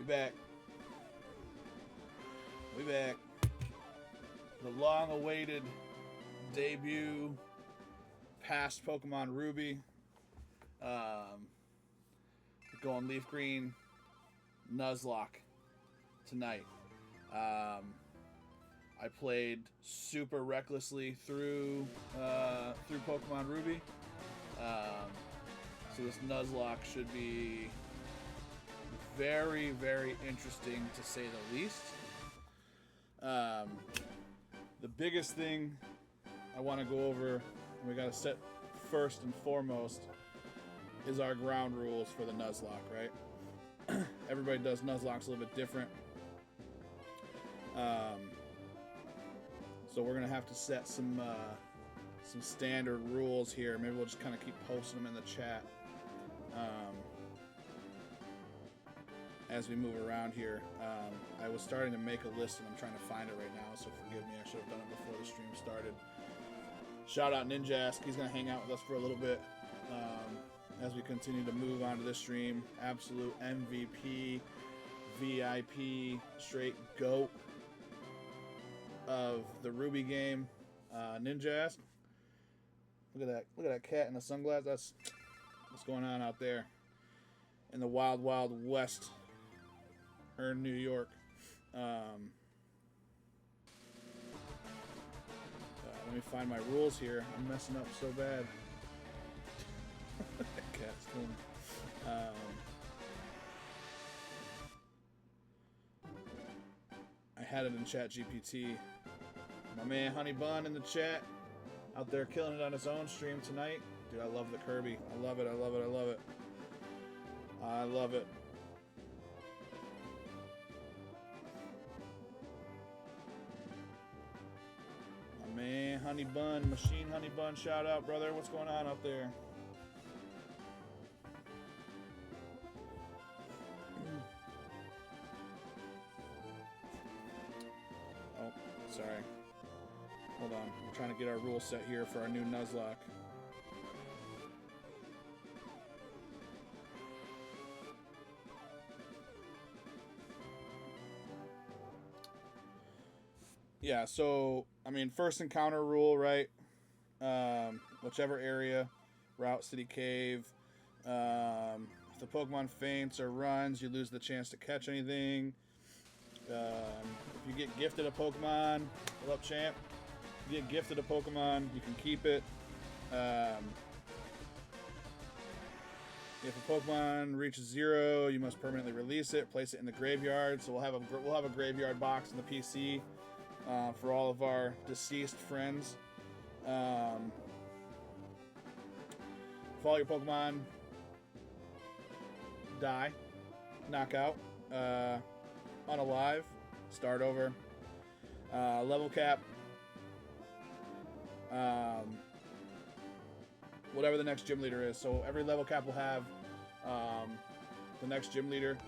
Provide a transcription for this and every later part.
back. We back. The long-awaited debut past Pokemon Ruby. Going Leaf Green Nuzlocke tonight. I played super recklessly through Pokemon Ruby. So this Nuzlocke should be very, very interesting to say the least. The biggest thing I want to go over, and we got to set first and foremost, is our ground rules for the Nuzlocke, right? Everybody does Nuzlocks a little bit different. So we're going to have to set some standard rules here. Maybe we'll just kind of keep posting them in the chat as we move around here. I was starting to make a list and I'm trying to find it right now, so forgive me. I should have done it before the stream started. Shout out Ninjask. He's going to hang out with us for a little bit as we continue to move on to this stream. Absolute MVP, VIP, straight GOAT of the Ruby game. Ninjask. Look at that cat in the sunglasses. That's what's going on out there in the wild, wild west, or New York. Let me find my rules here. I'm messing up so bad. That cat's cool. I had it in Chat GPT. My man Honey Bun in the chat, out there killing it on his own stream tonight. Dude, I love the Kirby. I love it, I love it, I love it. I love it. My man Honey Bun, Machine Honey Bun, shout out, brother. What's going on out there? Oh, sorry. Hold on. We're trying to get our rule set here for our new Nuzlocke. Yeah, so, I mean, first encounter rule, right? Whichever area, route, city, cave. If the Pokemon faints or runs, you lose the chance to catch anything. If you get gifted a Pokemon, what up, champ? If you get gifted a Pokemon, you can keep it. If a Pokemon reaches 0, you must permanently release it, place it in the graveyard. So we'll have a graveyard box in the PC. For all of our deceased friends. If all your Pokemon die, knockout, unalive, start over. Level cap. Whatever the next gym leader is. So every level cap will have the next gym leader.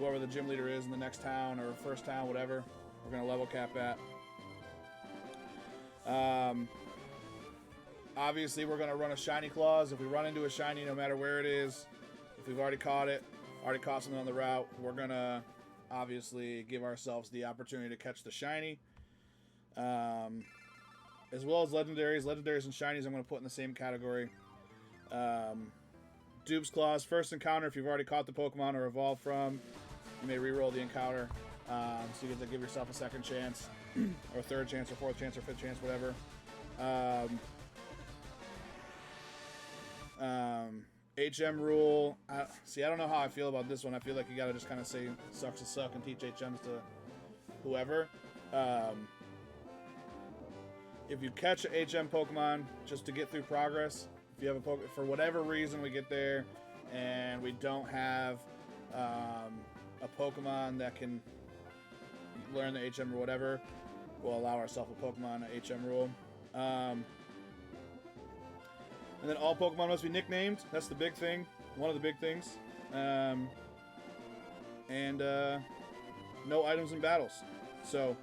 Whoever the gym leader is in the next town or first town, whatever, we're going to level cap at. Obviously, we're going to run a shiny clause. If we run into a shiny, no matter where it is, if we've already caught something on the route, we're going to obviously give ourselves the opportunity to catch the shiny. As well as legendaries. Legendaries and shinies I'm going to put in the same category. Dupes clause. First encounter, if you've already caught the Pokemon or evolved from, you may reroll the encounter. So you get to give yourself a second chance, or third chance, or fourth chance, or fifth chance, whatever. HM rule. I don't know how I feel about this one. I feel like you gotta just kind of say sucks to suck and teach HMs to whoever. If you catch an HM Pokemon just to get through progress, if you have a Pokemon, for whatever reason we get there and we don't have a Pokemon that can learn the HM or whatever, we'll allow ourselves a Pokemon HM rule. And then all Pokemon must be nicknamed. That's the big thing. One of the big things. And no items in battles. So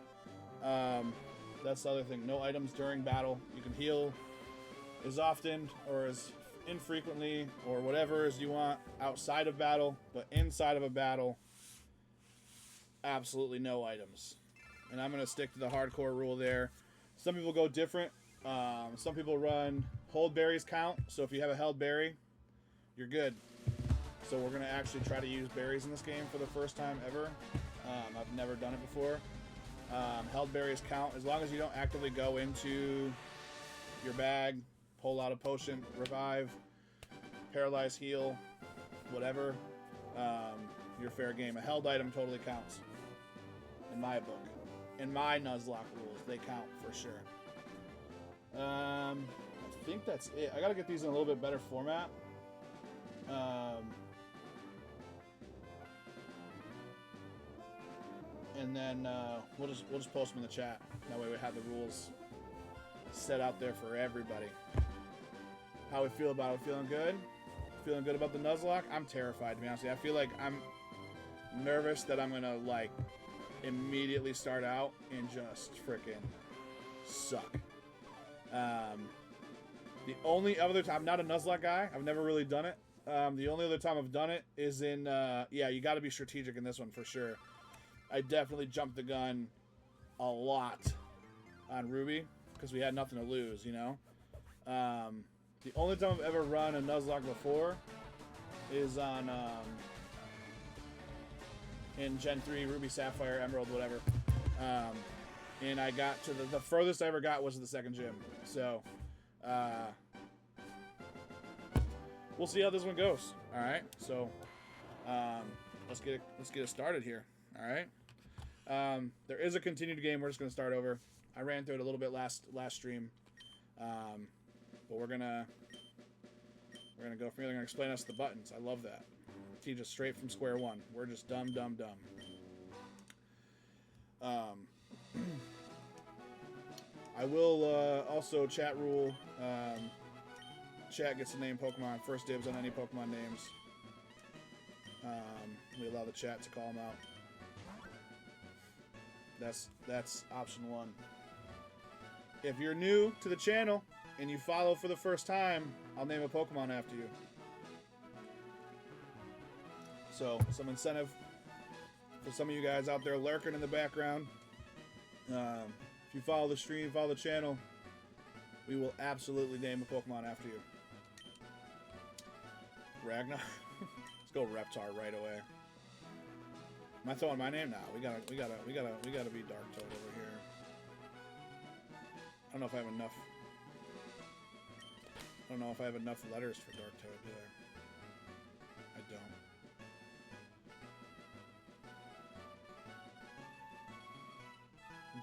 that's the other thing. No items during battle. You can heal as often or as infrequently or whatever as you want outside of battle. But inside of a battle, absolutely no items. And I'm going to stick to the hardcore rule there. Some people go different. Some people run hold berries count. So if you have a held berry, you're good. So we're going to actually try to use berries in this game for the first time ever. I've never done it before. Held berries count. As long as you don't actively go into your bag, pull out a potion, revive, paralyze, heal, whatever, you're fair game. A held item totally counts. In my book. In my Nuzlocke rules, they count for sure. I think that's it. I gotta get these in a little bit better format. And then we'll just post them in the chat. That way we have the rules set out there for everybody. How we feel about it? Feeling good? Feeling good about the Nuzlocke? I'm terrified, to be honest with you. I feel like I'm nervous that I'm gonna like immediately start out and just freaking suck. The only other time, I'm not a Nuzlocke guy. I've never really done it. The only other time I've done it is in, yeah, you got to be strategic in this one for sure. I definitely jumped the gun a lot on Ruby because we had nothing to lose, you know. The only time I've ever run a Nuzlocke before is on in Gen 3, Ruby, Sapphire, Emerald, whatever. And I got to the furthest I ever got was the second gym. So we'll see how this one goes. All right. So let's get it started here. All right. There is a continued game. We're just gonna start over. I ran through it a little bit last stream, but we're gonna go from here. They're gonna explain us the buttons. I love that. Teach us straight from square one. We're just dumb. I will also chat rule. Chat gets to name Pokemon. First dibs on any Pokemon names. We allow the chat to call them out. That's option 1. If you're new to the channel and you follow for the first time, I'll name a Pokemon after you. So, some incentive for some of you guys out there lurking in the background. If you follow the stream, follow the channel, we will absolutely name a Pokemon after you. Ragnar? Let's go Reptar right away. Am I throwing my name now? We gotta be Darktoad over here. I don't know if I have enough. I don't know if I have enough letters for Darktoad, do I? I don't.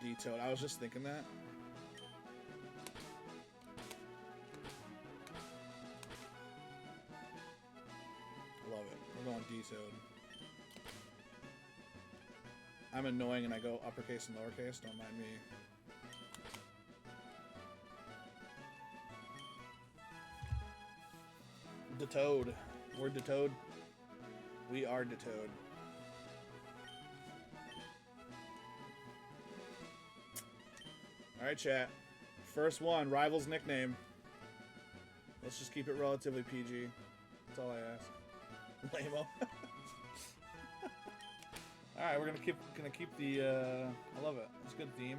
D-Toad. I was just thinking that. Love it. We're going D-Toad. I'm annoying and I go uppercase and lowercase. Don't mind me. Detoad. We're Detoad. We are Detoad. Alright, chat. First one, Rival's nickname. Let's just keep it relatively PG. That's all I ask. Lame-o. Alright, we're gonna keep the I love it. It's a good theme.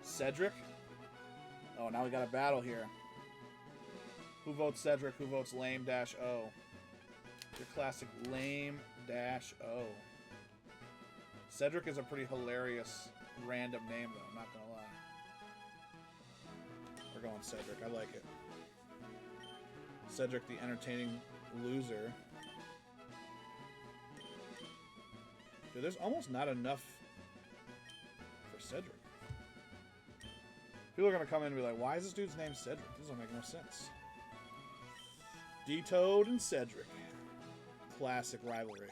Cedric. Oh, now we got a battle here. Who votes Cedric? Who votes Lame-O? Your classic Lame-O. Cedric is a pretty hilarious random name though, I'm not gonna lie. We're going Cedric, I like it. Cedric the entertaining loser. Dude, there's almost not enough for Cedric. People are going to come in and be like, why is this dude's name Cedric? This doesn't make no sense. D-Toad and Cedric. Classic rivalry.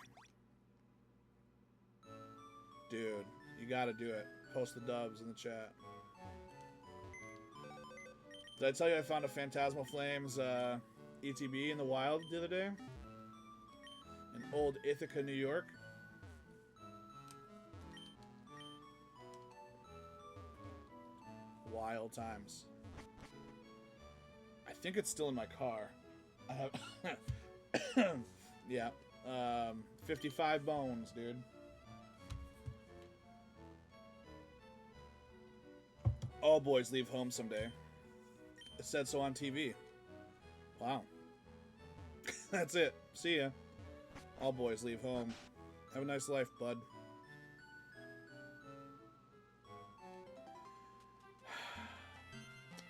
Dude, you got to do it. Post the dubs in the chat. Did I tell you I found a Phantasmal Flames ETB in the wild the other day? In old Ithaca, New York. Wild times. I think it's still in my car. I have... yeah. 55 bones, dude. All boys leave home someday. It said so on TV. Wow. That's it. See ya. All boys leave home. Have a nice life, bud.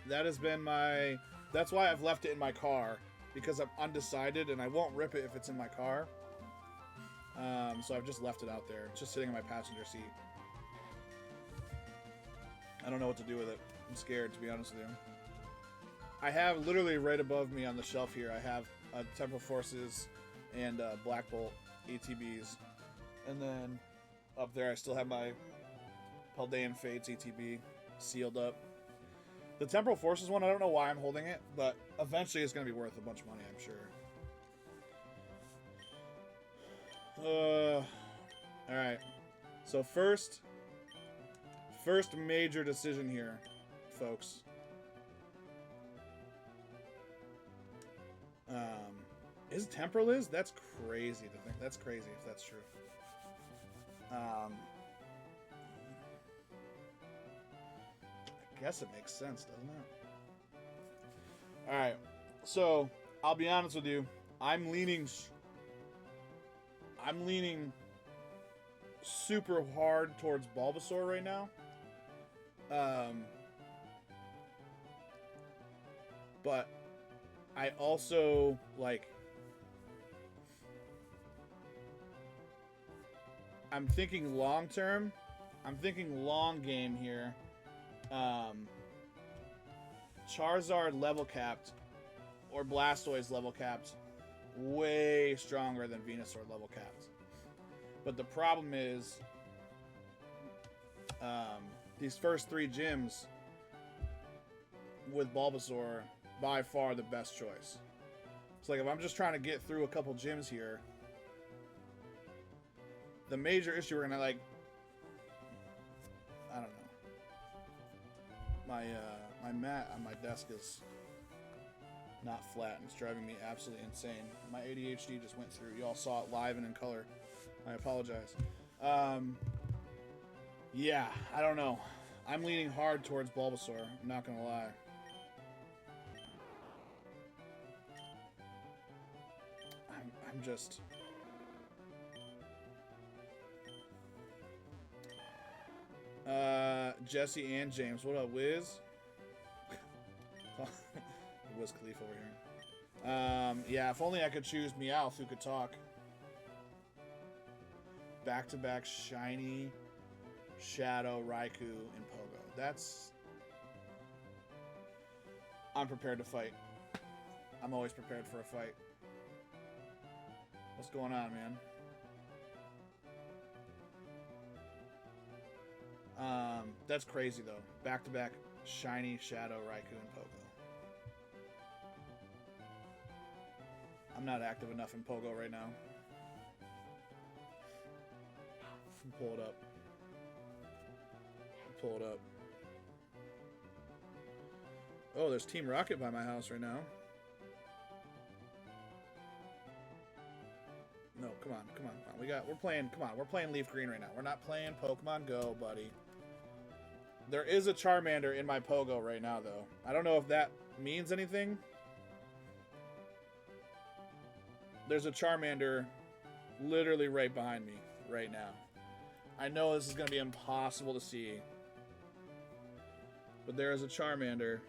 That has been my... That's why I've left it in my car. Because I'm undecided and I won't rip it if it's in my car. So I've just left it out there. It's just sitting in my passenger seat. I don't know what to do with it. I'm scared, to be honest with you. I have literally right above me on the shelf here, I have Temporal Forces and Black Bolt ATBs. And then up there I still have my Paldean Fates ATB sealed up. The Temporal Forces one, I don't know why I'm holding it, but eventually it's going to be worth a bunch of money, I'm sure. Alright. So first major decision here, folks. Is Temporal Liz? That's crazy to think. That's crazy if that's true. I guess it makes sense, doesn't it? Alright. So, I'll be honest with you. I'm leaning super hard towards Bulbasaur right now. But I also, like, I'm thinking long term. I'm thinking long game here. Charizard level capped or Blastoise level capped way stronger than Venusaur level capped. But the problem is these first 3 gyms with Bulbasaur, by far the best choice. It's like if I'm just trying to get through a couple gyms here, the major issue we're gonna, like, I don't know. My mat on my desk is not flat and it's driving me absolutely insane. My ADHD just went through. You all saw it live and in color. I apologize. Yeah, I don't know. I'm leaning hard towards Bulbasaur. I'm not gonna lie. I'm just... Jesse and James. What up, Wiz? Wiz Khalifa over here. Yeah, if only I could choose Meowth who could talk. Back-to-back Shiny, Shadow, Raikou, and Pogo. That's... I'm prepared to fight. I'm always prepared for a fight. What's going on, man? That's crazy, though. Back-to-back Shiny, Shadow, Raikou, and Pogo. I'm not active enough in Pogo right now. Pull it up. Pull it up. Oh, there's Team Rocket by my house right now. No, come on, come on, come on. We're playing Leaf Green right now. We're not playing Pokemon Go, buddy. There is a Charmander in my Pogo right now, though. I don't know if that means anything. There's a Charmander literally right behind me right now. I know this is going to be impossible to see. But there is a Charmander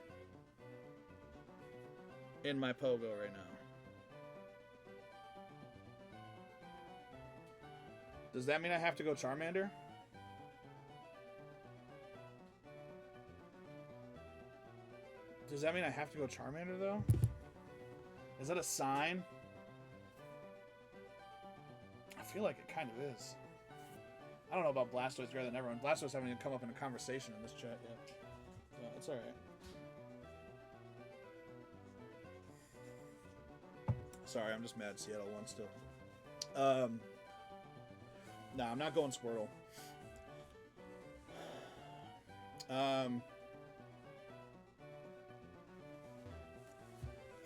in my Pogo right now. Does that mean I have to go Charmander? Does that mean I have to go Charmander, though? Is that a sign? I feel like it kind of is. I don't know about Blastoise rather than everyone. Blastoise haven't even come up in a conversation in this chat yet. Yeah, it's alright. Sorry, I'm just mad Seattle won still. Nah, I'm not going Squirtle.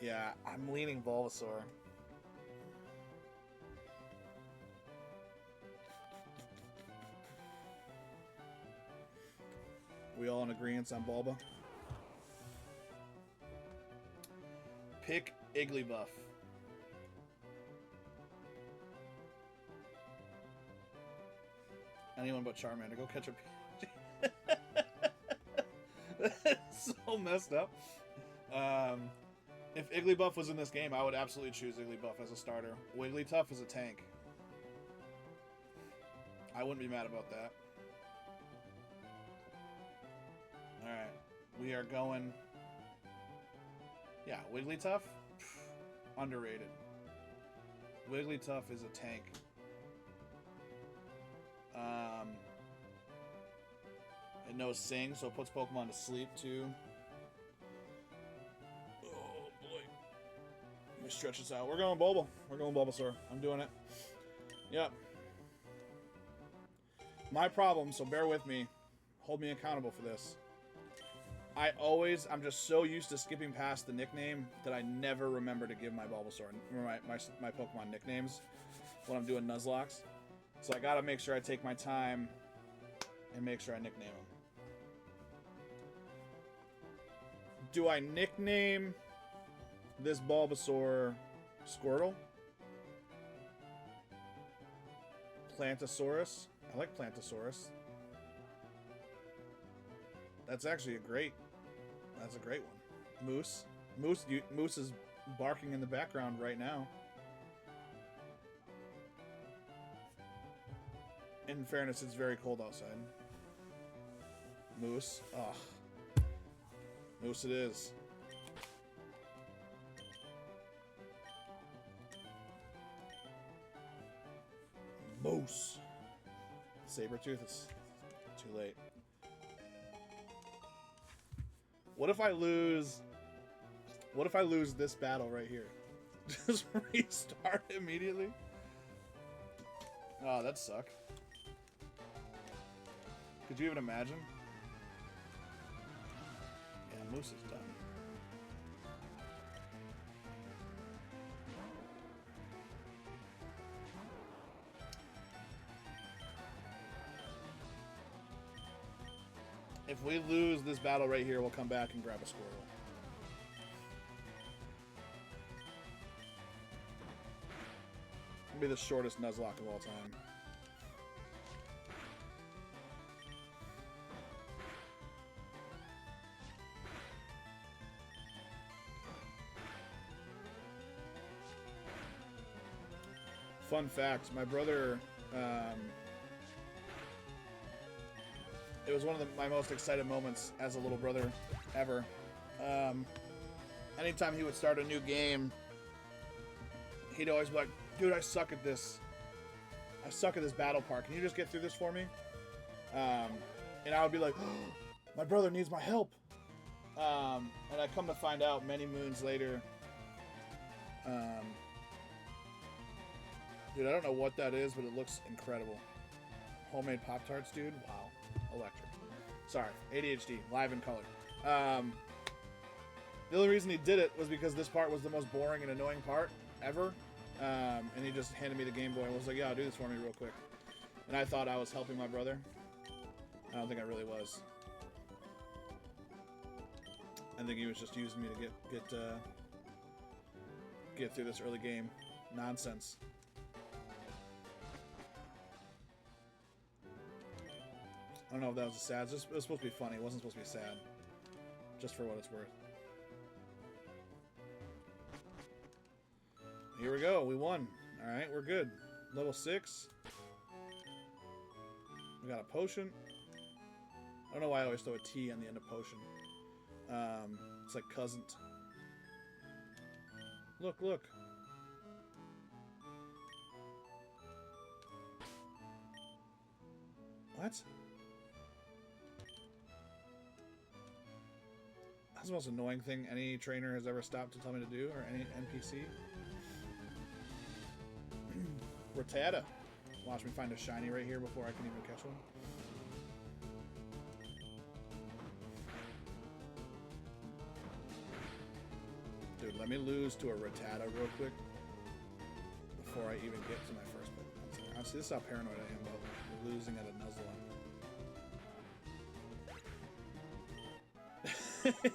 Yeah, I'm leaning Bulbasaur. We all in agreement on Bulba? Pick Igglybuff. Anyone but Charmander. Go catch a That's so messed up. If Igglybuff was in this game, I would absolutely choose Igglybuff as a starter. Wigglytuff is a tank. I wouldn't be mad about that. Alright. We are going... Yeah, Wigglytuff? Underrated. Wigglytuff is a tank. It knows Sing, so it puts Pokemon to sleep, too. Oh, boy. Let me stretch this out. We're going Bulba. We're going Bulbasaur. I'm doing it. Yep. My problem, so bear with me. Hold me accountable for this. I'm just so used to skipping past the nickname that I never remember to give my Bulbasaur, my Pokemon nicknames when I'm doing Nuzlocks. So I gotta make sure I take my time and make sure I nickname them. Do I nickname this Bulbasaur Squirtle? Plantosaurus? I like Plantosaurus. That's actually that's a great one. Moose. Moose is barking in the background right now. In fairness, it's very cold outside. Moose. Ugh. Moose it is. Moose. Sabertooth is too late. What if I lose this battle right here? Just restart immediately? Oh, that'd suck. Could you even imagine? Yeah, Moose is done. If we lose this battle right here, we'll come back and grab a Squirtle. It'll be the shortest Nuzlocke of all time. Fun fact, my brother, it was one of my most excited moments as a little brother ever. Anytime he would start a new game, he'd always be like, dude, I suck at this. I suck at this battle part. Can you just get through this for me? And I would be like, oh, my brother needs my help. And I come to find out many moons later, dude, I don't know what that is, but it looks incredible. Homemade Pop-Tarts, dude. Wow. Electric. Sorry. ADHD. Live in color. The only reason he did it was because this part was the most boring and annoying part ever. And he just handed me the Game Boy and was like, yeah, do this for me real quick. And I thought I was helping my brother. I don't think I really was. I think he was just using me to get through this early game. Nonsense. I don't know if that was sad. It was supposed to be funny. It wasn't supposed to be sad. Just for what it's worth. Here we go. We won. Alright, we're good. Level 6. We got a potion. I don't know why I always throw a T on the end of potion. It's like cousin. Look, look. What? That's the most annoying thing any trainer has ever stopped to tell me to do, or any NPC. Rattata. Watch me find a shiny right here before I can even catch one. Dude, let me lose to a Rattata real quick before I even get to my first Pokemon. See, this is how paranoid I am about losing at a Nuzlocke.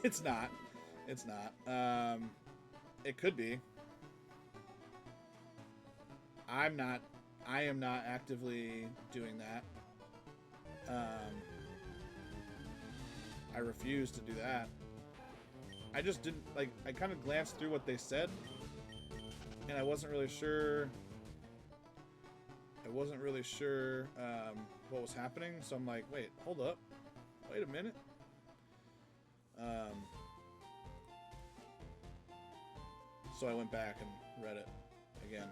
It's not. It's not. It could be. I am not actively doing that. I refuse to do that. I just didn't, like, I kind of glanced through what they said, and I wasn't really sure. What was happening, so I'm like, wait, hold up. Wait a minute. So I went back and read it again.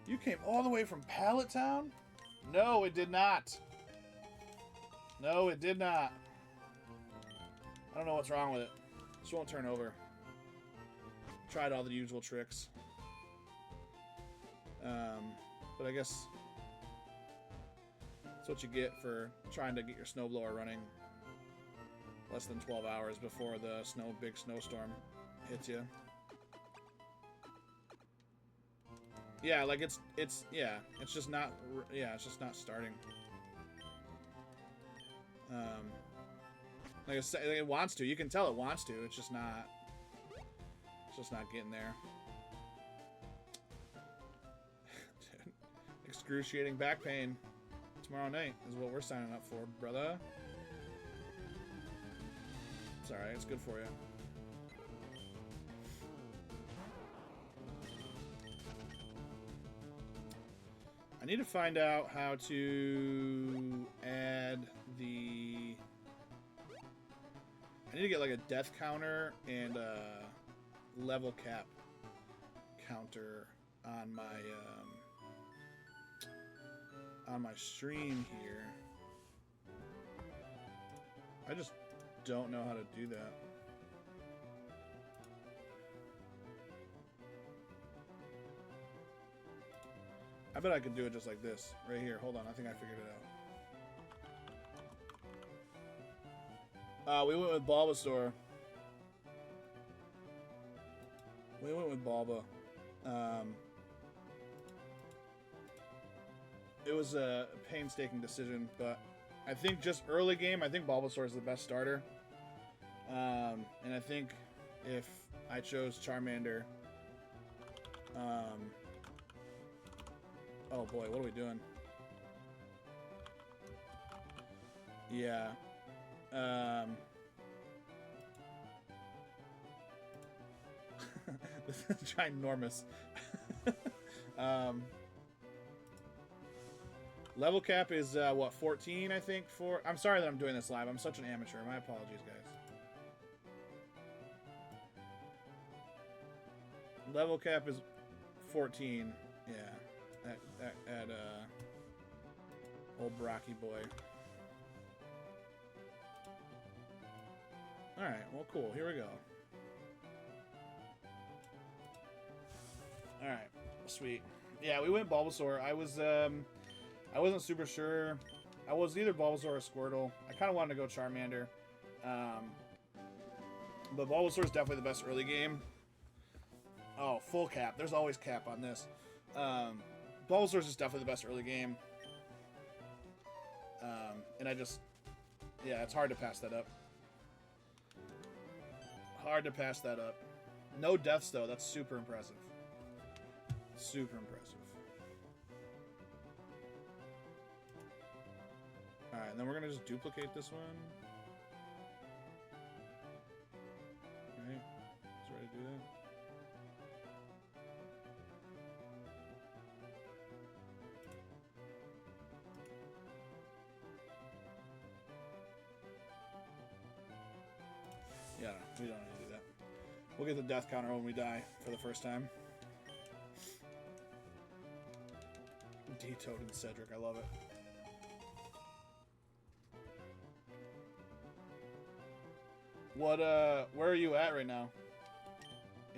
You came all the way from Pallet Town? No, it did not. No, it did not. I don't know what's wrong with it. This won't turn over. Tried all the usual tricks. But I guess that's what you get for trying to get your snowblower running less than 12 hours before the big snowstorm hits you. Yeah, like it's just not starting. Like I said, it wants to. You can tell it wants to. It's just not getting there. Excruciating back pain tomorrow night is what we're signing up for, brother. It's alright, it's good for you. I need to find out how to add the... I need to get like a death counter and a level cap counter on my stream here. I just don't know how to do that. I bet I could do it just like this. Right here. Hold on. I think I figured it out. We went with Bulbasaur. We went with Bulba. It was a painstaking decision, but I think just early game, I think Bulbasaur is the best starter. And I think if I chose Charmander... oh boy, what are we doing? Yeah. This is ginormous. Level cap is, what, 14, I think? I'm sorry that I'm doing this live. I'm such an amateur. My apologies, guys. Level cap is 14. Yeah. At old Brocky boy. Alright, well, cool. Here we go. Alright, sweet. Yeah, we went Bulbasaur. I wasn't super sure. I was either Bulbasaur or Squirtle. I kind of wanted to go Charmander. But Bulbasaur is definitely the best early game. Oh, full cap. There's always cap on this. Bulbasaur is just definitely the best early game. And I just... Yeah, it's hard to pass that up. Hard to pass that up. No deaths, though. That's super impressive. Super impressive. Alright, and then we're going to just duplicate this one. Alright, it's ready to do that. Yeah, we don't need to do that. We'll get the death counter when we die for the first time. D-Toad and Cedric, I love it. What, where are you at right now?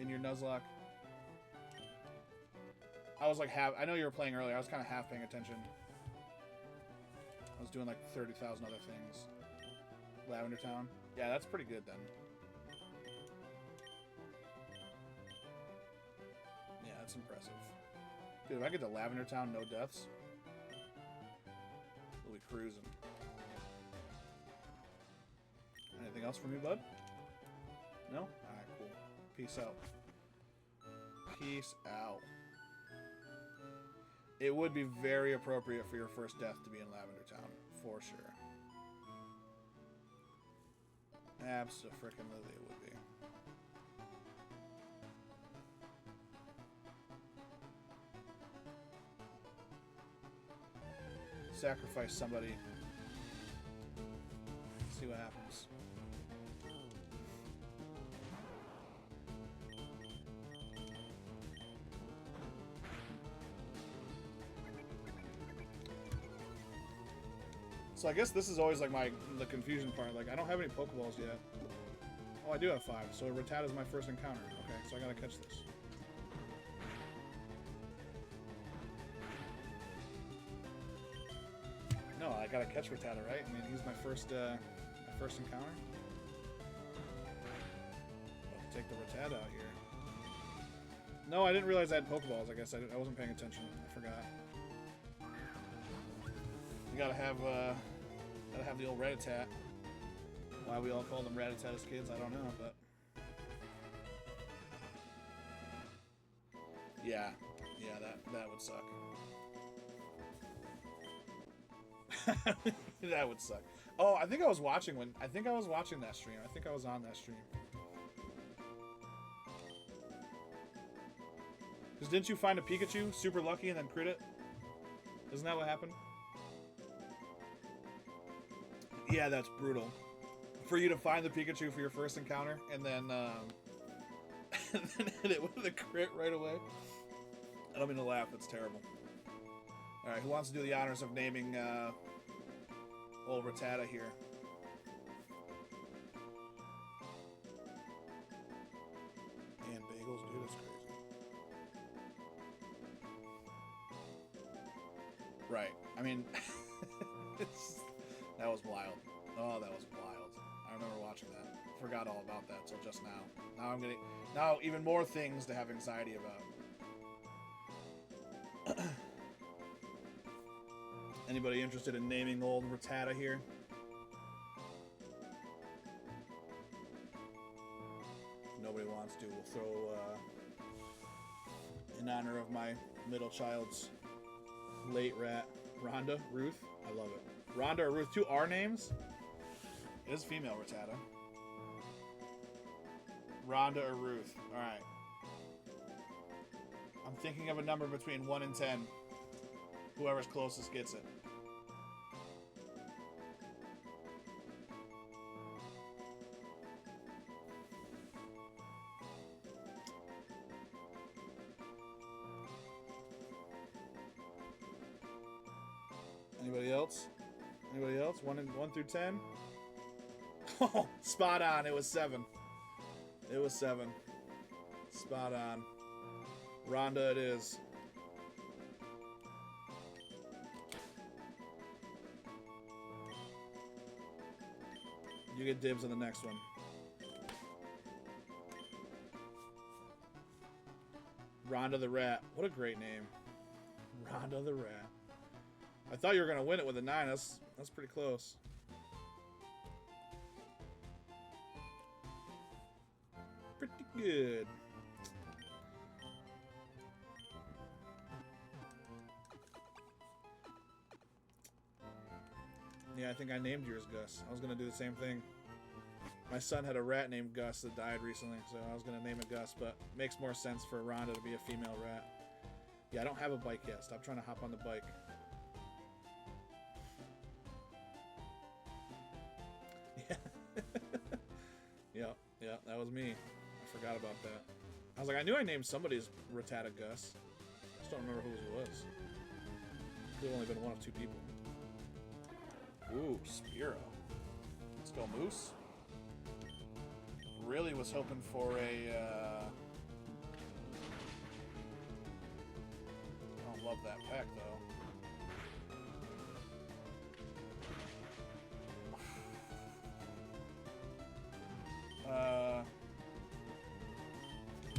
In your Nuzlocke? I was like I know you were playing earlier. I was kind of half paying attention. I was doing like 30,000 other things. Lavender Town. Yeah, that's pretty good then. Yeah, that's impressive. Dude, if I get to Lavender Town, no deaths, it'll be cruising. Anything else from you, bud? No? Alright, cool. Peace out. Peace out. It would be very appropriate for your first death to be in Lavender Town, for sure. Abso-frickin-lutely it would be. Sacrifice somebody. See what happens. So I guess this is always like the confusion part. Like, I don't have any Pokeballs yet. Oh, I do have 5. So Rattata's my first encounter. Okay, so I gotta catch this. No, I gotta catch Rattata, right? I mean, he's my first encounter. I'll take the Rattata out here. No, I didn't realize I had Pokeballs. I guess I wasn't paying attention. I forgot. You gotta have the old Rattata. Why we all call them Rattata as kids, I don't know, but yeah, that would suck. That would suck. Oh, I think I was watching that stream. I think I was on that stream. Because didn't you find a Pikachu super lucky and then crit it? Isn't that what happened? Yeah, that's brutal. For you to find the Pikachu for your first encounter and then hit it with a crit right away. I don't mean to laugh, that's terrible. Alright, who wants to do the honors of naming old Rattata here? And bagels, dude, that's crazy. Right, I mean, that was wild. Oh, that was wild. I remember watching that. Forgot all about that till just now. Now even more things to have anxiety about. Anybody interested in naming old Rattata here? Nobody wants to. We'll throw, in honor of my middle child's late rat, Rhonda, Ruth. I love it. Rhonda or Ruth, 2 R names? It is female Rattata. Rhonda or Ruth. Alright. I'm thinking of a number between 1 and 10. Whoever's closest gets it. Anybody else? Anybody else? 1 through 10? Oh, spot on. It was 7. It was 7. Spot on. Rhonda it is. You get dibs on the next one. Rhonda the Rat. What a great name. Rhonda the Rat. I thought you were going to win it with a 9. That's pretty close. Pretty good. Yeah, I think I named yours Gus. I was going to do the same thing. My son had a rat named Gus that died recently, so I was going to name it Gus, but it makes more sense for Rhonda to be a female rat. Yeah, I don't have a bike yet. Stop trying to hop on the bike. Yeah. Yeah, that was me. I forgot about that. I was like, I knew I named somebody's Rattata Gus. I just don't remember whose it was. Could have only been one of 2 people. Ooh, Spearow. Let's go, Moose. Really was hoping for a, I don't love that pack, though.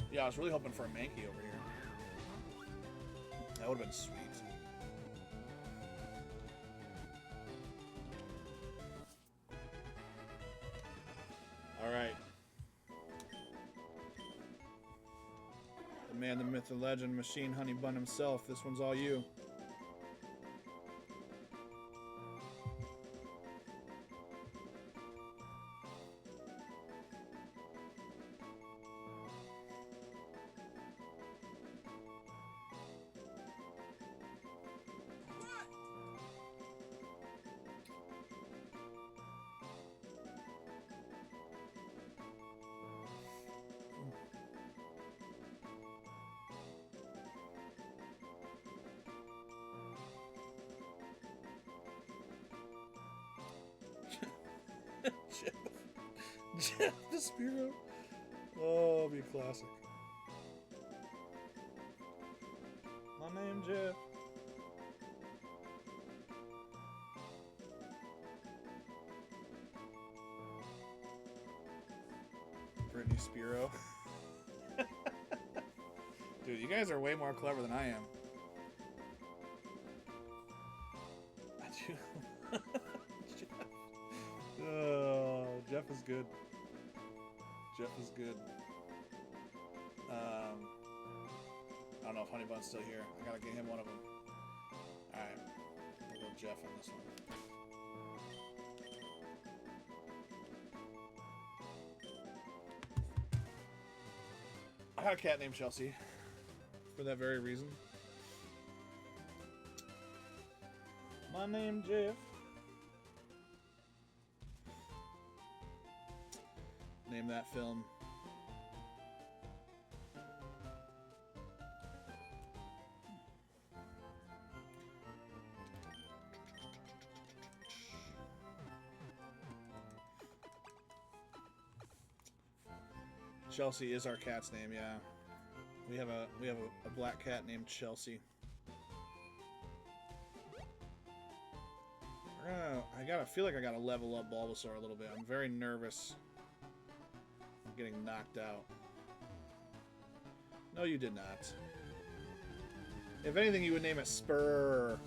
Yeah, I was really hoping for a Mankey over here. That would have been sweet. man, the myth, the legend, Machine Honey Bun himself. This one's all you. Jeff the Spiro. Oh, it'll be a classic. My name Jeff. Brittany Spiro. Dude, you guys are way more clever than I am. Oh, Jeff is good. Jeff is good. I don't know if Honey Bun's still here. I gotta get him one of them. Alright. We'll go Jeff on this one. I had a cat named Chelsea. For that very reason. My name Jeff. Name that film. Chelsea is our cat's name, yeah. We have a black cat named Chelsea. I feel like I gotta level up Bulbasaur a little bit. I'm very nervous. I'm getting knocked out. No, you did not. If anything, you would name it Spur,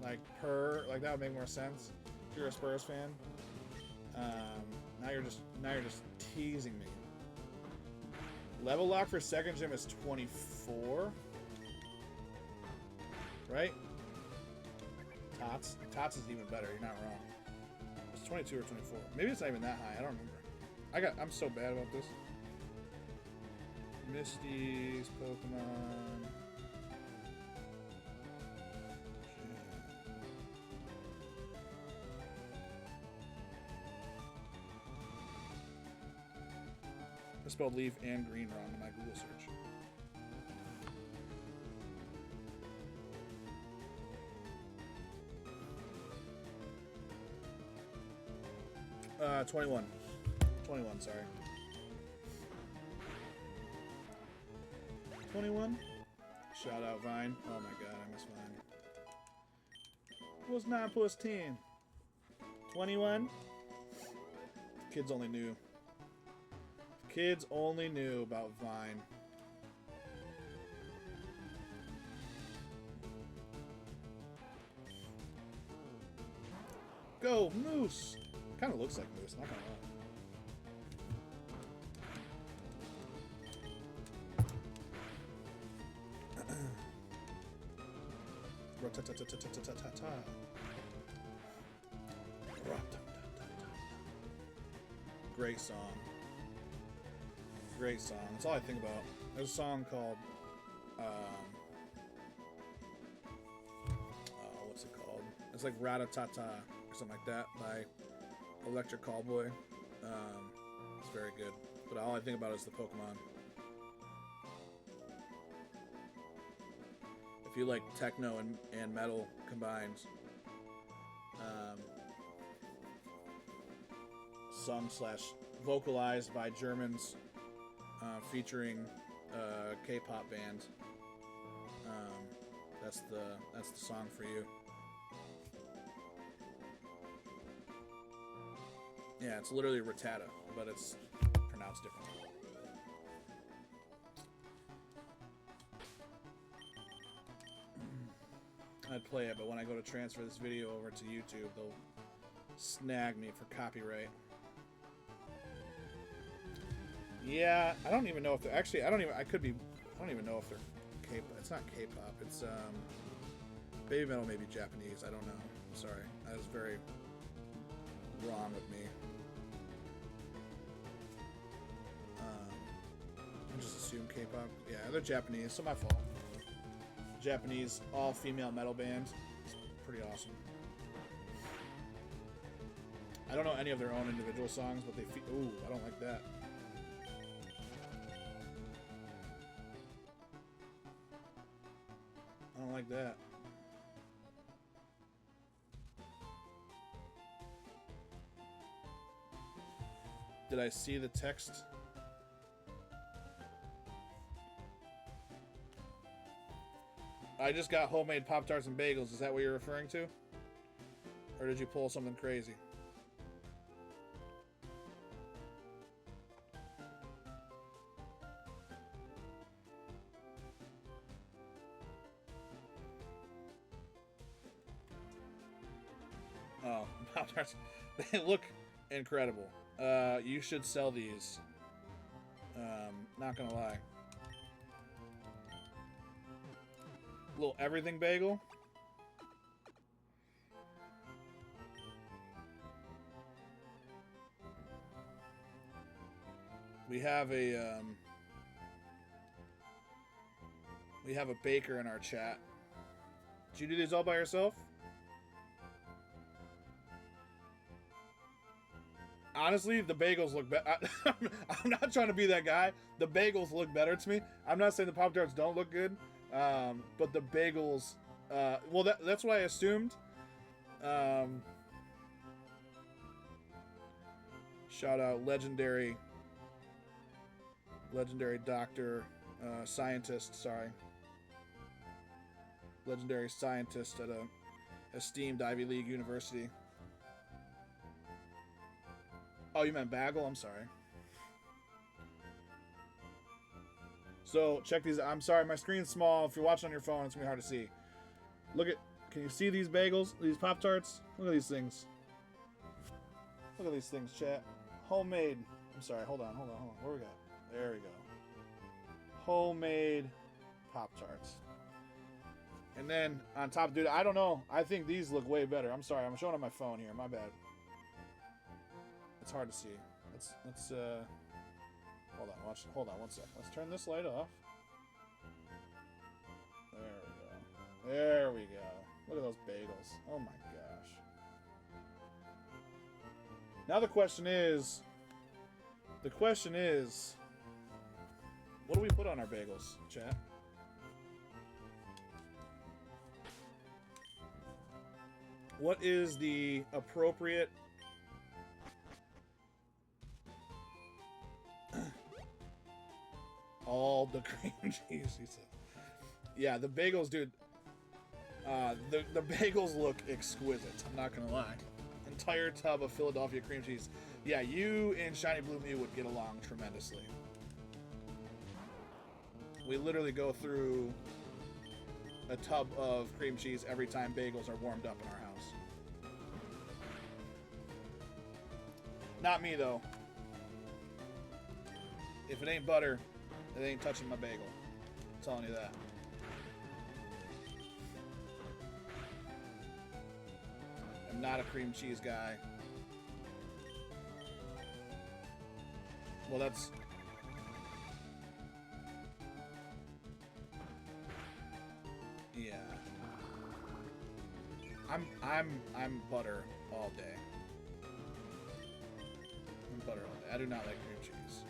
like Purr, like that would make more sense. If you're a Spurs fan. Now you're just teasing me. Level lock for second gym is 24, right? Tots is even better. You're not wrong. It's 22 or 24. Maybe it's not even that high. I don't remember. I'm so bad about this. Misty's Pokemon. I spelled leaf and green wrong in my Google search. 21. 21, sorry. 21? Shout out Vine. Oh my god, I miss Vine. What's 9 plus 10? 21? Kids only knew. Kids only knew about Vine. Go, Moose! Kind of looks like Moose, not gonna lie. Great song. Great song. That's all I think about. There's a song called what's it called? It's like Rat-a-ta-ta or something like that by Electric Callboy. It's very good. But all I think about is the Pokemon. If you like techno and metal combined, sung / vocalized by Germans, featuring K-pop band. That's the song for you. Yeah, it's literally Rattata, but it's pronounced differently. I'd play it, but when I go to transfer this video over to YouTube, they'll snag me for copyright. Yeah, I don't even know if actually I could be I don't even know if they're K-pop. It's not K-pop. It's baby metal, maybe Japanese. I don't know. I'm sorry. That was very wrong with me. I just assume K-pop. Yeah, they're Japanese. So my fault. Japanese all-female metal band. It's pretty awesome. I don't know any of their own individual songs, but they feel... Ooh, I don't like that. I don't like that. Did I see the text? I just got homemade Pop-Tarts and bagels. Is that what you're referring to? Or did you pull something crazy? Oh, Pop-Tarts. They look incredible. You should sell these. Not gonna lie. Little everything bagel. We have a baker in our chat. Did you do these all by yourself? Honestly, the bagels look better. I'm not trying to be that guy. The bagels look better to me. I'm not saying the Pop-Tarts don't look good. But the bagels, well, that's what I assumed. Shout out legendary doctor, scientist, sorry. Legendary scientist at a esteemed Ivy League university. Oh, you meant bagel? I'm sorry. So, check these. I'm sorry, my screen's small. If you're watching on your phone, it's going to be hard to see. Look at... Can you see these bagels? These Pop-Tarts? Look at these things. Look at these things, chat. Homemade. I'm sorry, hold on. Where we got? There we go. Homemade Pop-Tarts. And then, on top, dude, I don't know. I think these look way better. I'm sorry, I'm showing on my phone here. My bad. It's hard to see. Let's hold on one sec. Let's turn this light off. There we go. Look at those bagels. Oh my gosh. Now the question is, what do we put on our bagels, chat? What is the appropriate... All the cream cheese, he said. Yeah, the bagels, dude. The bagels look exquisite. I'm not gonna lie. Entire tub of Philadelphia cream cheese. Yeah, you and Shiny Blue Mew would get along tremendously. We literally go through a tub of cream cheese every time bagels are warmed up in our house. Not me, though. If it ain't butter, it ain't touching my bagel. I'm telling you that. I'm not a cream cheese guy. Well, that's... Yeah. I'm butter all day. I'm butter all day. I do not like cream cheese.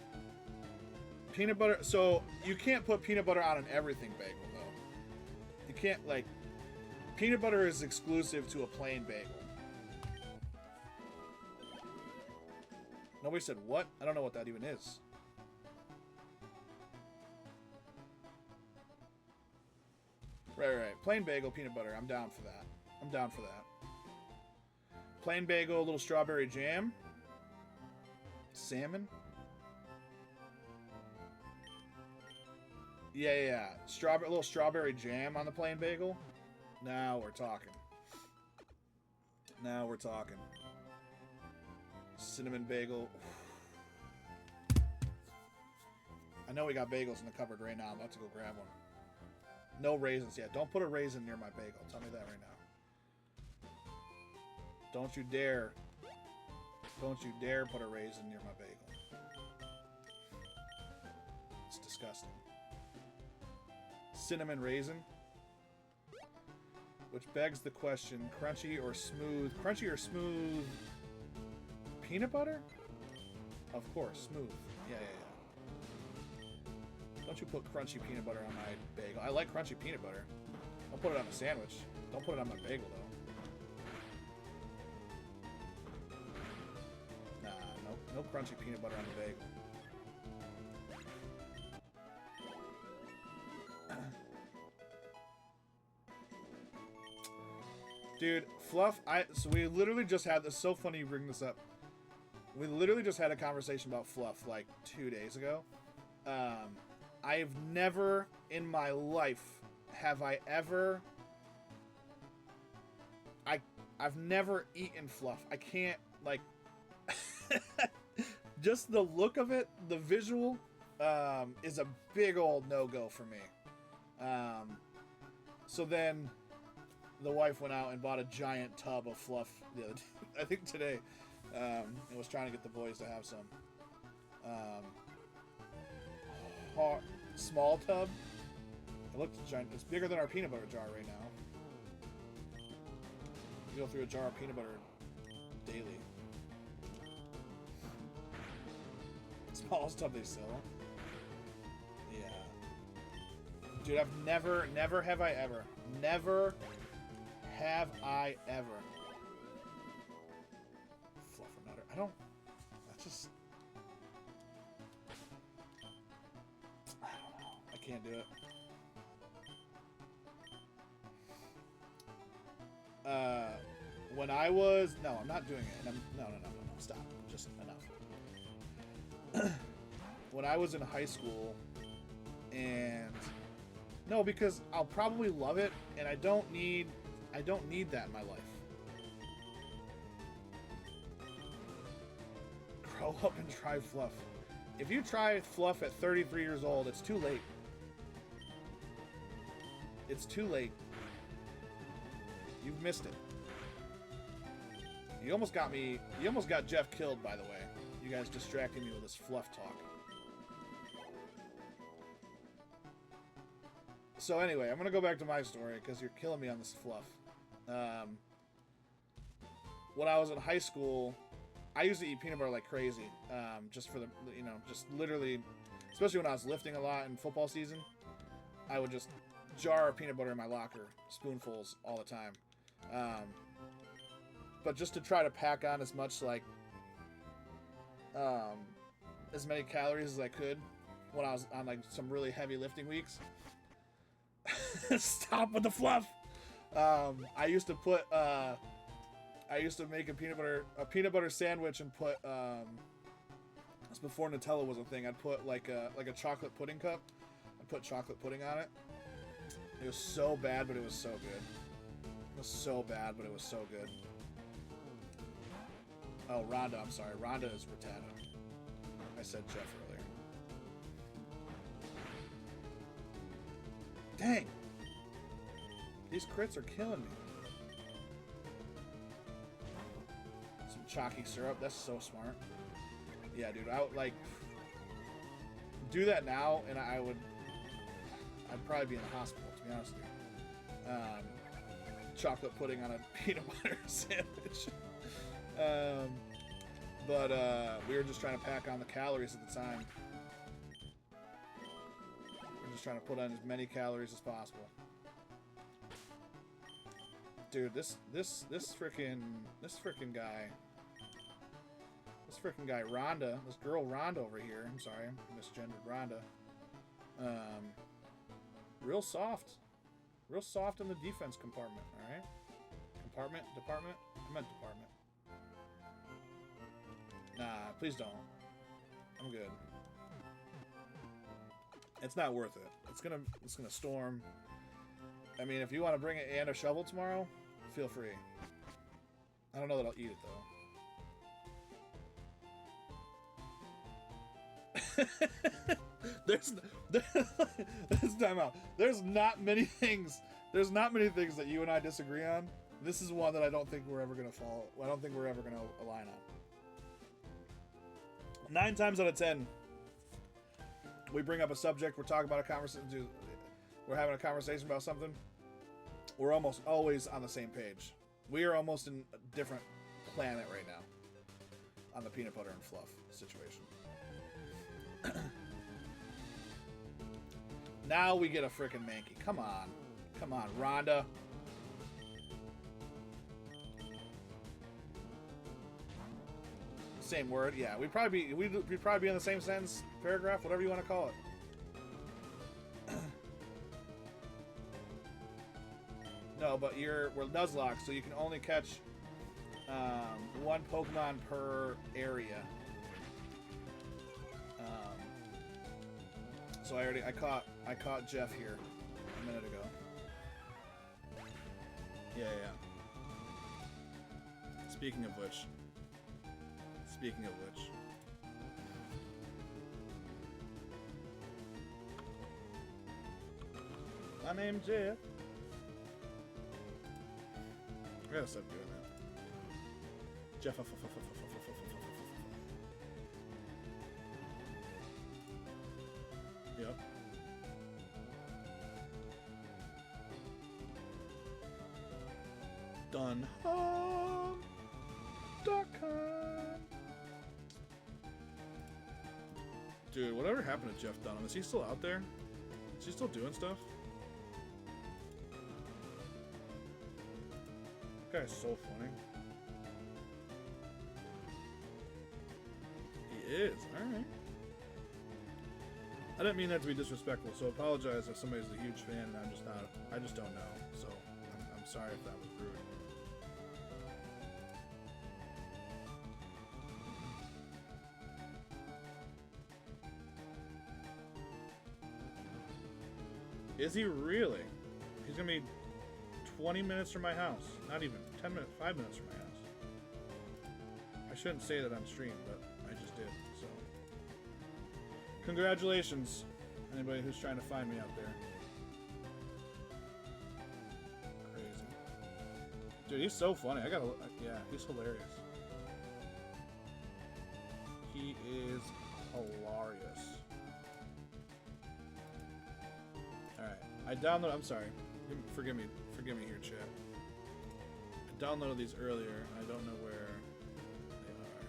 Peanut butter, so you can't put peanut butter on an everything bagel, though. You can't, like, peanut butter is exclusive to a plain bagel. Nobody said what? I don't know what that even is. Right. Plain bagel, peanut butter. I'm down for that. Plain bagel, a little strawberry jam. Salmon. Yeah. A little strawberry jam on the plain bagel. Now we're talking. Cinnamon bagel. I know we got bagels in the cupboard right now. I'm about to go grab one. No raisins yet. Don't put a raisin near my bagel. Tell me that right now. Don't you dare. Don't you dare put a raisin near my bagel. It's disgusting. Cinnamon raisin. Which begs the question, crunchy or smooth? Crunchy or smooth peanut butter? Of course, smooth. Yeah. Don't you put crunchy peanut butter on my bagel. I like crunchy peanut butter. Don't put it on a sandwich. Don't put it on my bagel, though. Nah, no crunchy peanut butter on the bagel. Dude, Fluff, so we literally just had this. So funny you bring this up. We literally just had a conversation about Fluff like 2 days ago. I've never in my life have I ever. I've never eaten Fluff. I can't like. Just the look of it, the visual, is a big old no-go for me. So then. The wife went out and bought a giant tub of Fluff the other day. I think today. And was trying to get the boys to have some. Small tub. It looked giant. It's bigger than our peanut butter jar right now. You go through a jar of peanut butter daily. Smallest tub they sell. Yeah. Dude, I've never have I ever. Never have I ever. Fluffernutter. I don't. That's just. I don't know. I can't do it. When I was. No, I'm not doing it. No. Stop. Just enough. When I was in high school, and. No, because I'll probably love it, and I don't need that in my life. Grow up and try Fluff. If you try Fluff at 33 years old, it's too late. It's too late. You've missed it. You almost got me. You almost got Jeff killed, by the way. You guys distracting me with this Fluff talk. So anyway, I'm going to go back to my story because you're killing me on this Fluff. When I was in high school, I used to eat peanut butter like crazy. Just for the, just literally, especially when I was lifting a lot in football season, I would just jar of peanut butter in my locker, spoonfuls all the time. But just to try to pack on as much, like, as many calories as I could when I was on, like, some really heavy lifting weeks. Stop with the Fluff. I used to put make a peanut butter sandwich and put this before Nutella was a thing. I'd put like a chocolate pudding cup. I'd put chocolate pudding on it. It was so bad, but it was so good. It was so bad, but it was so good. Oh, Rhonda, I'm sorry. Rhonda is Rattata. I said Jeff earlier. Dang! These crits are killing me. Some chalky syrup. That's so smart. Yeah, dude. I would, like, do that now, and I'd probably be in the hospital, to be honest with you. Chocolate pudding on a peanut butter sandwich. But we were just trying to pack on the calories at the time. We're just trying to put on as many calories as possible. Dude, this freaking guy. This freaking guy, Rhonda. This girl, Rhonda over here. I'm sorry, misgendered Rhonda. Real soft. Real soft in the defense compartment, alright? Department? I meant department. Nah, please don't. I'm good. It's not worth it. It's gonna storm. I mean, if you want to bring it and a shovel tomorrow, feel free. I don't know that I'll eat it though. there's time out. There's not many things. There's not many things that you and I disagree on. This is one that I don't think we're ever gonna follow. I don't think we're ever gonna align on. 9 times out of 10, we bring up a subject. We're talking about a conversation. We're having a conversation about something. We're almost always on the same page. We are almost in a different planet right now on the peanut butter and fluff situation. Now we get a frickin' Mankey. Come on. Come on, Rhonda. Same word, yeah. We'd probably be in the same sentence, paragraph, whatever you want to call it. No, but we're Nuzlocke, so you can only catch 1 Pokemon per area. So I caught Jeff here a minute ago. Yeah. Speaking of which. My name's Jeff. I gotta stop doing that. Jeff. Yep. Dunham.com. Dude, whatever happened to Jeff Dunham? Is he still out there? Is he still doing stuff? That guy's so funny. He is. Alright. I didn't mean that to be disrespectful, so apologize if somebody's a huge fan and I'm just not. I just don't know. So I'm sorry if that was rude. Is he really? He's gonna be 20 minutes from my house. Not even 10 minutes, 5 minutes from my house. I shouldn't say that on stream, but I just did, so. Congratulations, anybody who's trying to find me out there. Crazy. Dude, he's so funny. Yeah, he's hilarious. He is hilarious. Alright, I'm sorry. Forgive me here, chat. I downloaded these earlier. I don't know where they are.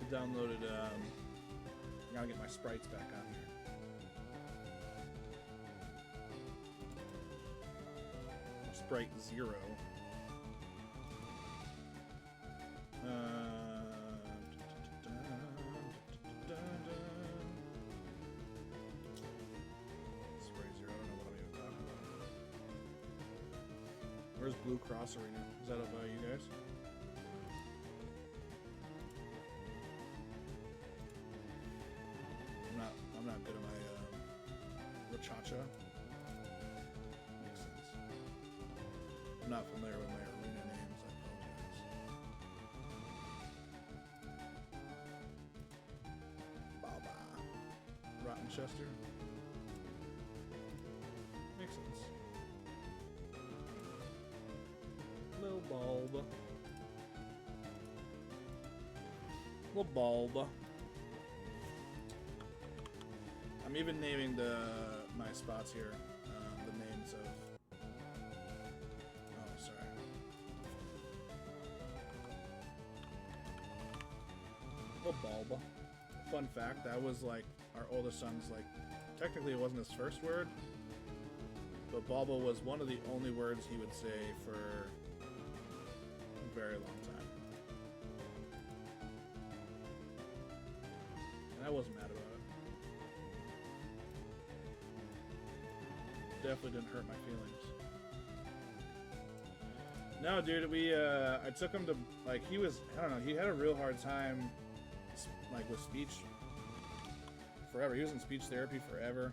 I downloaded, I gotta get my sprites back on here. Sprite 0. Where's Blue Cross Arena? Is that up by you guys? I'm not good at my Rachacha. Makes sense. I'm not familiar with my arena names. I apologize. Baba. Rottenchester. Makes sense. Little bulb. I'm even naming my spots here, the names of. Oh, sorry. Little bulb. Fun fact: that was like our oldest son's like. Technically, it wasn't his first word, but bulba was one of the only words he would say for a very long time. And I wasn't mad about it. Definitely didn't hurt my feelings. No, dude, I took him to, like, I don't know, he had a real hard time, like, with speech forever. He was in speech therapy forever.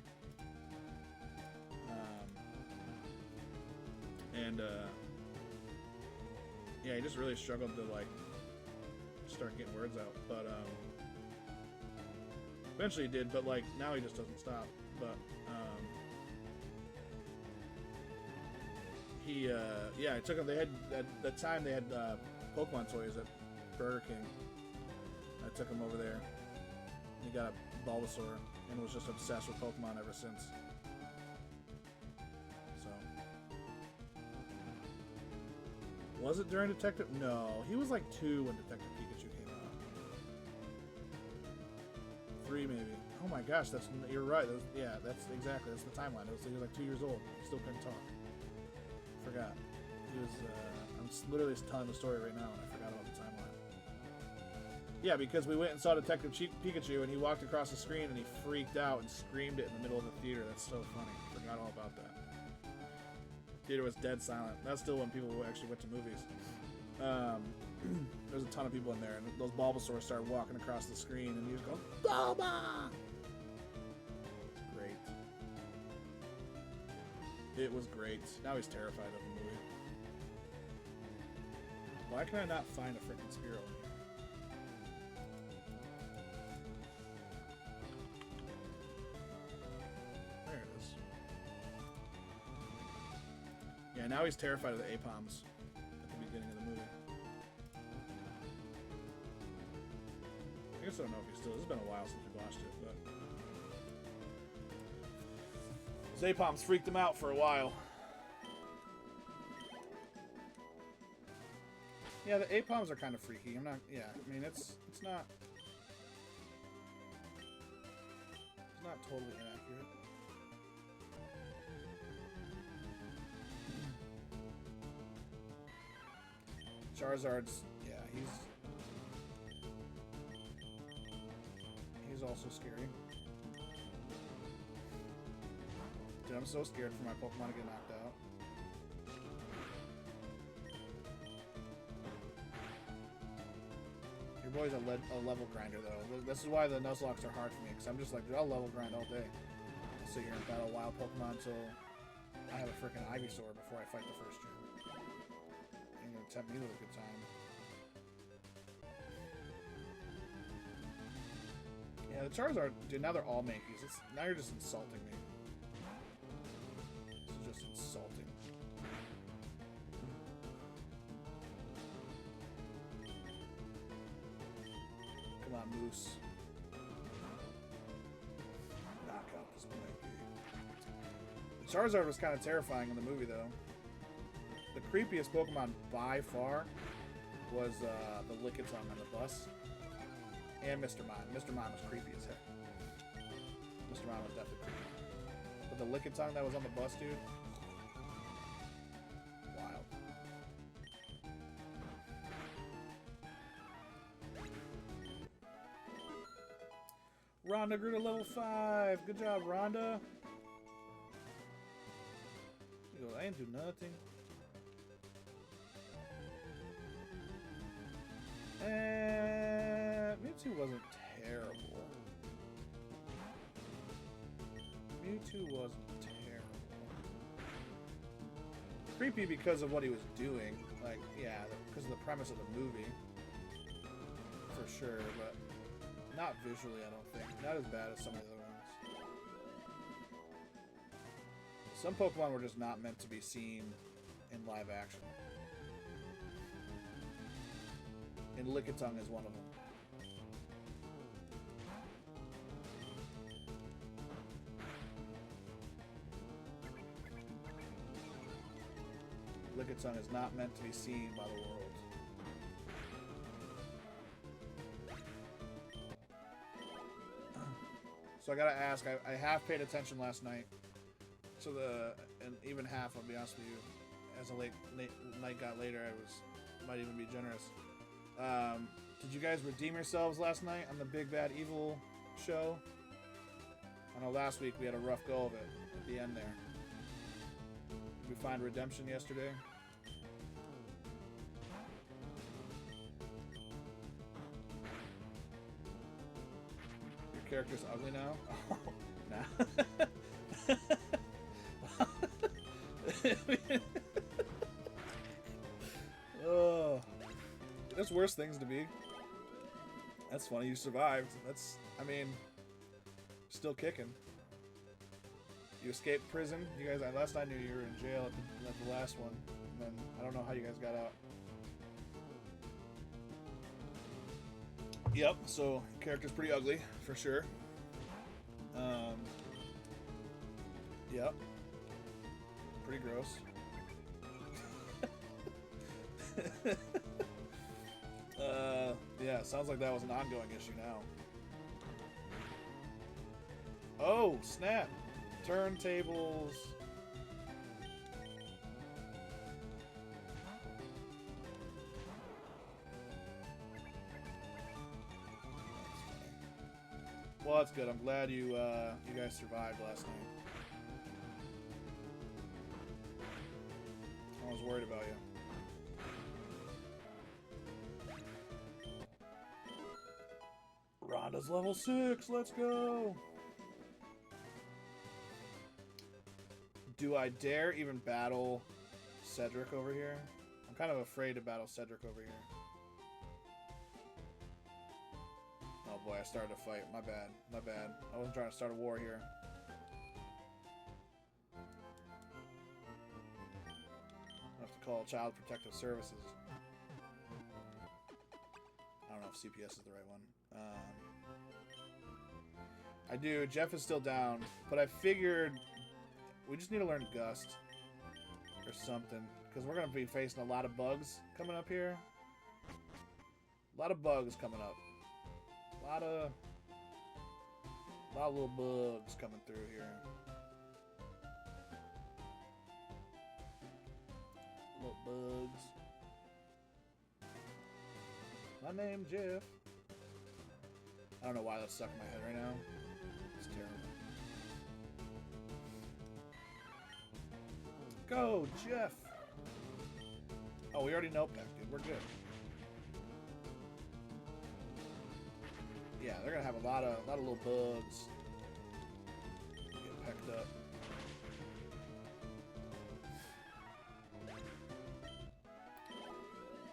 Yeah, he just really struggled to like start getting words out, but eventually he did. But like now he just doesn't stop. But yeah, I took him. They had at that time they had Pokemon toys at Burger King. I took him over there. He got a Bulbasaur and was just obsessed with Pokemon ever since. So, was it during Detective? No, he was like 2 when Detective Pikachu came out. 3 maybe. Oh my gosh, you're right. Yeah, that's exactly that's the timeline. He was like 2 years old. He still couldn't talk. Forgot. He was. I'm literally telling the story right now, and I forgot about the timeline. Yeah, because we went and saw Detective Pikachu, and he walked across the screen, and he freaked out and screamed it in the middle of the theater. That's so funny. Forgot all about that. Theater was dead silent. That's still when people actually went to movies. There's a ton of people in there, and those Bulbasaurs started walking across the screen, and he was going, Bulba! Great. It was great. Now he's terrified of the movie. Why can I not find a freaking Spearow in here? There it is. Yeah, now he's terrified of the Apoms at the beginning of the movie. I guess I don't know if he still. It's been a while since we watched it, but those Apoms freaked him out for a while. Yeah, the Apoms are kind of freaky. I'm not. Yeah, I mean it's not totally inaccurate. Charizard's, yeah, he's also scary. Dude, I'm so scared for my Pokemon to get knocked out. Your boy's a level grinder, though. This is why the Nuzlocks are hard for me, because I'm just like, dude, I'll level grind all day. I'll sit here and battle wild Pokemon until I have a freaking Ivysaur before I fight the first gym. Ain't gonna tempt me with a good time. Yeah, the Charizard, dude, now they're all Mankeys. Now you're just insulting me. This is just insulting. Come on, Moose. Knock out this Mankey. Charizard was kind of terrifying in the movie, though. The creepiest Pokemon by far was the Lickitung on the bus. And Mr. Mime. Mr. Mime was creepy as heck. Mr. Mime was definitely creepy. But the Lickitung that was on the bus, dude. Wild. Rhonda grew to level 5. Good job, Rhonda. She goes, I ain't do nothing. Mewtwo wasn't terrible. Mewtwo wasn't terrible. Creepy because of what he was doing. Like, yeah, because of the premise of the movie. For sure, but not visually, I don't think. Not as bad as some of the other ones. Some Pokemon were just not meant to be seen in live action. And Lickitung is one of them. Lickitung is not meant to be seen by the world. So I gotta ask, I half paid attention last night. So and even half, I'll be honest with you, as the night got later, might even be generous. Did you guys redeem yourselves last night on the Big Bad Evil show? I know last week we had a rough go of it at the end there. Did we find redemption yesterday? Your character's ugly now? Oh, nah. Oh. There's worse things to be. That's funny. You survived. That's, I mean, still kicking. You escaped prison. You guys, last I knew, you were in jail at the last one. And then I don't know how you guys got out. Yep. So character's pretty ugly for sure. Yep. Pretty gross. Yeah, sounds like that was an ongoing issue now. Oh, snap. Turntables. Well, that's good. I'm glad you guys survived last night. I was worried about you. Rhonda's level 6. Let's go. Do I dare even battle Cedric over here? I'm kind of afraid to battle Cedric over here. Oh boy, I started a fight. My bad. My bad. I wasn't trying to start a war here. I have to call Child Protective Services. I don't know if CPS is the right one. I do. Jeff is still down, but I figured we just need to learn Gust or something, because we're going to be facing a lot of bugs coming up here. A lot of bugs coming up. A lot of little bugs coming through here. Little bugs. My name's Jeff. I don't know why that's stuck in my head right now. It's terrible. Go, Jeff! Oh, we already know Peck, dude. We're good. Yeah, they're gonna have a lot of little bugs get pecked up.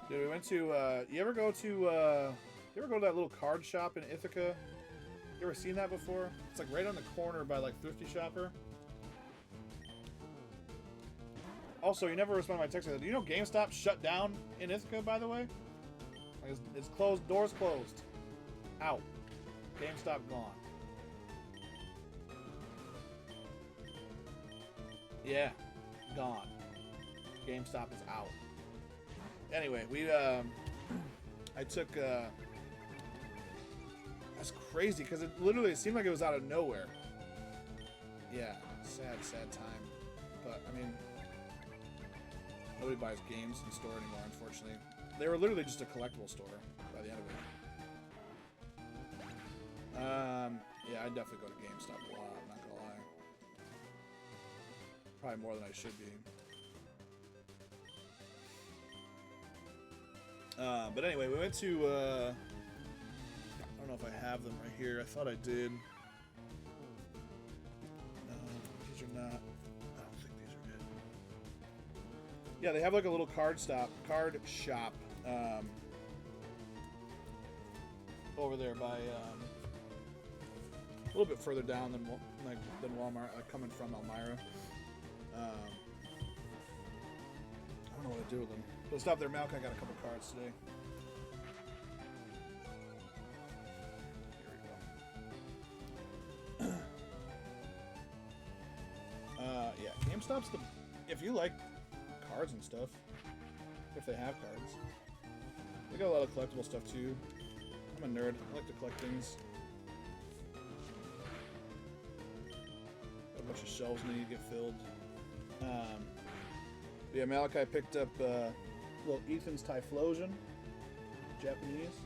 Dude, we went to you ever go to that little card shop in Ithaca? You ever seen that before? It's like right on the corner by like Thrifty Shopper. Also, you never respond to my text. Do you know GameStop shut down in Ithaca, by the way? Like it's closed, doors closed. Out. GameStop gone. Yeah, gone. GameStop is out. Anyway, we I took that's crazy because it literally seemed like it was out of nowhere. Yeah, sad time. But I mean, nobody buys games in store anymore, unfortunately. They were literally just a collectible store by the end of it. Yeah, I definitely go to GameStop a lot, I'm not gonna lie. Probably more than I should be. But anyway, we went to, I don't know if I have them right here. I thought I did. No, these are not. I don't think these are good. Yeah, they have like a little card shop, over there by, a little bit further down than Walmart, like coming from Elmira. I don't know what to do with them. But stop there, Malk. I got a couple cards today. Here we go. Yeah, GameStop's the... If you like cards and stuff, if they have cards. They got a lot of collectible stuff, too. I'm a nerd. I like to collect things. Got a bunch of shelves need to get filled. Yeah, Malachi picked up little Ethan's Typhlosion, Japanese.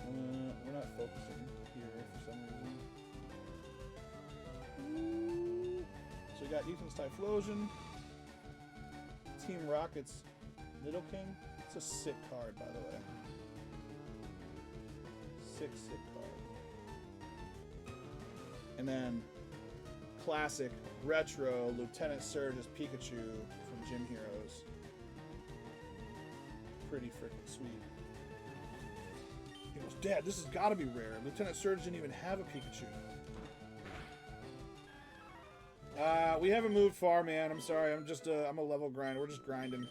We're not focusing here for some reason. So we got Ethan's Typhlosion, Team Rocket's Little King. It's a sick card, by the way. Sick card. And then classic retro Lieutenant Surge's Pikachu from Gym Heroes. pretty freaking sweet. He goes, Dad, this has got to be rare. Lieutenant Surge didn't even have a Pikachu. We haven't moved far, man. I'm sorry. I'm a level grinder. We're just grinding.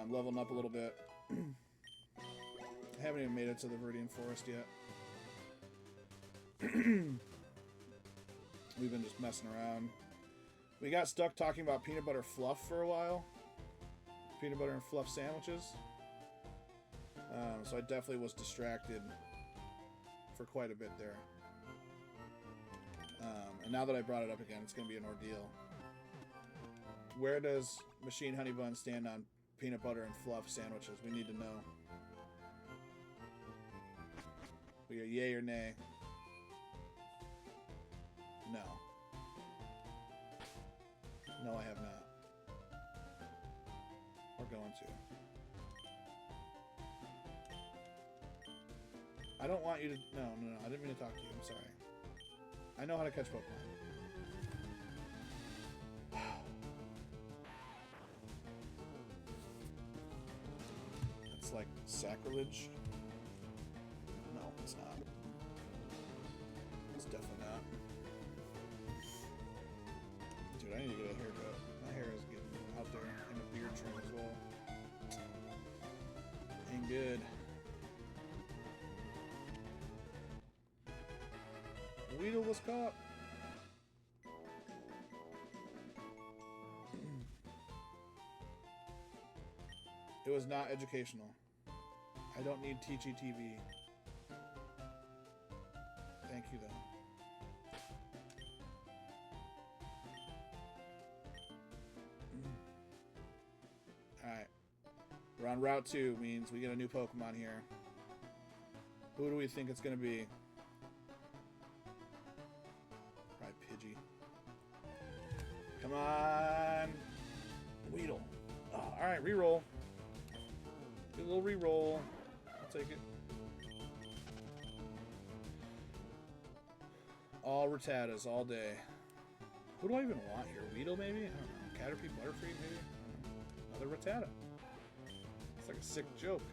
Leveling up a little bit. I haven't even made it to the Viridian Forest yet. We've been just messing around. We got stuck talking about peanut butter fluff for a while. Peanut butter and fluff sandwiches. So I definitely was distracted for quite a bit there. And now that I brought it up again, it's going to be an ordeal. Where does Machine Honey Bun stand on peanut butter and fluff sandwiches? We need to know. We go yay or nay? No. No, I have not. We're going to. I don't want you to... No. I didn't mean to talk to you. I'm sorry. I know how to catch Pokemon. It's like sacrilege. No, it's not. It's definitely not. Dude, I need to get a haircut. My hair is getting out there in a beard trim as well. Ain't good. Weedle was caught. It was not educational. I don't need Teachy TV. Thank you, though. Alright. We're on Route 2, means we get a new Pokemon here. Who do we think it's going to be? Probably Pidgey. Come on! Weedle. Oh, alright, reroll. Do a little reroll. I'll take it. All Rattatas all day. Who do I even want here? Weedle, maybe? I don't know. Caterpie, Butterfree, maybe? I don't know. Another Rattata. It's like a sick joke.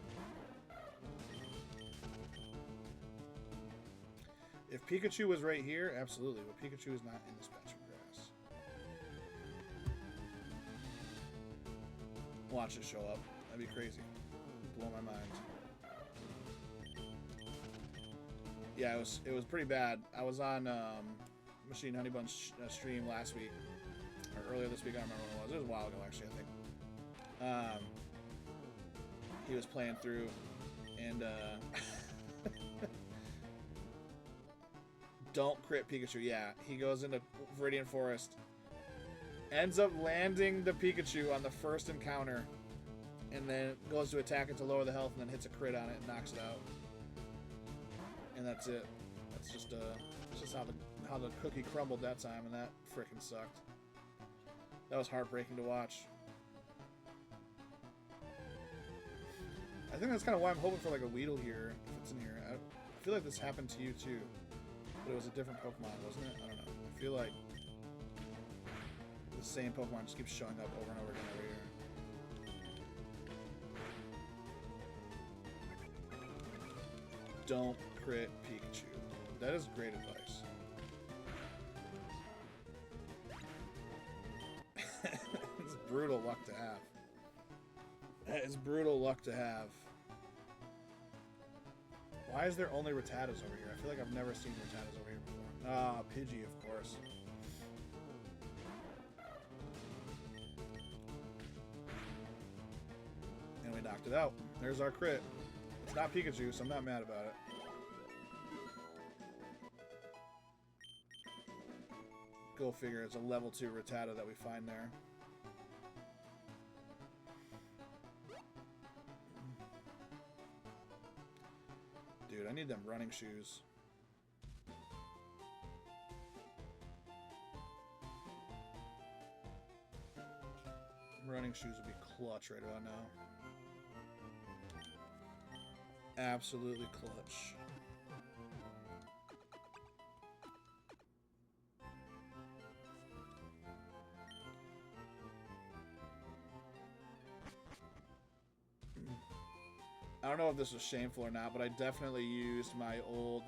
If Pikachu was right here, absolutely. But Pikachu is not in this patch of grass. Watch it show up. That'd be crazy. Blow my mind. Yeah, it was pretty bad. I was on Machine Honey Bun's stream last week, or earlier this week. I don't remember when it was. It was a while ago, actually. I think. He was playing through, and don't crit Pikachu. Yeah, he goes into Viridian Forest, ends up landing the Pikachu on the first encounter, and then goes to attack it to lower the health, and then hits a crit on it and knocks it out. And that's it. That's just how the cookie crumbled that time, and that frickin' sucked. That was heartbreaking to watch. I think that's kind of why I'm hoping for like a Weedle here, if it's in here. I feel like this happened to you too, but it was a different Pokemon, wasn't it? I don't know. I feel like the same Pokemon just keeps showing up over and over again every year. Don't crit Pikachu. That is great advice. It's brutal luck to have. That is brutal luck to have. Why is there only Rattatas over here? I feel like I've never seen Rattatas over here before. Ah, Pidgey, of course. And we knocked it out. There's our crit. It's not Pikachu, so I'm not mad about it. Go figure, it's a level 2 Rattata that we find there. Dude, I need them running shoes. Running shoes would be clutch right about now. Absolutely clutch. don't know if this was shameful or not, but I definitely used my old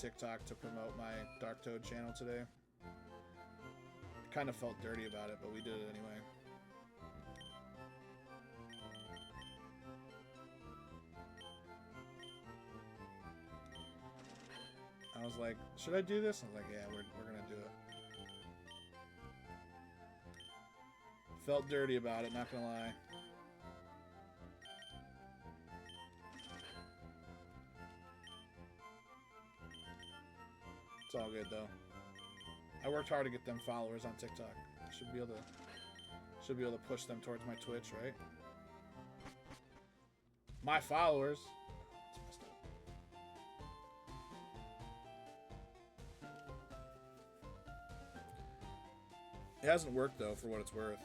TikTok to promote my Dark Toad channel today. Kind of felt dirty about it, but we did it anyway. I was like, should I do this? I was like, yeah, we're gonna do it. Felt dirty about it, not gonna lie. It's all good though. I worked hard to get them followers on TikTok. Should be able to push them towards my Twitch, right? My followers. It hasn't worked though, for what it's worth.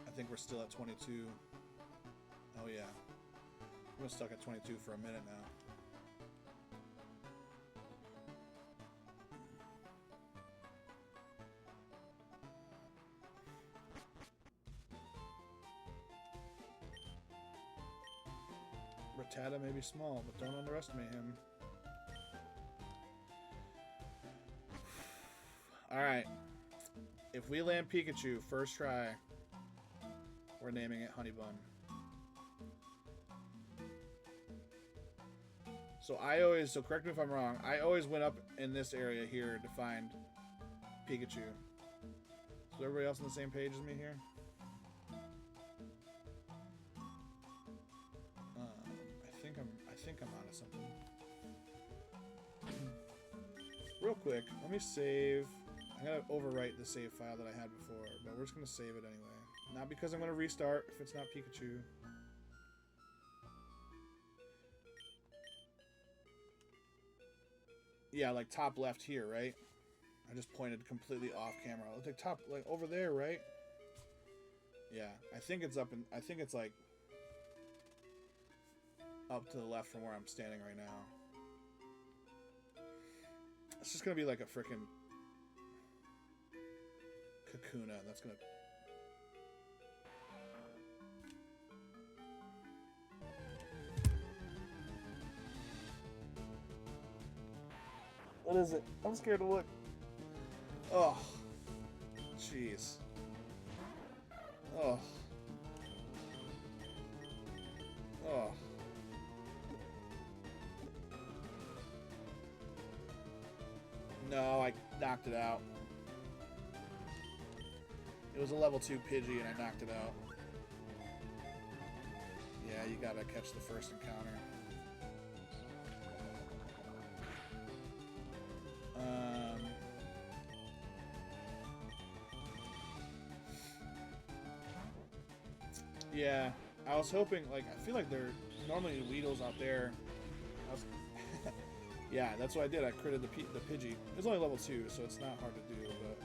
I think we're still at 22. Oh yeah. We're stuck at 22 for a minute now. Rattata may be small, but don't underestimate him. Alright. If we land Pikachu, first try, we're naming it Honeybun. So correct me if I'm wrong, I always went up in this area here to find Pikachu. Is everybody else on the same page as me here? I think I'm onto something. Real quick, let me save. I'm gonna overwrite the save file that I had before, but we're just gonna save it anyway. Not because I'm gonna restart if it's not Pikachu. Yeah, like top left here, right? I just pointed completely off camera. It's like top, like over there, right? Yeah, I think it's up in. I think it's like up to the left from where I'm standing right now. It's just gonna be like a frickin' Kakuna. That's gonna. What is it? I'm scared to look. Oh, jeez. Oh. Oh. No, I knocked it out. It was a level 2 Pidgey and I knocked it out. Yeah, you gotta catch the first encounter. Yeah, I was hoping, like, I feel like they're normally the Weedles out there. Yeah, that's what I did. I critted the Pidgey. It was only level 2, so it's not hard to do, but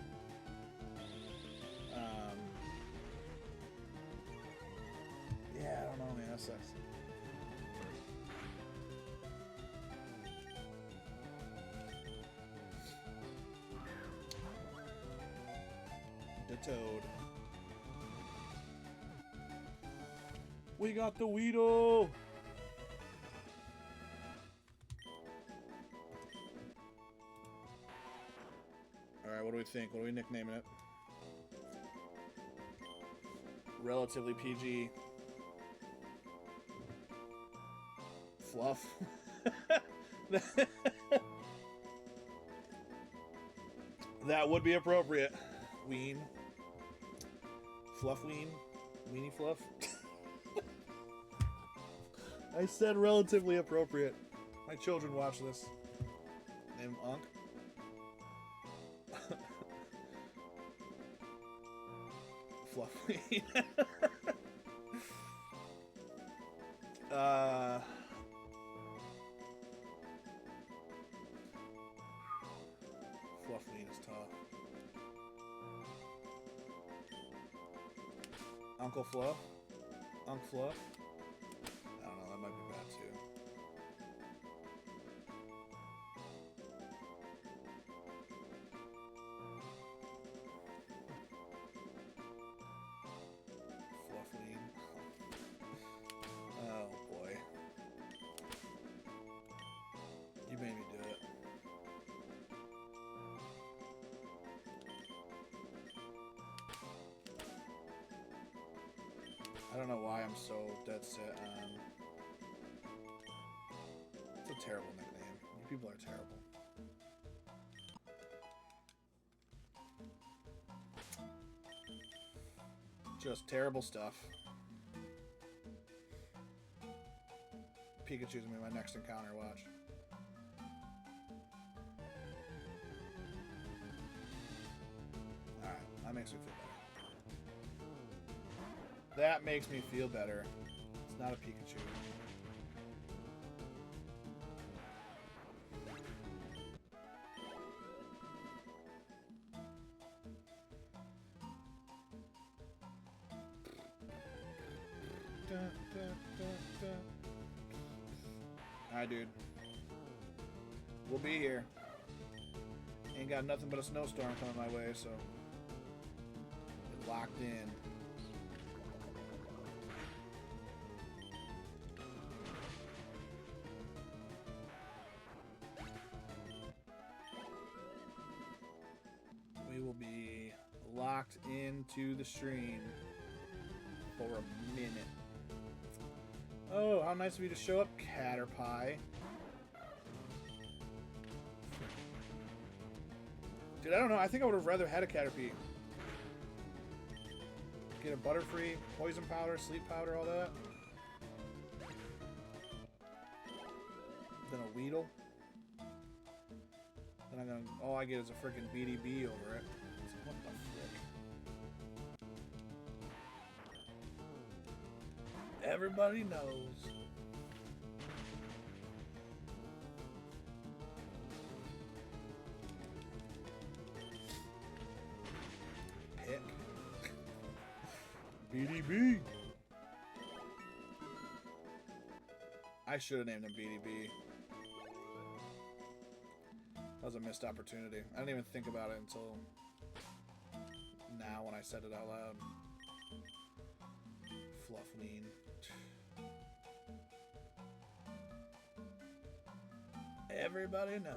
yeah, I don't know, man. That sucks. The Toad. We got the Weedle! Alright, what do we think? What are we nicknaming it? Relatively PG. Fluff. That would be appropriate. Ween. Fluff Ween. Weenie Fluff. I said relatively appropriate. My children watch this. Name him Unk. Fluffy. Fluffy is tough. Uncle Fluff? Unc Fluff? I don't know, that might be bad too. I don't know why I'm so dead set on... It's a terrible nickname. You people are terrible. Just terrible stuff. Pikachu's gonna be my next encounter, watch. Alright, that makes me feel better. That makes me feel better. It's not a Pikachu. Alright, dude. We'll be here. Ain't got nothing but a snowstorm coming my way, so... locked in. We will be locked into the stream for a minute. Oh, how nice of you to show up, Caterpie. Dude, I don't know. I think I would have rather had a Caterpie. Get a Butterfree, poison powder, sleep powder, all that. Then a Weedle. Then I'm gonna... all I get is a freaking BDB over it. So what the frick? Everybody knows. Pick. BDB. I should have named him BDB. That was a missed opportunity. I didn't even think about it until now when I said it out loud. Fluffween. Everybody knows.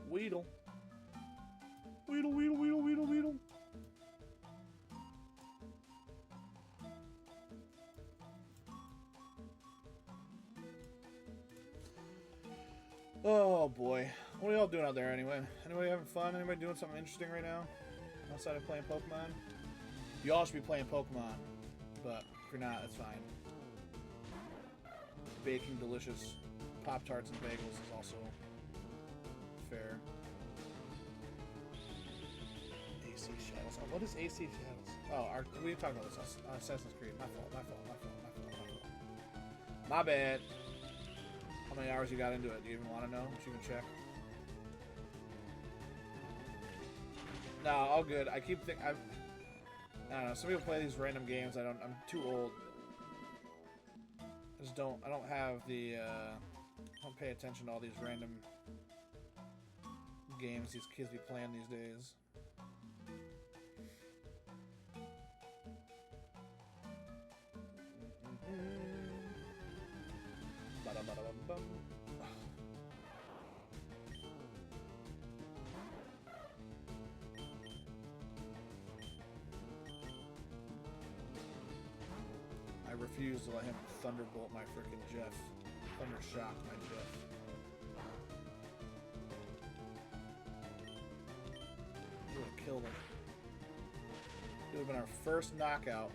Weedle. Weedle, Weedle, Weedle, Weedle, Weedle. Oh boy. What are y'all doing out there anyway? Anybody having fun? Anybody doing something interesting right now? Outside of playing Pokemon? You all should be playing Pokemon. But if you're not, that's fine. Baking delicious Pop-Tarts and bagels is also fair. AC Shadows. Oh, what is AC Shadows? Oh, we talked about this. Assassin's Creed. My fault. My bad. How many hours you got into it? Do you even want to know? So you can check. No, all good. I keep thinking. I don't know. Some people play these random games. I'm too old. I just don't. I don't have the. Don't pay attention to all these random games these kids be playing these days. Ba-da-ba-da-bum-bum. I refuse to let him thunderbolt my freaking Jeff. Thundershock my Jeff. He would have killed him. It would have been our first knockout.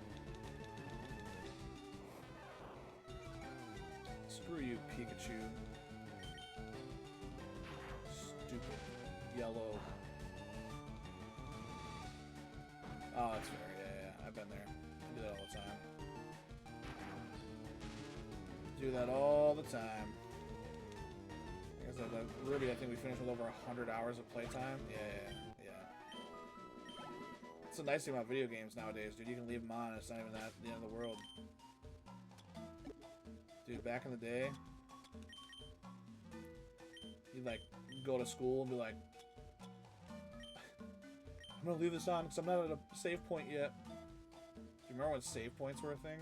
Screw you, Pikachu. Stupid. Yellow. Oh, that's fair. Yeah. I've been there. I do that all the time. Do that all the time. Like I said, that Ruby, I think we finished with over 100 hours of playtime. Yeah. That's the nice thing about video games nowadays, dude. You can leave them on, and it's not even that the end of the world. Dude, back in the day, you'd like go to school and be like, I'm gonna leave this on because I'm not at a save point yet. Do you remember when save points were a thing?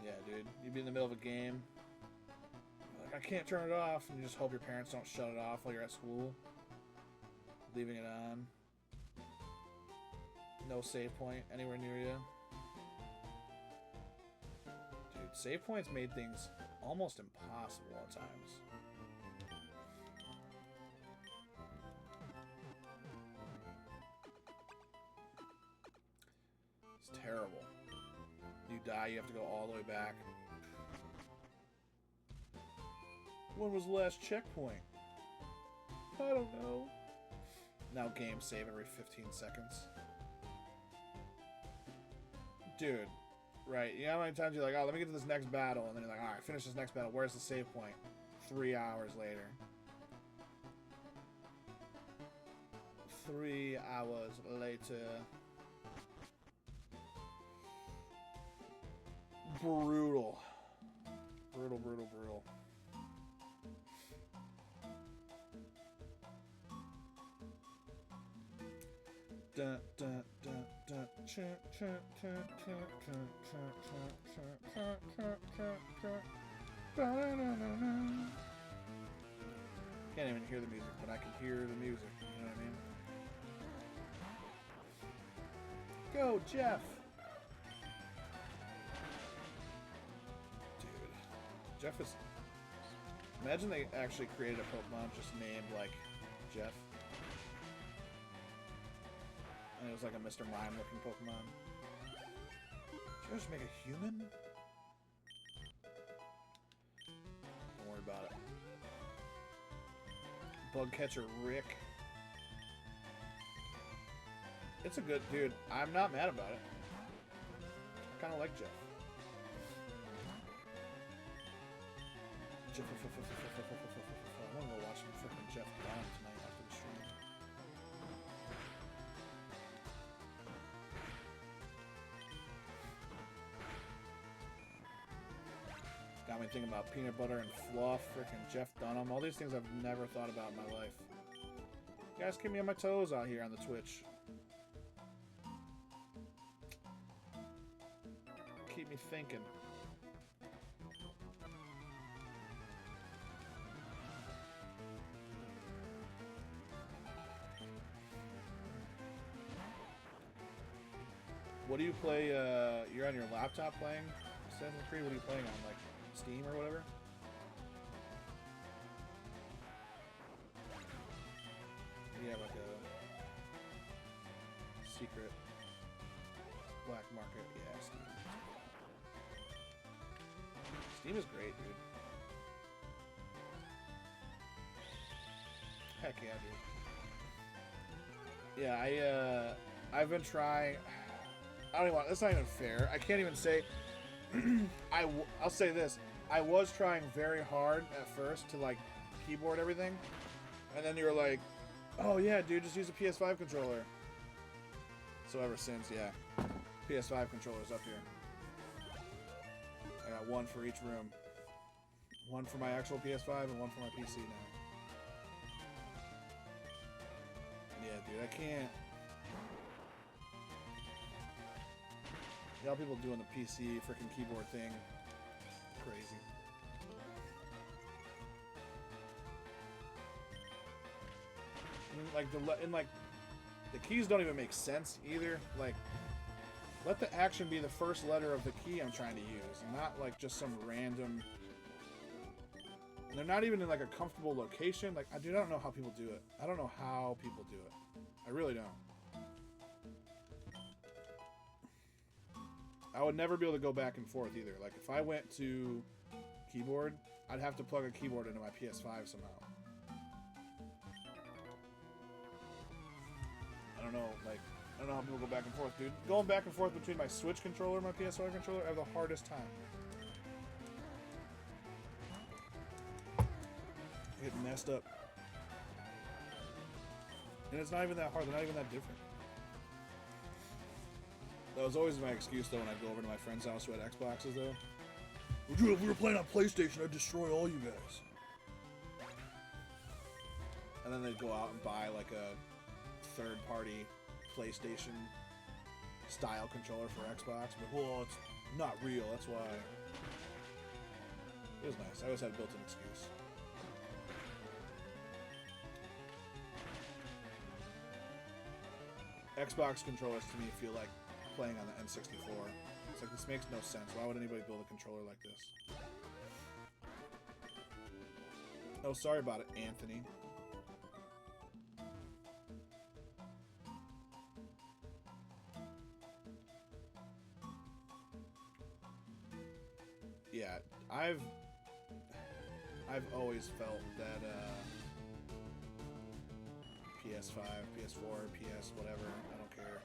Yeah, dude. You'd be in the middle of a game. Like, I can't turn it off, and you just hope your parents don't shut it off while you're at school. Leaving it on. No save point anywhere near you. Dude, save points made things almost impossible at times. It's terrible. You die, you have to go all the way back. When was the last checkpoint? I don't know. Now games save every 15 seconds. Dude, right. You know how many times you're like, oh, let me get to this next battle, and then you're like, alright, finish this next battle. Where's the save point? 3 hours later. 3 hours later. Brutal. Brutal, brutal, brutal. Dun, dun, dun, dun. Can't even hear the music, but I can hear the music. You know what I mean? Go, Jeff! Dude. Jeff is... Imagine they actually created a Pokemon just named, like, Jeff. And it was like a Mr. Mime looking Pokemon. Did you just make a human? Don't worry about it. Bug catcher Rick. It's a good dude. I'm not mad about it. I kind of like Jeff. Jeff. I want to go watch some freaking Jeff Dunham tonight after the stream. Got me thinking about peanut butter and fluff, freaking Jeff Dunham, all these things I've never thought about in my life. You guys keep me on my toes out here on the Twitch. Keep me thinking. What do you play? You're on your laptop playing Assassin's Creed? What are you playing on? Like Steam or whatever? You have like a secret black market. Yeah, Steam. Steam is great, dude. Heck yeah, dude. Yeah, I've been trying. I don't even want. That's not even fair. I can't even say. I'll say this. I was trying very hard at first to like keyboard everything, and then you were like, "Oh yeah, dude, just use a PS5 controller." So ever since, yeah, PS5 controllers up here. I got one for each room. One for my actual PS5 and one for my PC now. Yeah, dude, I can't. Y'all people doing the PC freaking keyboard thing. Crazy. And the keys don't even make sense either. Like, let the action be the first letter of the key I'm trying to use, and not like just some random. And they're not even in like a comfortable location. Like, I don't know how people do it. I don't know how people do it. I really don't. I would never be able to go back and forth either. Like, if I went to keyboard, I'd have to plug a keyboard into my PS5 somehow. I don't know, like, I don't know how people go back and forth, dude. Going back and forth between my Switch controller and my PS5 controller, I have the hardest time. Getting messed up. And it's not even that hard. They're not even that different. That was always my excuse, though, when I'd go over to my friend's house who had Xboxes, though. Dude, if we were playing on PlayStation, I'd destroy all you guys. And then they'd go out and buy, like, a third-party PlayStation-style controller for Xbox. But, well, it's not real, that's why. It was nice. I always had a built-in excuse. Xbox controllers, to me, feel like playing on the N64. It's like, this makes no sense. Why would anybody build a controller like this? Oh, sorry about it, Anthony. Yeah, I've always felt that PS5, PS4, PS, whatever, I don't care.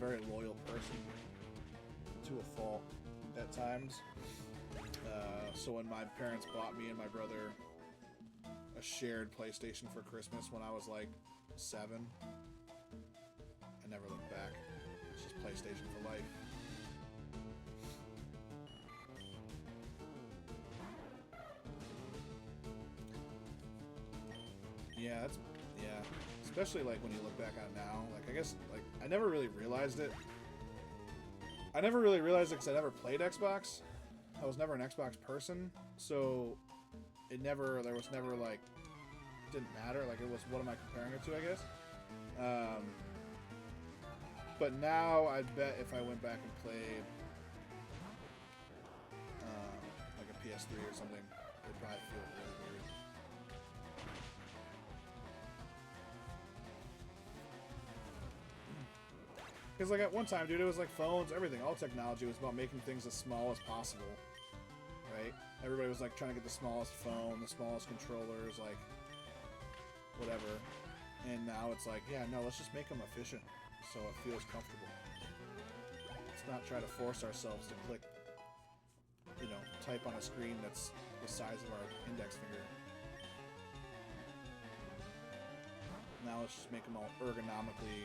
Very loyal person to a fault at times. So when my parents bought me and my brother a shared PlayStation for Christmas when I was like 7, I never looked back. It's just PlayStation for life. Yeah, especially like when you look back on it now. Like, I guess, like, I never really realized it. I never really realized it because I never played Xbox. I was never an Xbox person, so there was never, like, it didn't matter. Like, it was, what am I comparing it to, I guess? But now, I bet if I went back and played, like a PS3 or something, it'd probably feel really weird. Because, like, at one time, dude, it was like phones, everything. All technology was about making things as small as possible, right? Everybody was, like, trying to get the smallest phone, the smallest controllers, like, whatever. And now it's like, yeah, no, let's just make them efficient so it feels comfortable. Let's not try to force ourselves to click, you know, type on a screen that's the size of our index finger. Now let's just make them all ergonomically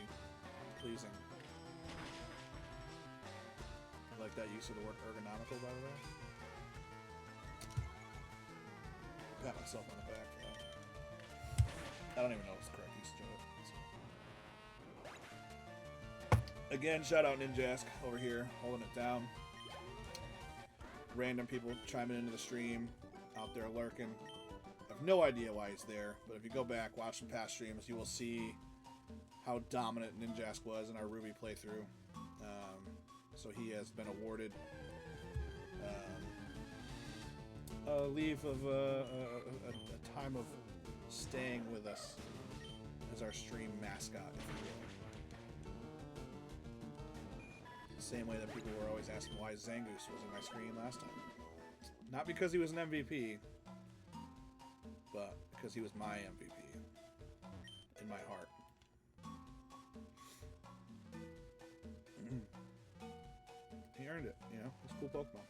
pleasing. I like that use of the word ergonomical, by the way. Pat myself on the back for that. I don't even know if it's the correct use of it. Again, shout out Ninjask over here, holding it down. Random people chiming into the stream, out there lurking. I have no idea why he's there, but if you go back, watch some past streams, you will see how dominant Ninjask was in our Ruby playthrough. So he has been awarded a leave of a time of staying with us as our stream mascot, if you will. Same way that people were always asking why Zangoose was in my screen last time. Not because he was an MVP, but because he was my MVP in my heart. He earned it, you know? He's a cool Pokemon.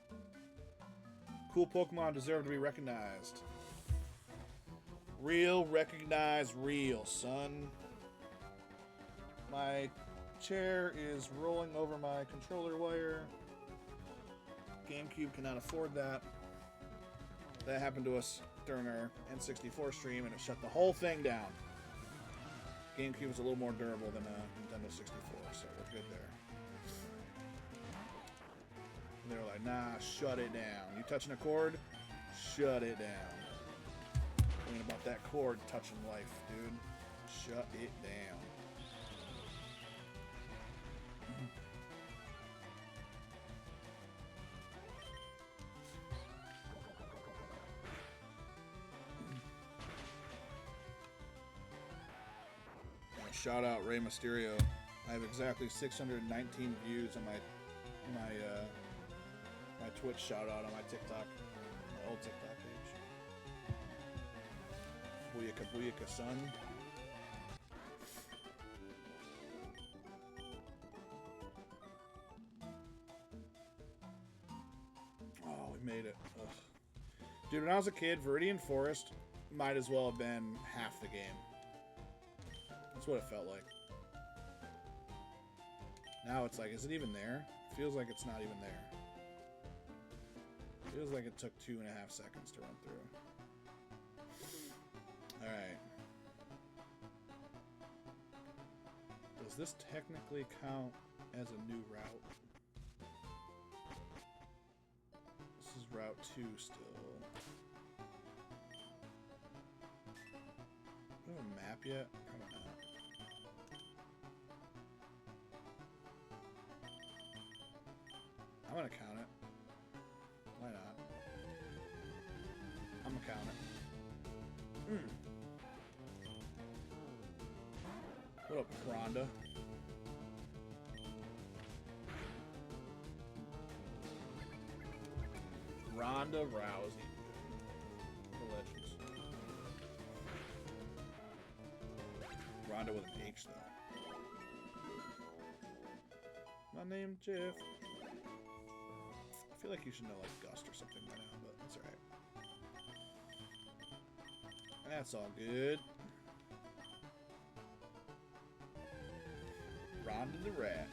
Cool Pokemon deserve to be recognized. Real, recognize real, son. My chair is rolling over my controller wire. GameCube cannot afford that. That happened to us during our N64 stream, and it shut the whole thing down. GameCube is a little more durable than a Nintendo 64, so we're good there. And they were like, nah, shut it down. You touching a cord? Shut it down. Thinking about that cord touching life, dude. Shut it down. Shout out Rey Mysterio. I have exactly 619 views on my Twitch shout out on my TikTok, my old TikTok page. Booyaka booyaka, son. Oh, we made it. Ugh. Dude, when I was a kid, Viridian Forest might as well have been half the game. That's what it felt like. Now it's like, is it even there? It feels like it's not even there. It feels like it took 2.5 seconds to run through. Alright. Does this technically count as a new route? This is Route 2 still. Do I have a map yet? Probably not. I'm gonna count it. Why not? I'm gonna count it. What up, Rhonda? Ronda Rousey. The legends. Ronda with an H, though. My name, Jeff. I feel like you should know, like, Gust or something by now, but that's alright. That's all good. Ronda the Rat.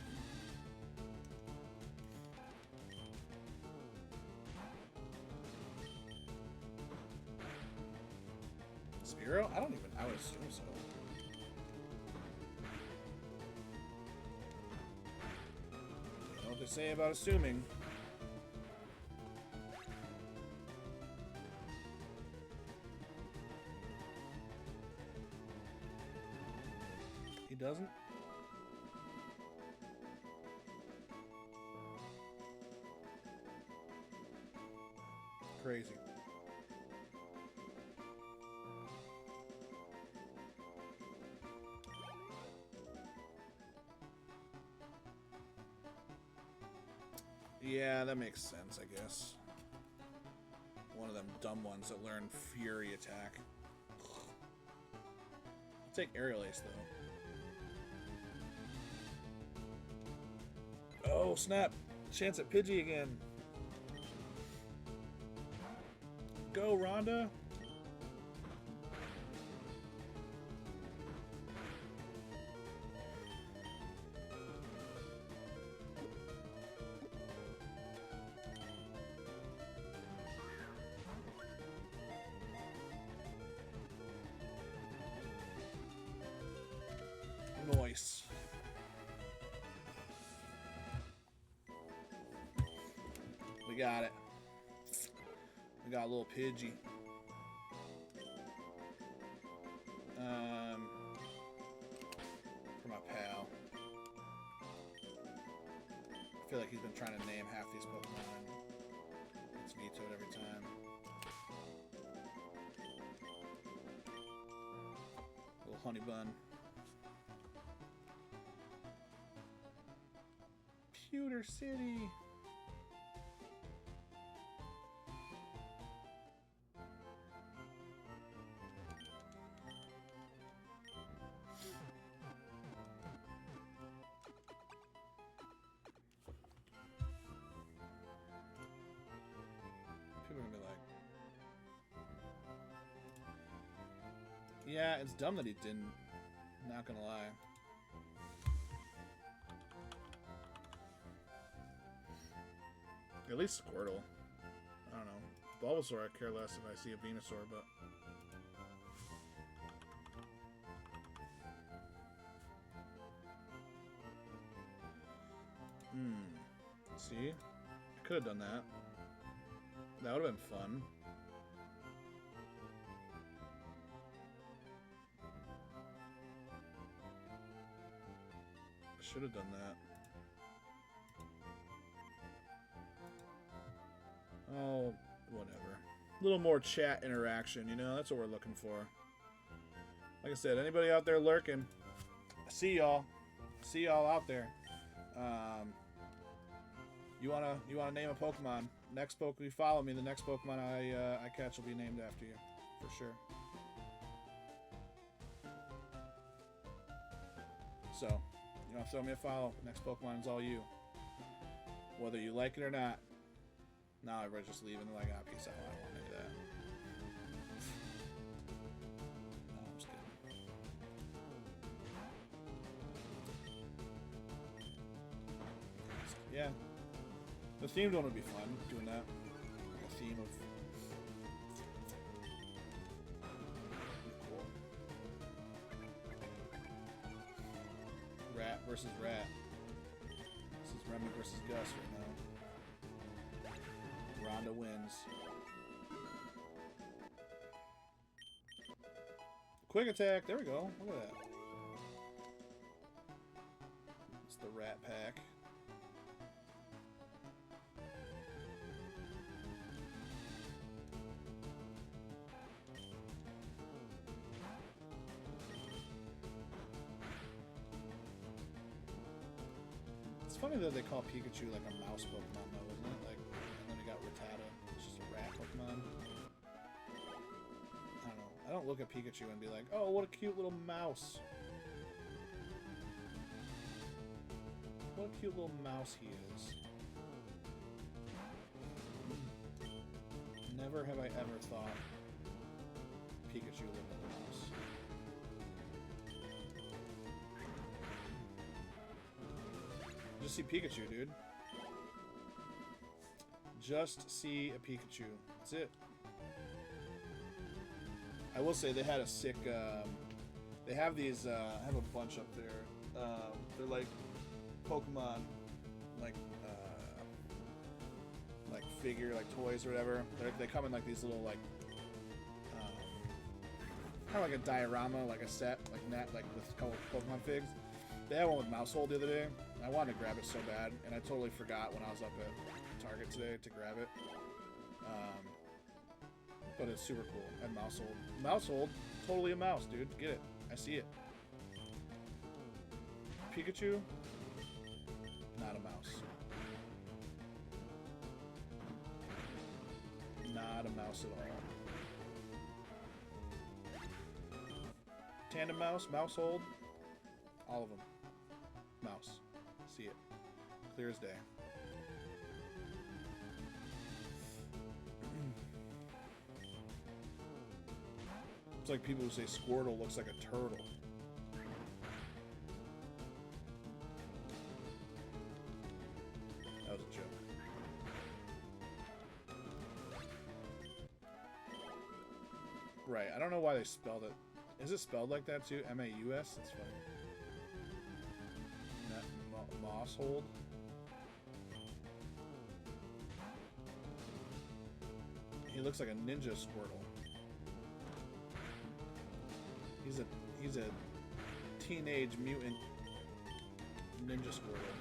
Spiro? I don't even, I would assume so. You know what they say about assuming. He doesn't? Crazy. Yeah, that makes sense, I guess. One of them dumb ones that learn Fury Attack. I'll take Aerial Ace, though. Oh, snap. Chance at Pidgey again. Go, Rhonda. Nice. We got it. We got a little Pidgey. For my pal. I feel like he's been trying to name half these Pokemon. It's vetoed every time. Little honey bun. Pewter City. People are gonna be like, yeah, it's dumb that he didn't. Not gonna lie. At least Squirtle. I don't know. Bulbasaur, I care less if I see a Venusaur, but... See? I could have done that. That would have been fun. I should have done that. Oh, whatever. A little more chat interaction, you know? That's what we're looking for. Like I said, anybody out there lurking, I see y'all. See y'all out there. You wanna name a Pokemon? Next Pokemon you follow me, the next Pokemon I catch will be named after you, for sure. So, you wanna throw me a follow? Next Pokemon is all you, whether you like it or not. Now everybody's just leaving like, ah, peace out. I don't want any of Yeah. The themed one would be fun, doing that. Like a theme of... Cool. Rat versus Rat. This is Remy versus Gus right now. Rhonda wins. Quick attack. There we go. Look at that. It's the Rat Pack. It's funny that they call Pikachu like a mouse Pokemon though, isn't it? Like, and then we got Rattata, which is a rat Pokemon. I don't know. I don't look at Pikachu and be like, oh, what a cute little mouse. What a cute little mouse he is. Never have I ever thought Pikachu looked like a mouse. Just see Pikachu, dude. Just see a Pikachu. That's it. I will say they had a sick. They have these. I have a bunch up there. They're like Pokemon, like figure, like toys or whatever. They come in like these little like kind of like a diorama, like a set, like net, like with a couple of Pokemon figs. They had one with Mousehold the other day. I wanted to grab it so bad, and I totally forgot when I was up at Target today to grab it. But it's super cool. And Mousehold. Mousehold, totally a mouse, dude. Get it. I see it. Pikachu, not a mouse. Not a mouse at all. Tandem Mouse, Mousehold, all of them. Mouse. See it. Clear as day. It's like people who say Squirtle looks like a turtle. That was a joke. Right, I don't know why they spelled it. Is it spelled like that too? M-A-U-S? That's funny. Mosshold. He looks like a ninja Squirtle. He's a teenage mutant ninja Squirtle.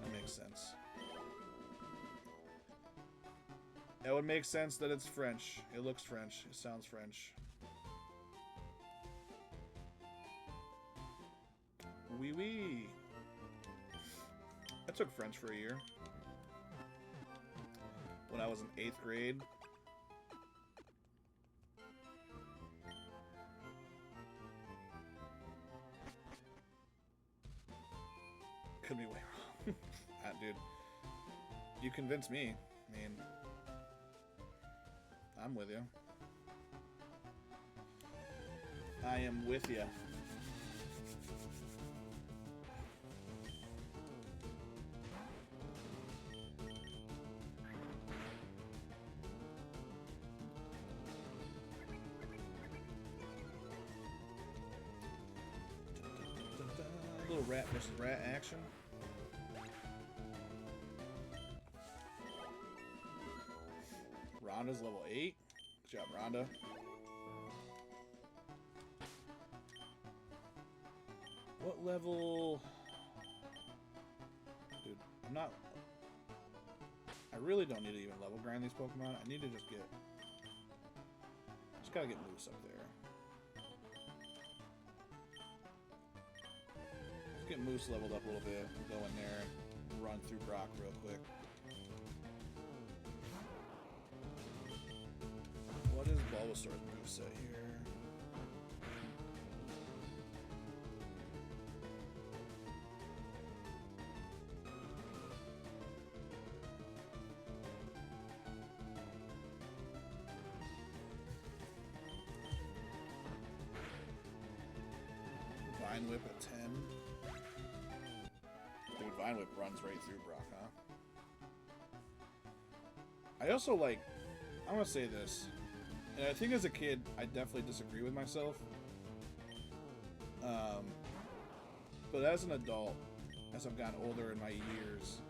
That makes sense. That would make sense that it's French. It looks French. It sounds French. Oui, oui. I took French for a year. When I was in 8th grade. Could be way wrong. Dude. You convinced me. I mean, I'm with you. I am with you. Little rat versus rat action. Rhonda's level 8. Good job, Rhonda. What level? Dude, I'm not... I really don't need to even level grind these Pokemon. I need to just get... Just gotta get Moose up there. Let's get Moose leveled up a little bit. Go in there and run through Brock real quick. What is Bulbasaur's moveset here? Vine Whip at 10. Dude, Vine Whip runs right through Brock, huh? I also, like... I'm gonna say this. And I think as a kid, I definitely disagree with myself. But as an adult, as I've gotten older in my years,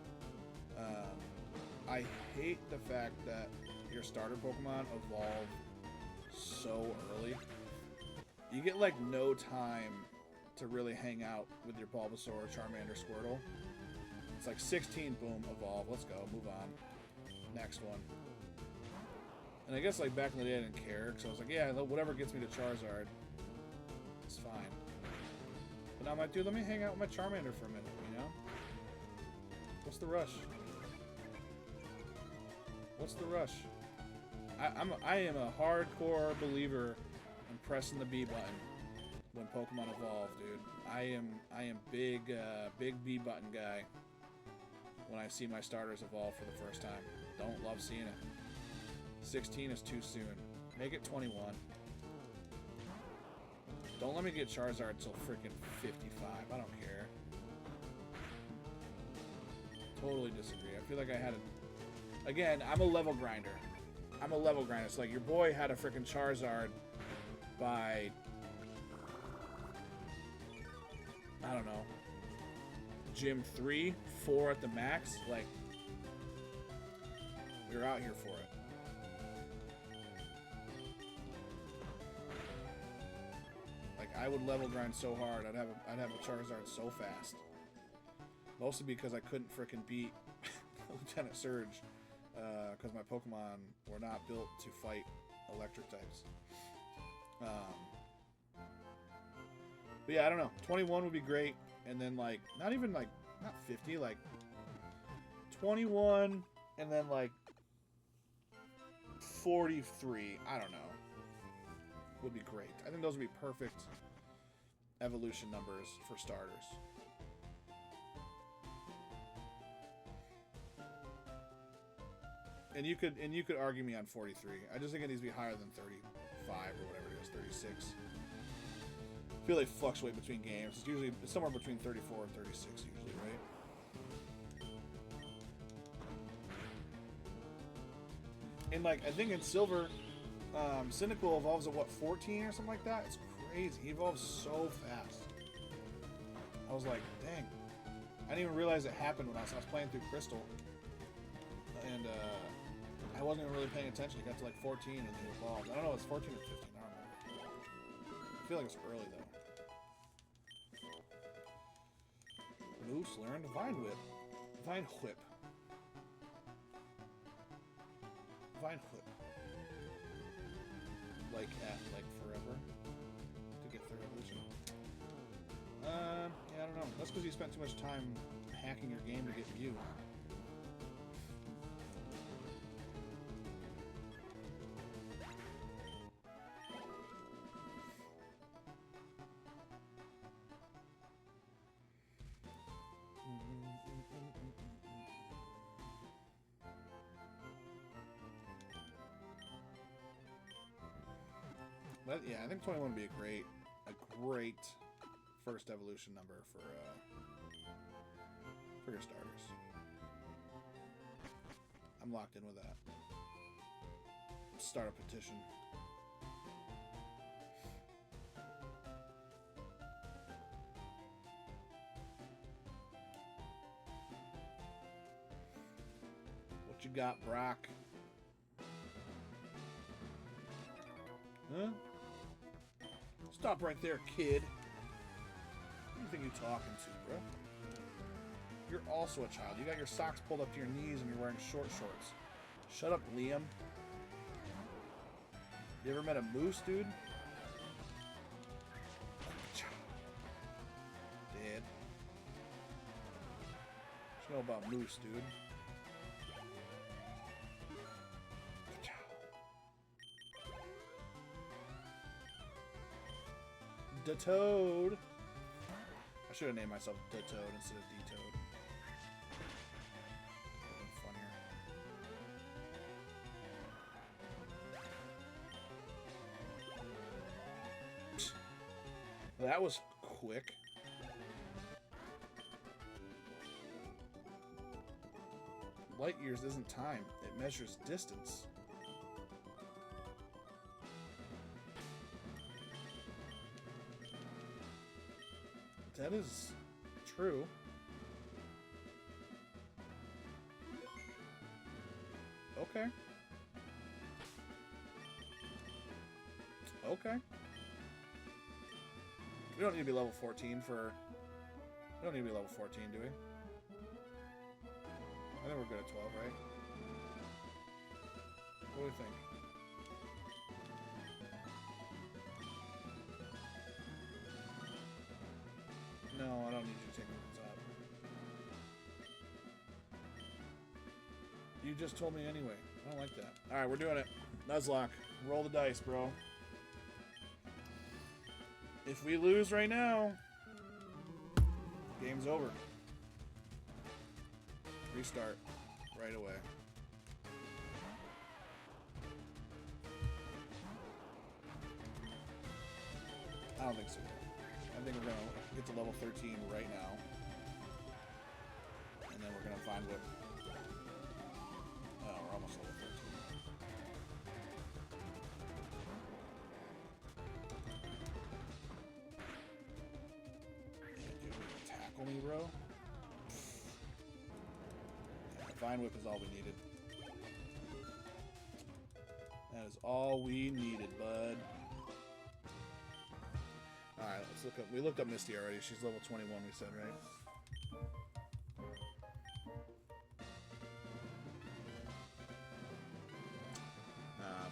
I hate the fact that your starter Pokemon evolve so early. You get like no time to really hang out with your Bulbasaur, Charmander, Squirtle. It's like 16, boom, evolve, let's go, move on. Next one. And I guess like back in the day I didn't care, because I was like, yeah, whatever gets me to Charizard, it's fine. But now I'm like, dude, let me hang out with my Charmander for a minute, you know? What's the rush? What's the rush? I am a hardcore believer in pressing the B button when Pokemon evolve, dude. I am big B button guy when I see my starters evolve for the first time. Don't love seeing it. 16 is too soon. Make it 21. Don't let me get Charizard until freaking 55. I don't care. Totally disagree. I feel like I had a... Again, I'm a level grinder. I'm a level grinder. It's like your boy had a freaking Charizard by... I don't know. Gym 3, 4 at the max. Like, we were out here for it. I would level grind so hard. I'd have a Charizard so fast. Mostly because I couldn't frickin' beat Lieutenant Surge because my Pokemon were not built to fight electric types. But yeah, I don't know. 21 would be great, and then like not 50, like 21, and then like 43. I don't know. Would be great. I think those would be perfect evolution numbers for starters. And you could argue me on 43. I just think it needs to be higher than 35 or whatever it is, 36. I feel they fluctuate between games. It's somewhere between 34 and 36 usually, right? And like I think in Silver, Cynical evolves at what, 14 or something like that? It's crazy. He evolves so fast. I was like, dang. I didn't even realize it happened when I was playing through Crystal. And I wasn't even really paying attention. He got to like 14 and he evolved. I don't know if it's 14 or 15. I don't know. I feel like it's early though. Moose learned Vine Whip. Vine Whip. Vine Whip. Like forever to get third evolution. Yeah, I don't know. That's because you spent too much time hacking your game to get Mew. But yeah, I think 21 would be a great first evolution number for your starters. I'm locked in with that. Start a petition. What you got, Brock? Huh? Stop right there, kid. Who do you think you're talking to, bro? You're also a child. You got your socks pulled up to your knees and you're wearing short shorts. Shut up, Liam. You ever met a moose, dude? Dead. What you know about moose, dude? Da-Toad. I should have named myself Da-Toad instead of D-Toad. That was quick. Light years isn't time. It measures distance. That is true. Okay. Okay. We don't need to be level 14 for... We don't need to be level 14, do we? I think we're good at 12, right? What do we think? No, I don't need you to take me to the top. You just told me anyway. I don't like that. Alright, we're doing it. Nuzlocke. Roll the dice, bro. If we lose right now, game's over. Restart right away. I don't think so. I think we're gonna get to level 13 right now. And then we're gonna find what... Oh, we're almost level 13. Tackle me, bro. Vine Whip is all we needed. That is all we needed, bud. Alright, let's look up. We looked up Misty already. She's level 21, we said, right?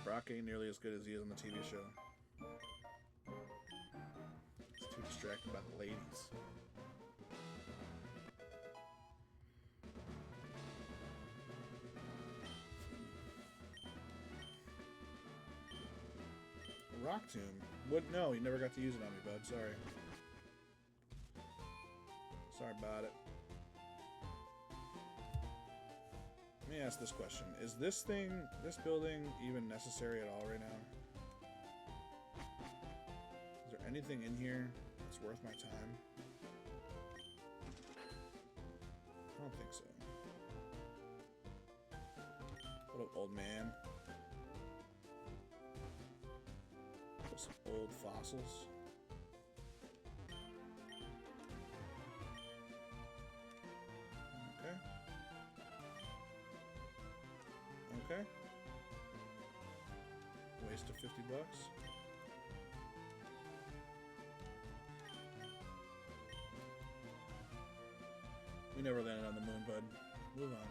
Brock ain't nearly as good as he is on the TV show. He's too distracted by the ladies. Rock Tomb. What? No, you never got to use it on me, bud. Sorry. Sorry about it. Let me ask this question. Is this building even necessary at all right now? Is there anything in here that's worth my time? I don't think so. What up, old man? Some old fossils. Okay. Okay. Waste of $50. We never landed on the moon, bud. Move on.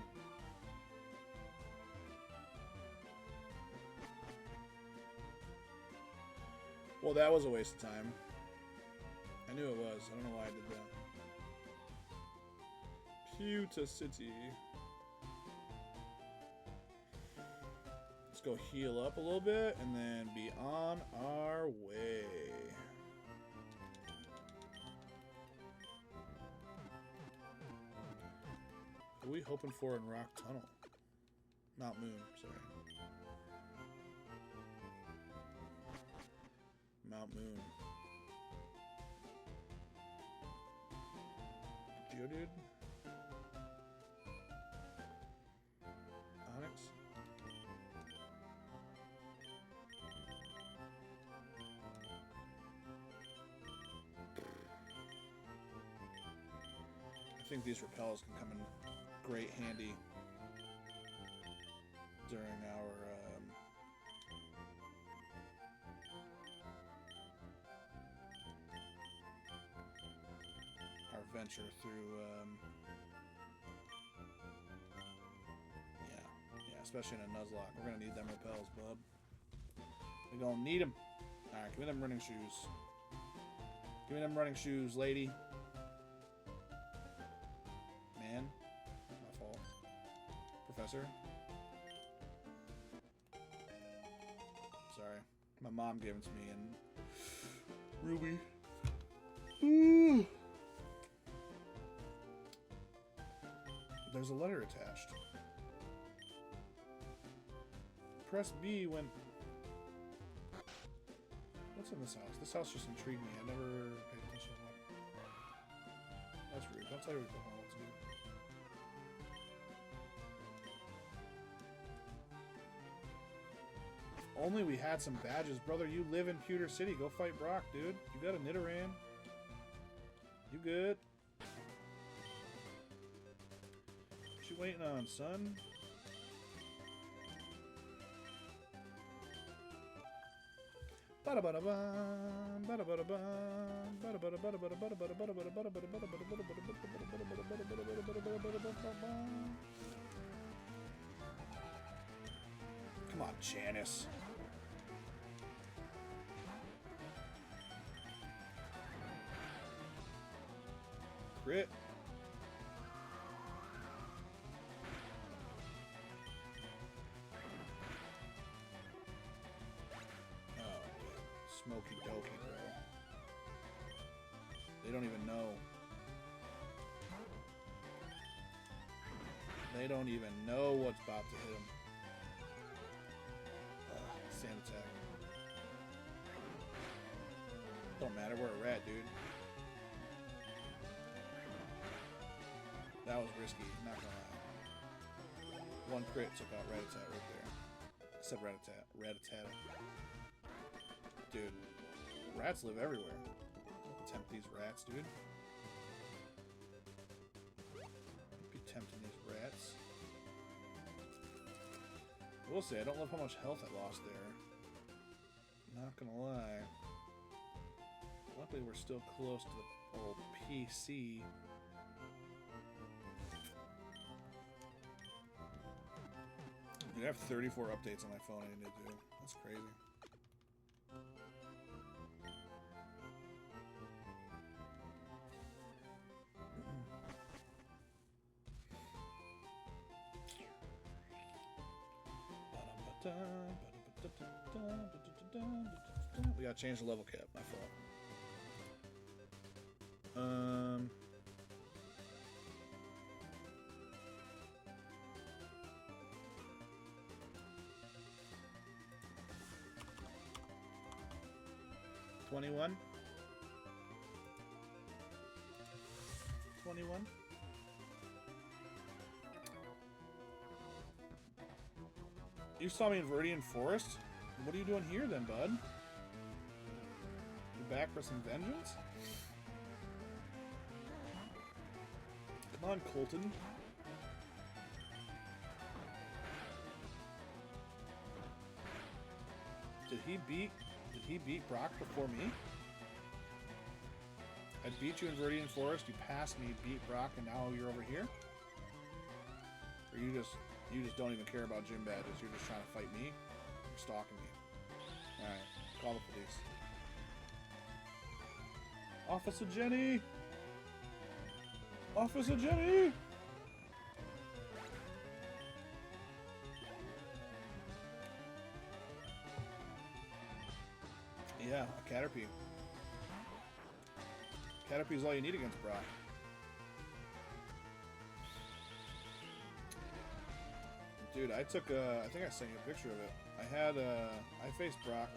Well, that was a waste of time. I knew it was. I don't know why I did that. Puta City. Let's go heal up a little bit and then be on our way. What are we hoping for in Rock Tunnel? Mount Moon, sorry. Mount Moon. Geodude? Onyx? I think these repels can come in great handy during our venture through yeah, especially in a Nuzlocke. We're gonna need them repels, bub. We're gonna need them. Alright, give me them running shoes. Give me them running shoes, lady. Man. My fault. Professor. Sorry. My mom gave it to me and Ruby. Ooh. There's a letter attached. Press B when... What's in this house? This house just intrigued me. I never paid attention to what... That's rude. Don't tell you what to do. only we had some badges. Brother, you live in Pewter City. Go fight Brock, dude. You got a Nidoran. You good? What you waiting on, son? Come on, Janice. Crit. Smoky dokey, bro. They don't even know. They don't even know what's about to hit them. Sand attack. Don't matter, we're a rat, dude. That was risky, not gonna lie. One crit took out Rattata right there. Except Rattata. Dude, rats live everywhere. Don't tempt these rats, dude. Don't be tempting these rats. I will say, I don't love how much health I lost there. Not gonna lie. Luckily, we're still close to the old PC. Dude, I have 34 updates on my phone I need to do. That's crazy. We gotta change the level cap, my fault. 21. 21. You saw me in Viridian Forest? What are you doing here then, bud? You back for some vengeance? Come on, Colton. Did he beat Brock before me? I beat you in Viridian Forest, you passed me, beat Brock, and now you're over here? Or you just don't even care about gym badges, you're just trying to fight me? You're stalking me. Alright, call the police. Officer Jenny! Officer Jenny! Yeah, a Caterpie. Caterpie is all you need against Brock. Dude, I took I think I sent you a picture of it. I faced Brock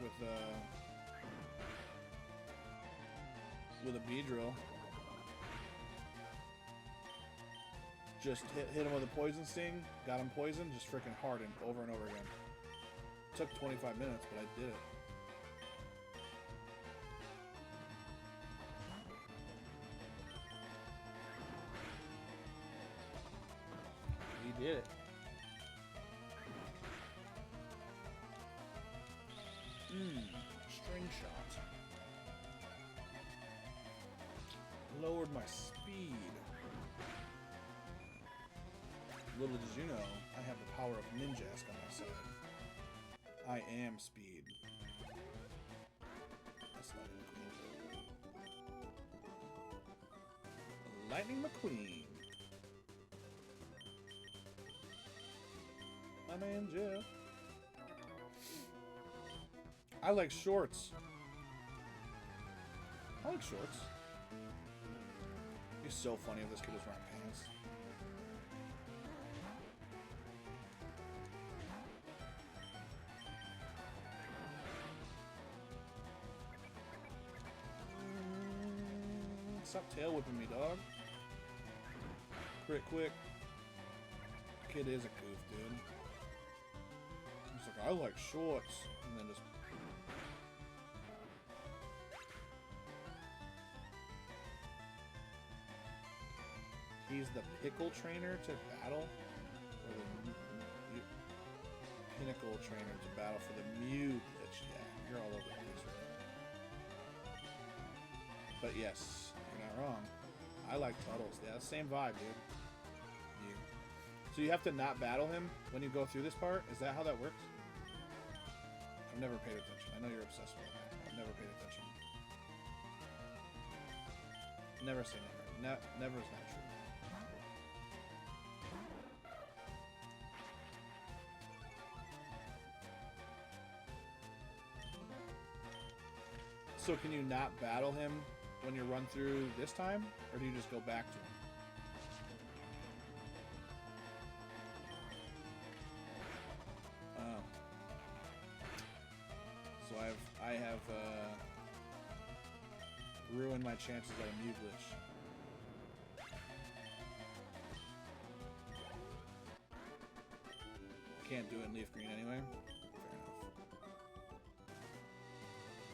with a Beedrill. Just hit him with a Poison Sting, got him poisoned, just freaking hardened over and over again. Took 25 minutes, but I did it. He did it. String shot. Lowered my speed. Little did you know, I have the power of Ninjask on my side. I am speed. That's Lightning McQueen. I'm in jail. I like shorts. I like shorts. It'd be so funny if this kid was wearing pants. Stop tail whipping me, dog. Crit quick. Kid is a goof, dude. He's a I like shorts. And then just... He's the pickle trainer to battle? Or the pinnacle trainer to battle for the Mew glitch. Yeah, you're all over the place with that. But yes, you're not wrong. I like Tuttles. Yeah, same vibe, dude. You. So you have to not battle him when you go through this part? Is that how that works? I've never paid attention. I know you're obsessed with that. I've never paid attention. Never say never. Never is not true. So can you not battle him when you run through this time? Or do you just go back to him? So I have ruined my chances at a Mew glitch. Can't do it in Leaf Green anyway. Fair enough.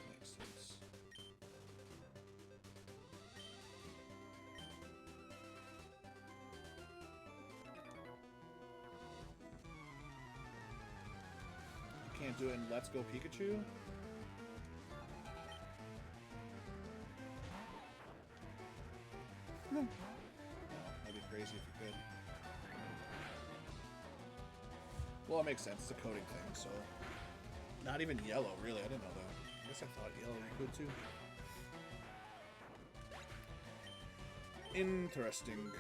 Makes sense. Can't do it in Let's Go Pikachu? No. That'd be crazy if you could. Well, it makes sense. It's a coding thing, so... Not even yellow, really. I didn't know that. I guess I thought yellow you could, too. Interesting.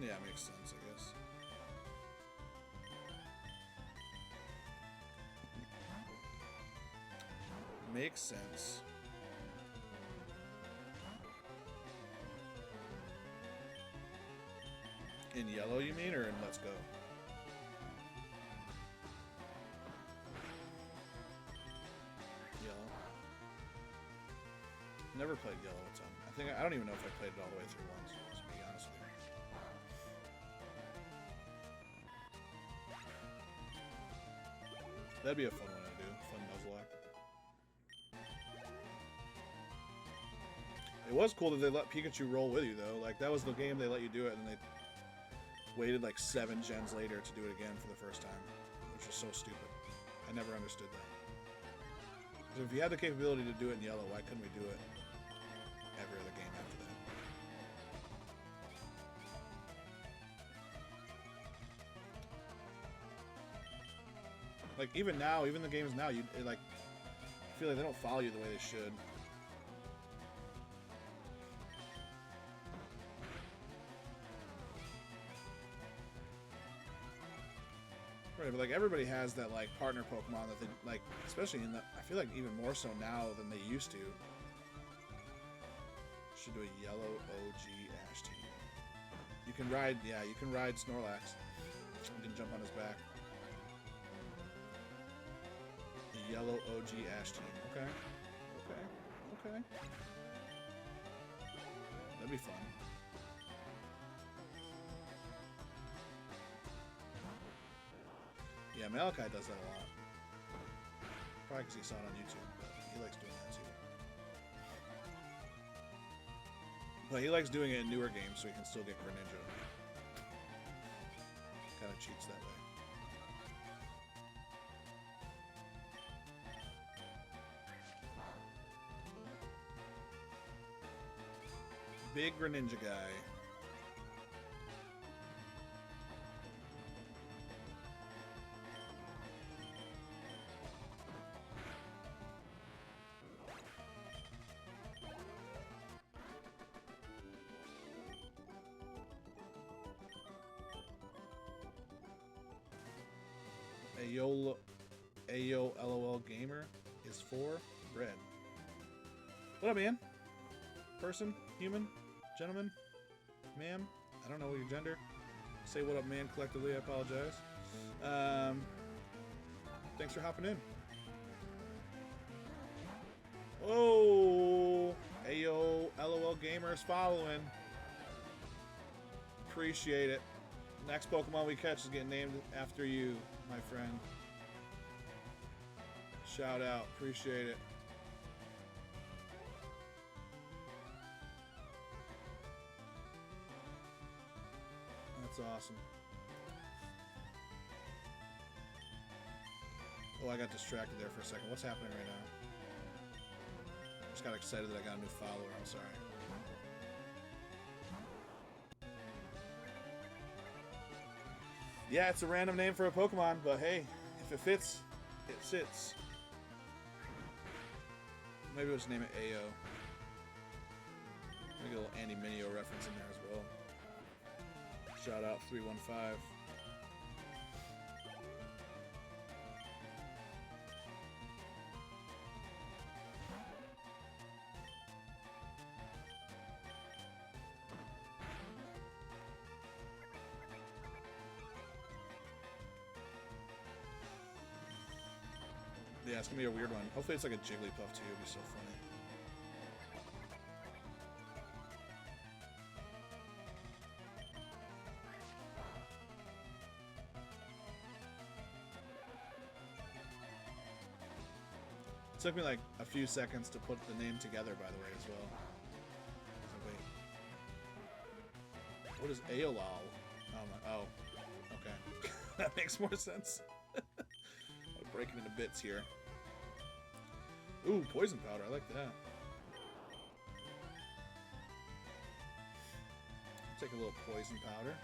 Yeah, it makes sense, I guess. Makes sense. In yellow, you mean, or in Let's Go? Yellow. Never played yellow a ton. I don't even know if I played it all the way through once, to be honest with you. That'd be a fun one to do. Fun Nuzlocke. It was cool that they let Pikachu roll with you, though. Like, that was the game they let you do it, and they waited like 7 gens later to do it again for the first time, which was so stupid. I never understood that. So if you had the capability to do it in yellow, why couldn't we do it every other game after that? Like, even now, even the games now, I feel like they don't follow you the way they should. Right, but like everybody has that like partner Pokemon that they like, especially in the. I feel like even more so now than they used to. Should do a yellow OG Ash team. You can ride, yeah, you can ride Snorlax. You can jump on his back. The yellow OG Ash team. Okay, okay. That'd be fun. Yeah, Malachi does that a lot. Probably because he saw it on YouTube, but he likes doing that too. But he likes doing it in newer games so he can still get Greninja. Kind of cheats that way. Big Greninja guy. Ayo LOL Gamer is 4 red. What up, man? Person? Human? Gentleman? Ma'am? I don't know your gender. Say what up, man, collectively. I apologize. Thanks for hopping in. Oh! Ayo LOL Gamer is following. Appreciate it. Next Pokemon we catch is getting named after you, my friend. Shout out. Appreciate it. That's awesome. Oh, I got distracted there for a second. What's happening right now? Just got excited that I got a new follower. I'm sorry. Yeah, it's a random name for a Pokemon, but hey, if it fits, it sits. Maybe we'll just name it AO. Maybe a little Andy Mineo reference in there as well. Shout out 315. Yeah, it's gonna be a weird one. Hopefully it's like a Jigglypuff too, it'd be so funny. It took me like a few seconds to put the name together, by the way, as well. So wait. What is Aolol? Oh, okay. That makes more sense. I'm breaking into bits here. Ooh, poison powder. I like that. I'll take a little poison powder.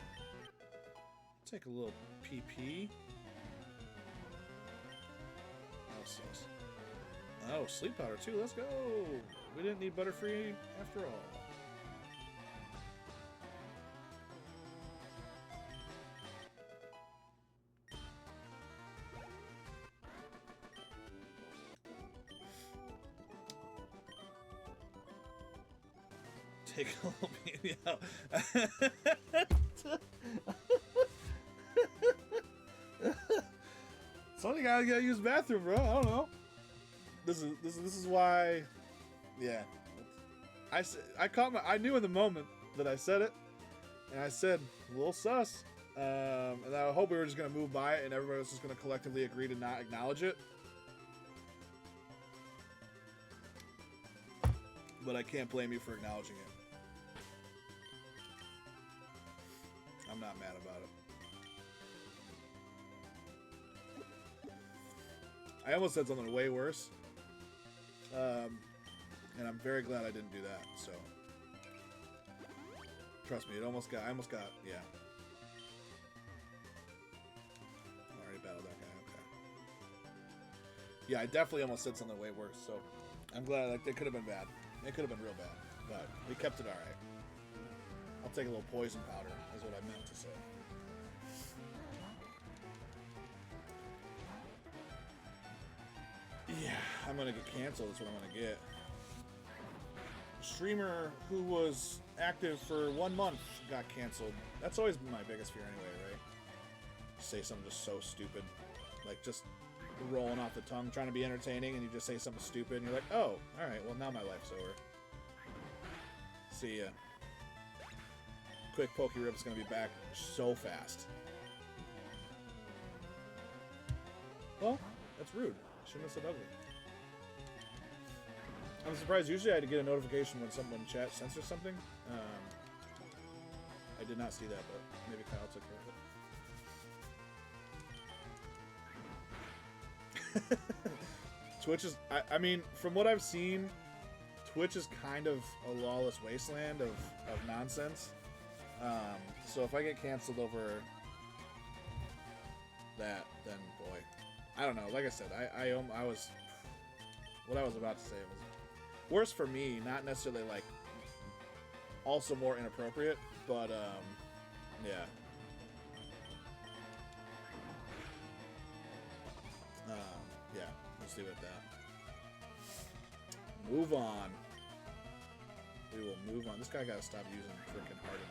Take a little PP. Oh, sleep powder too. Let's go. We didn't need Butterfree after all. Take a little bit. Yeah. Somebody gotta use the bathroom, bro. I don't know. This is why. Yeah. I knew in the moment that I said it, and I said a little sus. And I hope we were just gonna move by it, and everybody was just gonna collectively agree to not acknowledge it. But I can't blame you for acknowledging it. I'm not mad about it. I almost said something way worse. And I'm very glad I didn't do that, so. Trust me, I almost got, yeah. I already battled that guy, okay. Yeah, I definitely almost said something way worse, so. I'm glad, like, it could have been bad. It could have been real bad, but we kept it alright. I'll take a little poison powder, is what I meant to say. Yeah, I'm gonna get canceled, that's what I'm gonna get. A streamer who was active for 1 month got canceled. That's always been my biggest fear anyway, right? Say something just so stupid. Like, just rolling off the tongue, trying to be entertaining, and you just say something stupid, and you're like, oh, alright, well now my life's over. See ya. Quick Pokérip's gonna be back so fast. Well, that's rude. Shouldn't have said ugly. I'm surprised. Usually I had to get a notification when someone in chat censors something. I did not see that, but maybe Kyle took care of it. Twitch is... I mean, from what I've seen, Twitch is kind of a lawless wasteland of nonsense. So if I get canceled over that, then boy... I don't know. Like I said, I was... What I was about to say was worse for me, not necessarily, like, also more inappropriate, but, yeah. Yeah, let's leave it at that. Move on. We will move on. This guy gotta stop using freaking Harden.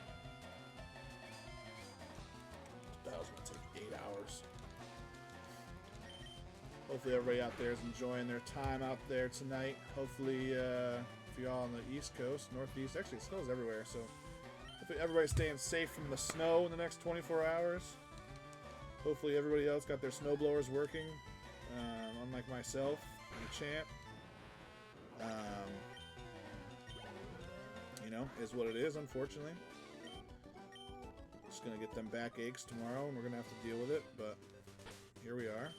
This battle's gonna take 8 hours. Hopefully everybody out there is enjoying their time out there tonight. Hopefully, if you're all on the East Coast, Northeast, actually it snows everywhere, so everybody's staying safe from the snow in the next 24 hours. Hopefully everybody else got their snow blowers working, unlike myself and the champ. You know, is what it is, unfortunately. Just gonna get them back aches tomorrow, and we're gonna have to deal with it, but here we are.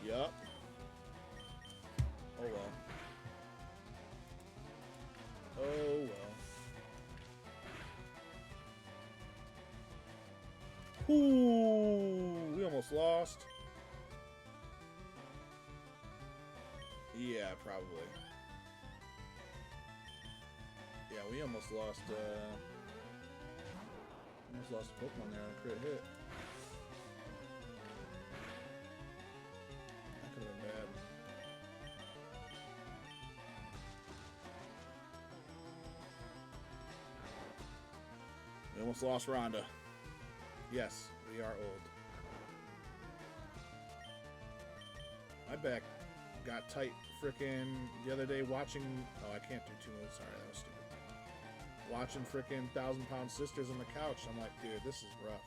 Yup. Oh well. Oh well. Ooh, we almost lost. Yeah, probably. Yeah, we almost lost a Pokemon there on a crit hit. That could have been bad. We almost lost Rhonda. Yes, we are old. My back got tight frickin' the other day watching... Oh, I can't do 2 minutes. Sorry, that was stupid. Watching frickin' 1,000-pound sisters on the couch. I'm like, dude, this is rough.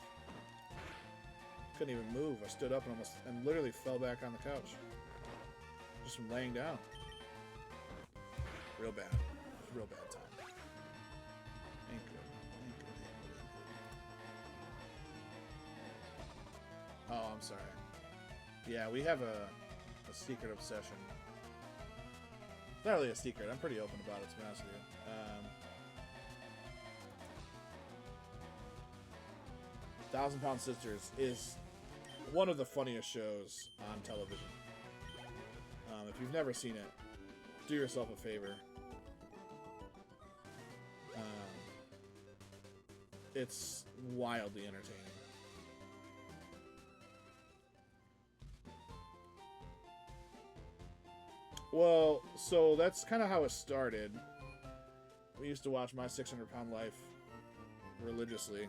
Couldn't even move. I stood up and literally fell back on the couch. Just from laying down. Real bad. Real bad time. Ain't good. Ain't good. Oh, I'm sorry. Yeah, we have a secret obsession. It's not really a secret. I'm pretty open about it, to be honest with you. 1,000-Pound Sisters is one of the funniest shows on television. If you've never seen it, do yourself a favor. It's wildly entertaining. Well, so that's kind of how it started. We used to watch My 600-Pound Life religiously.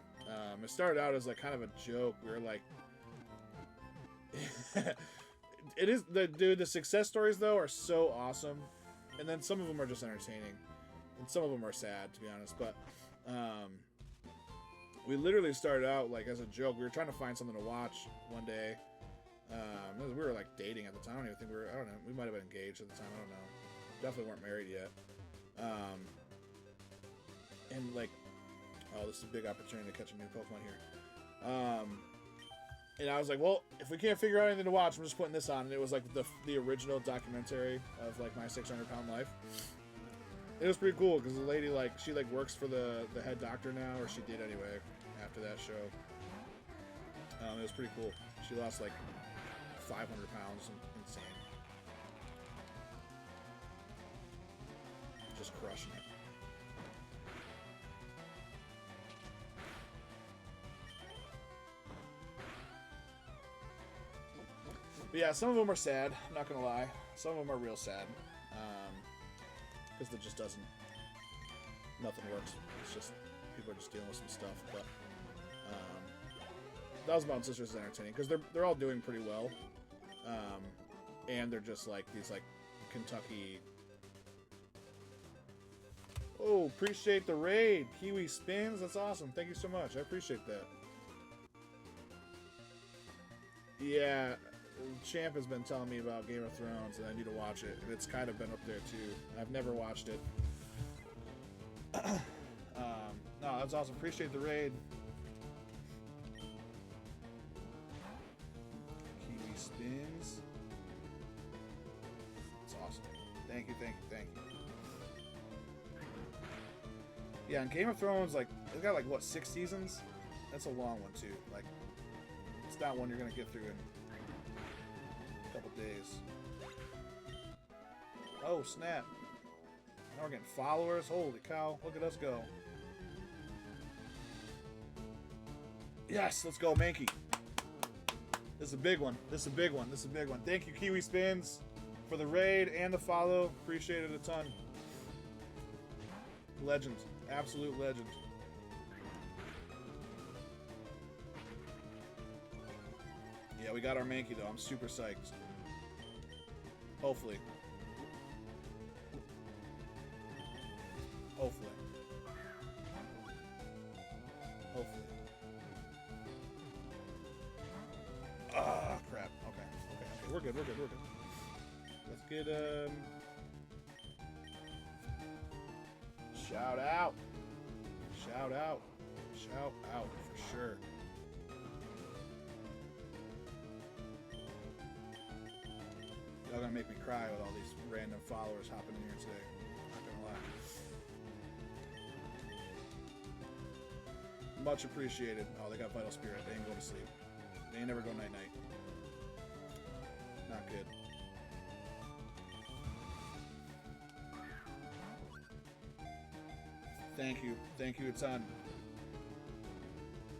It started out as like kind of a joke. We were like, it is the success stories though are so awesome, and then some of them are just entertaining, and some of them are sad, to be honest. But we literally started out like as a joke. We were trying to find something to watch one day. We were like dating at the time. I don't even think we were. I don't know. We might have been engaged at the time. I don't know. Definitely weren't married yet. And like, oh, this is a big opportunity to catch a new Pokemon here. And I was like, well, if we can't figure out anything to watch, I'm just putting this on. And it was like the original documentary of like My 600-Pound Life. It was pretty cool because the lady she works for the head doctor now, or she did anyway after that show. It was pretty cool. She lost like 500 pounds. Insane. Just crushing it. But yeah, some of them are sad. I'm not gonna lie. Some of them are real sad. Because it just doesn't... Nothing works. It's just... People are just dealing with some stuff. But... 1,000-Pound Sisters is entertaining. Because they're all doing pretty well. And they're just like these like Kentucky... Oh, appreciate the raid. Kiwi Spins. That's awesome. Thank you so much. I appreciate that. Yeah... Champ has been telling me about Game of Thrones, and I need to watch it. And it's kind of been up there too. I've never watched it. No, that's awesome. Appreciate the raid. Kiwi Spins. It's awesome. Thank you, thank you, thank you. Yeah, and Game of Thrones, like, it's got like what, 6 seasons? That's a long one too. Like, it's not one you're gonna get through in couple days. Oh snap. Now we're getting followers. Holy cow. Look at us go. Yes, let's go, Mankey. This is a big one. This is a big one. This is a big one. Thank you, Kiwi Spins, for the raid and the follow. Appreciate it a ton. Legend. Absolute legend. Yeah, we got our Mankey, though. I'm super psyched. Hopefully. Hopefully. Hopefully. Ah, crap. Okay. Okay. We're good. We're good. We're good. Let's get, shout out. Shout out. Shout out for sure. Y'all gonna make me cry with all these random followers hopping in here today. Not gonna lie. Much appreciated. Oh, they got Vital Spirit. They ain't go to sleep. They ain't never go night-night. Not good. Thank you. Thank you a ton.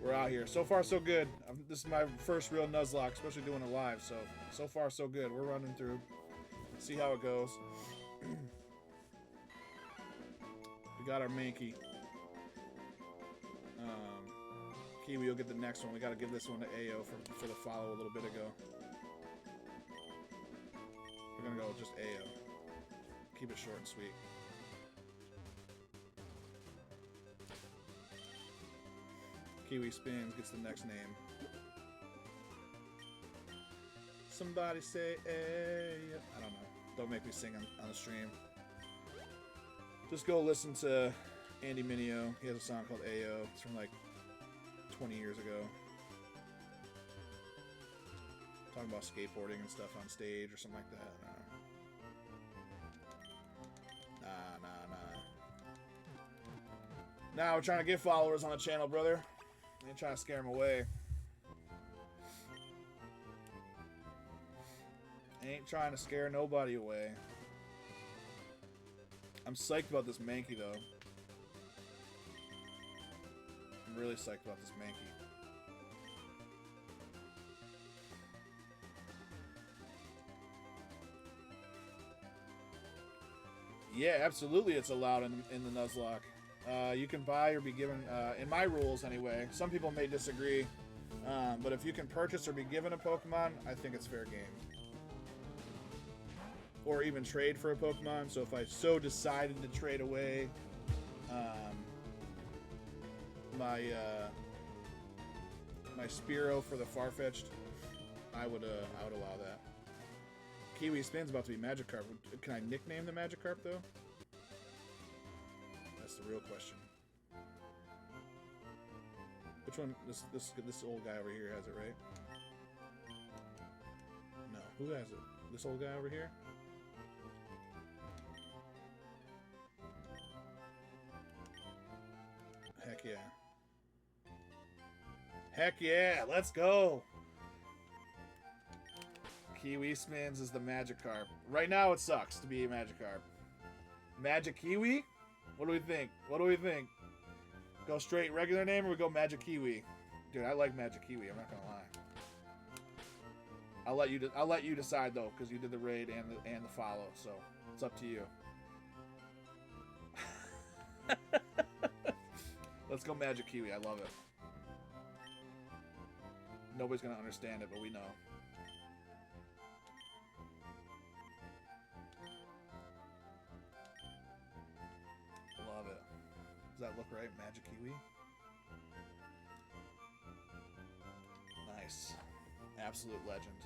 We're out here. So far, so good. This is my first real Nuzlocke, especially doing it live. So far, so good. We're running through. See how it goes. We got our Mankey. Kiwi, you'll get the next one. We got to give this one to AO for the follow a little bit ago. We're going to go with just AO. Keep it short and sweet. Kiwi Spins gets the next name. Somebody say AO. I don't know. Don't make me sing on the stream. Just go listen to Andy Mineo. He has a song called AO. It's from like 20 years ago. Talking about skateboarding and stuff on stage or something like that. Nah. Now we're trying to get followers on the channel, brother. I ain't trying to scare them away. Ain't trying to scare nobody away. I'm psyched about this Mankey, though. I'm really psyched about this Mankey. Yeah, absolutely it's allowed in the Nuzlocke. You can buy or be given, in my rules anyway, some people may disagree, but if you can purchase or be given a Pokemon, I think it's fair game. Or even trade for a Pokemon, so if I so decided to trade away my Spearow for the Farfetch'd, I would allow that. Kiwi Spin's about to be Magikarp. Can I nickname the Magikarp though? That's the real question. Which one? This old guy over here has it, right? No, who has it? This old guy over here? Heck yeah. Heck yeah, let's go! Kiwi Spins is the Magikarp. Right now it sucks to be a Magikarp. Magic Kiwi? What do we think? What do we think? Go straight regular name or we go Magic Kiwi? Dude, I like Magic Kiwi, I'm not gonna lie. I'll let you decide though, because you did the raid and the follow, so it's up to you. Let's go Magic Kiwi, I love it. Nobody's gonna understand it, but we know. Love it. Does that look right? Magic Kiwi? Nice. Absolute legend.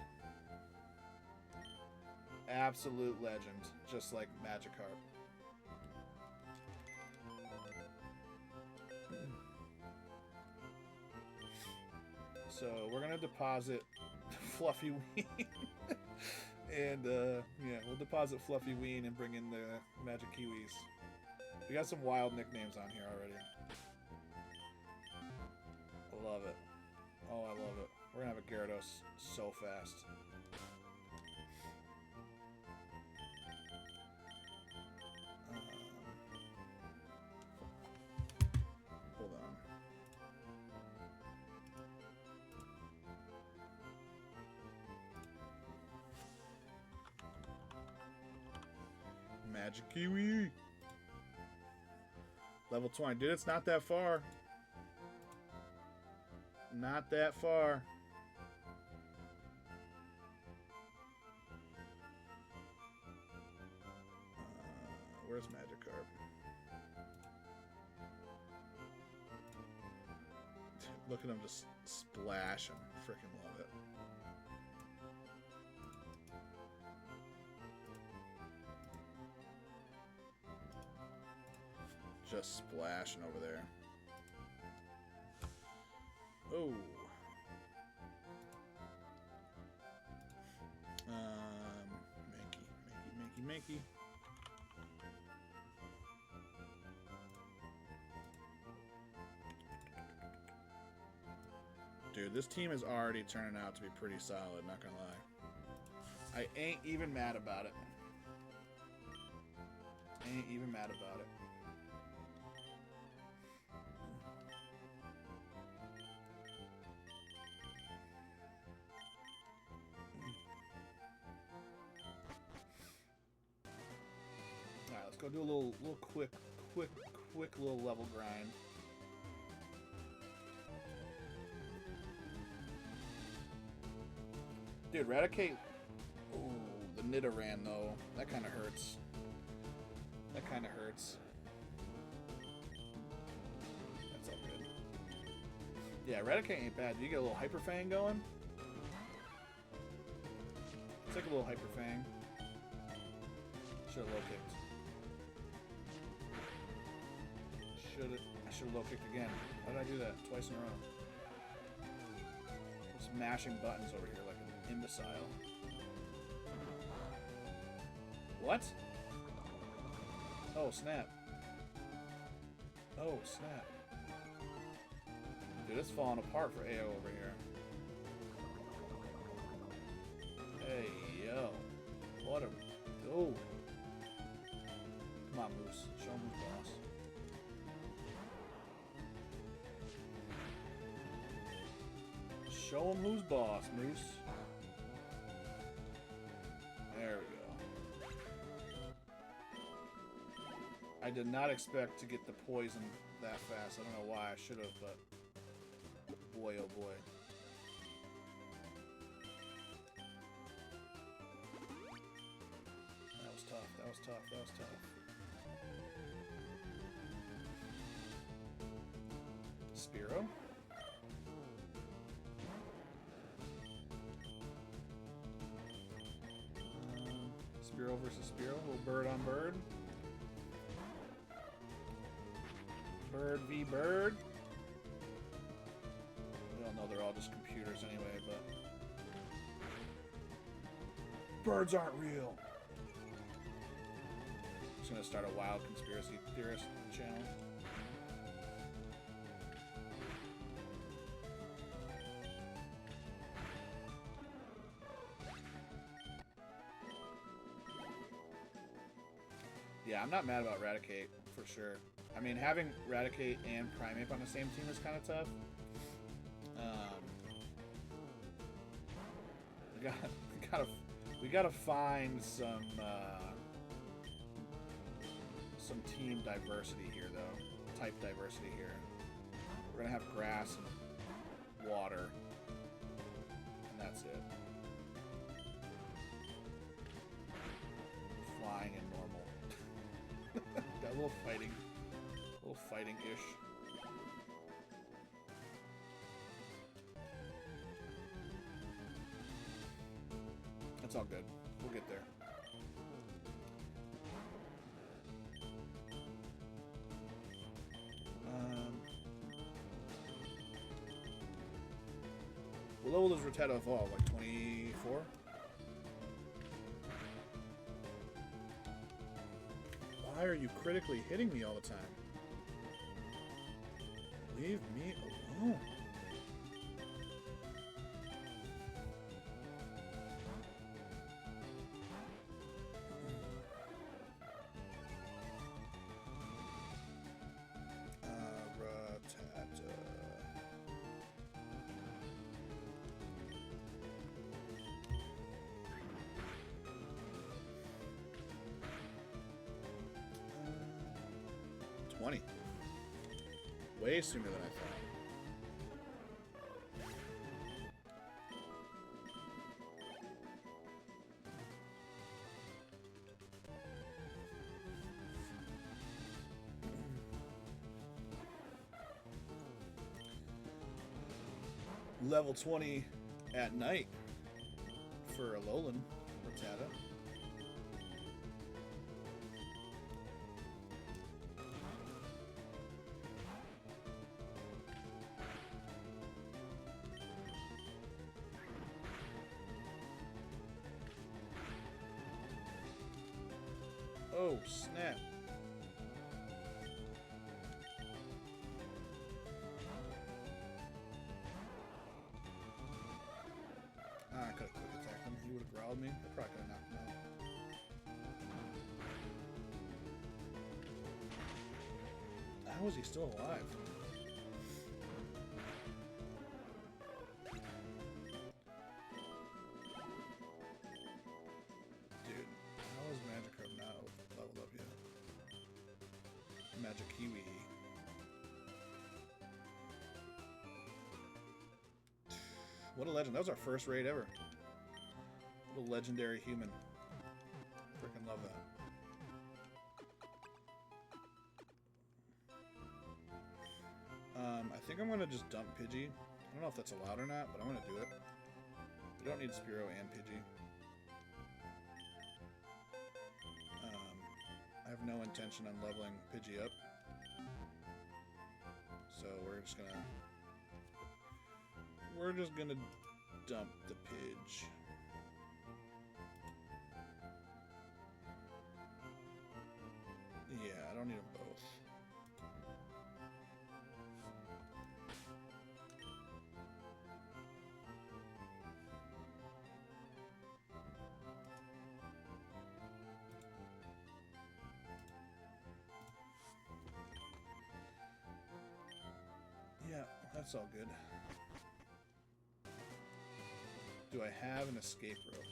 Absolute legend. Just like Magikarp. So we're gonna deposit Fluffy Ween. And yeah, we'll deposit Fluffy Ween and bring in the Magic Kiwis. We got some wild nicknames on here already. I love it. Oh, I love it. We're gonna have a Gyarados so fast. Hold on. Magic Kiwi. Level 20. Dude, it's not that far. Not that far. Where's Magikarp? Look at him just splash. I freaking love it. Just splashing over there. Oh. Mankey. Dude, this team is already turning out to be pretty solid, not gonna lie. I ain't even mad about it. Ain't even mad about it. Alright, let's go do a little quick little level grind. Dude, Raticate. Ooh, the Nidoran though. That kind of hurts. That kind of hurts. That's all good. Yeah, Raticate ain't bad. Do you get a little Hyper Fang going? Let's take a little Hyper Fang. Should have low kicked. I should have low kicked again. Why did I do that twice in a row? Just mashing buttons over here like an imbecile. What? Oh snap! Oh snap! Dude, it's falling apart for AO over here. Hey yo, what a oh! Come on, Moose. Show him who's boss. Show him who's boss, Moose. There we go. I did not expect to get the poison that fast. I don't know why I should have, but boy, oh boy. That was tough. That was tough. That was tough. Spearow. Spearow versus Spearow. A little bird on bird. Bird v. bird. We all know they're all just computers anyway, but birds aren't real. Just gonna start a wild conspiracy theorist channel. Yeah, I'm not mad about Raticate, for sure. I mean, having Raticate and Primeape on the same team is kind of tough. We gotta find some team diversity here, though. Type diversity here. We're gonna have grass and water, and that's it. Flying and normal. Got a little fighting-ish. That's all good. We'll get there. What level does Rattata evolve? Like 24? Why are you critically hitting me all the time? Leave me alone. Rattata. 20. Way sooner than I thought. Level 20 at night for Alolan Rattata. Oh, snap. I could have quick attacked him. He would have growled me. I probably could have knocked him out. How is he still alive? Dude, how is Magikarp not leveled up yet? Magic Kiwi. What a legend. That was our first raid ever. What a legendary human. Freaking love that. I think I'm going to just dump Pidgey. I don't know if that's allowed or not, but I'm going to do it. We don't need Spearow and Pidgey. I have no intention on leveling Pidgey up. So we're just gonna dump the Pidge. Yeah, I don't need them both. Yeah, that's all good. Do I have an escape rope?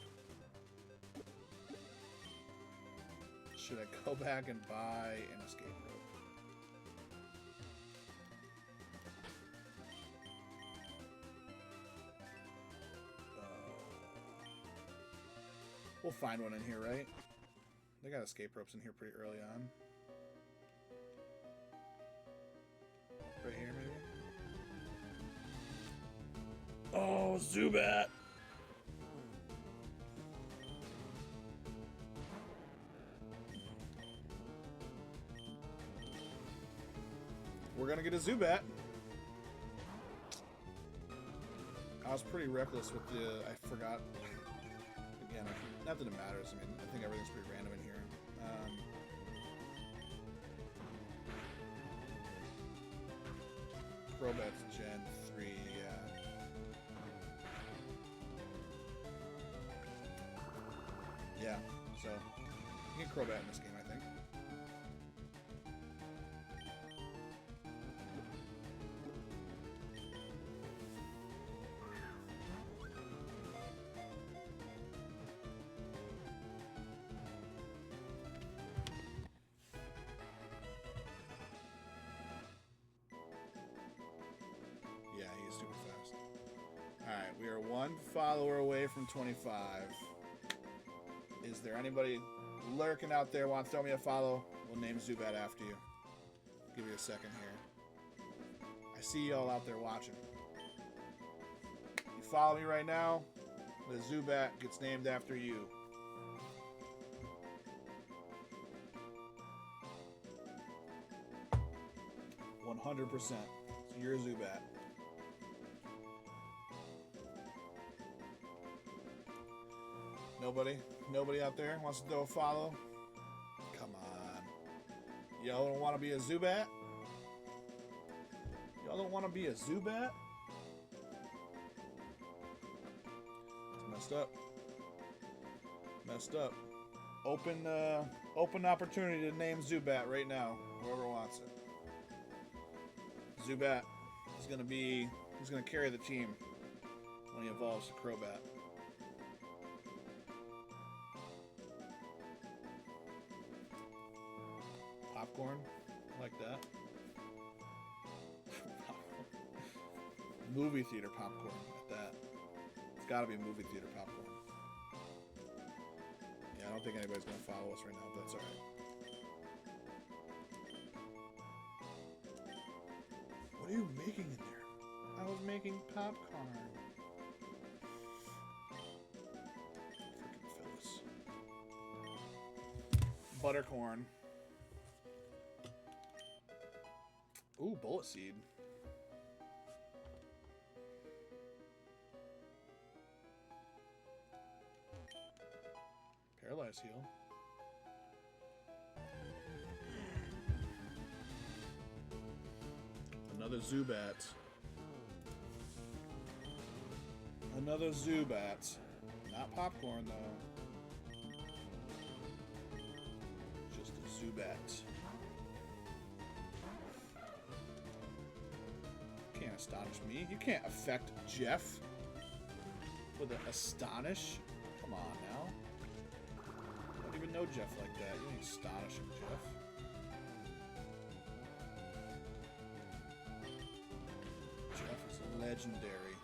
Should I go back and buy an escape rope? We'll find one in here, right? They got escape ropes in here pretty early on. Right here, maybe? Oh, Zubat! We're gonna get a Zubat. I was pretty reckless with the... I forgot. Again, not that it matters. I mean, I think everything's pretty random in here. Crobat's Gen 3, yeah. Yeah, so you can Crobat in this game, I think. Yeah, he's super fast. Alright, we are one follower away from 25. Is there anybody lurking out there want to throw me a follow? We'll name Zubat after you. Give you a second here. I see y'all out there watching. You follow me right now, the Zubat gets named after you. %. So you're a Zubat. Nobody out there wants to throw a follow? Come on. Y'all don't want to be a Zubat? Y'all don't want to be a Zubat? It's messed up. Messed up. Open opportunity to name Zubat right now. Whoever wants it. Zubat is gonna carry the team when he evolves to Crobat. Popcorn? Like that. Movie theater popcorn at that. It's gotta be movie theater popcorn. Yeah, I don't think anybody's gonna follow us right now, but that's alright. What are you making in there? I was making popcorn. Freaking Phyllis. Buttercorn. Ooh, bullet seed. Paralyze heal. Another Zubat. Another Zubat. Not popcorn, though. Just a Zubat. You can't astonish me. You can't affect Jeff with an astonish. Come on now. I don't even know Jeff like that. You ain't astonishing Jeff. Jeff is legendary.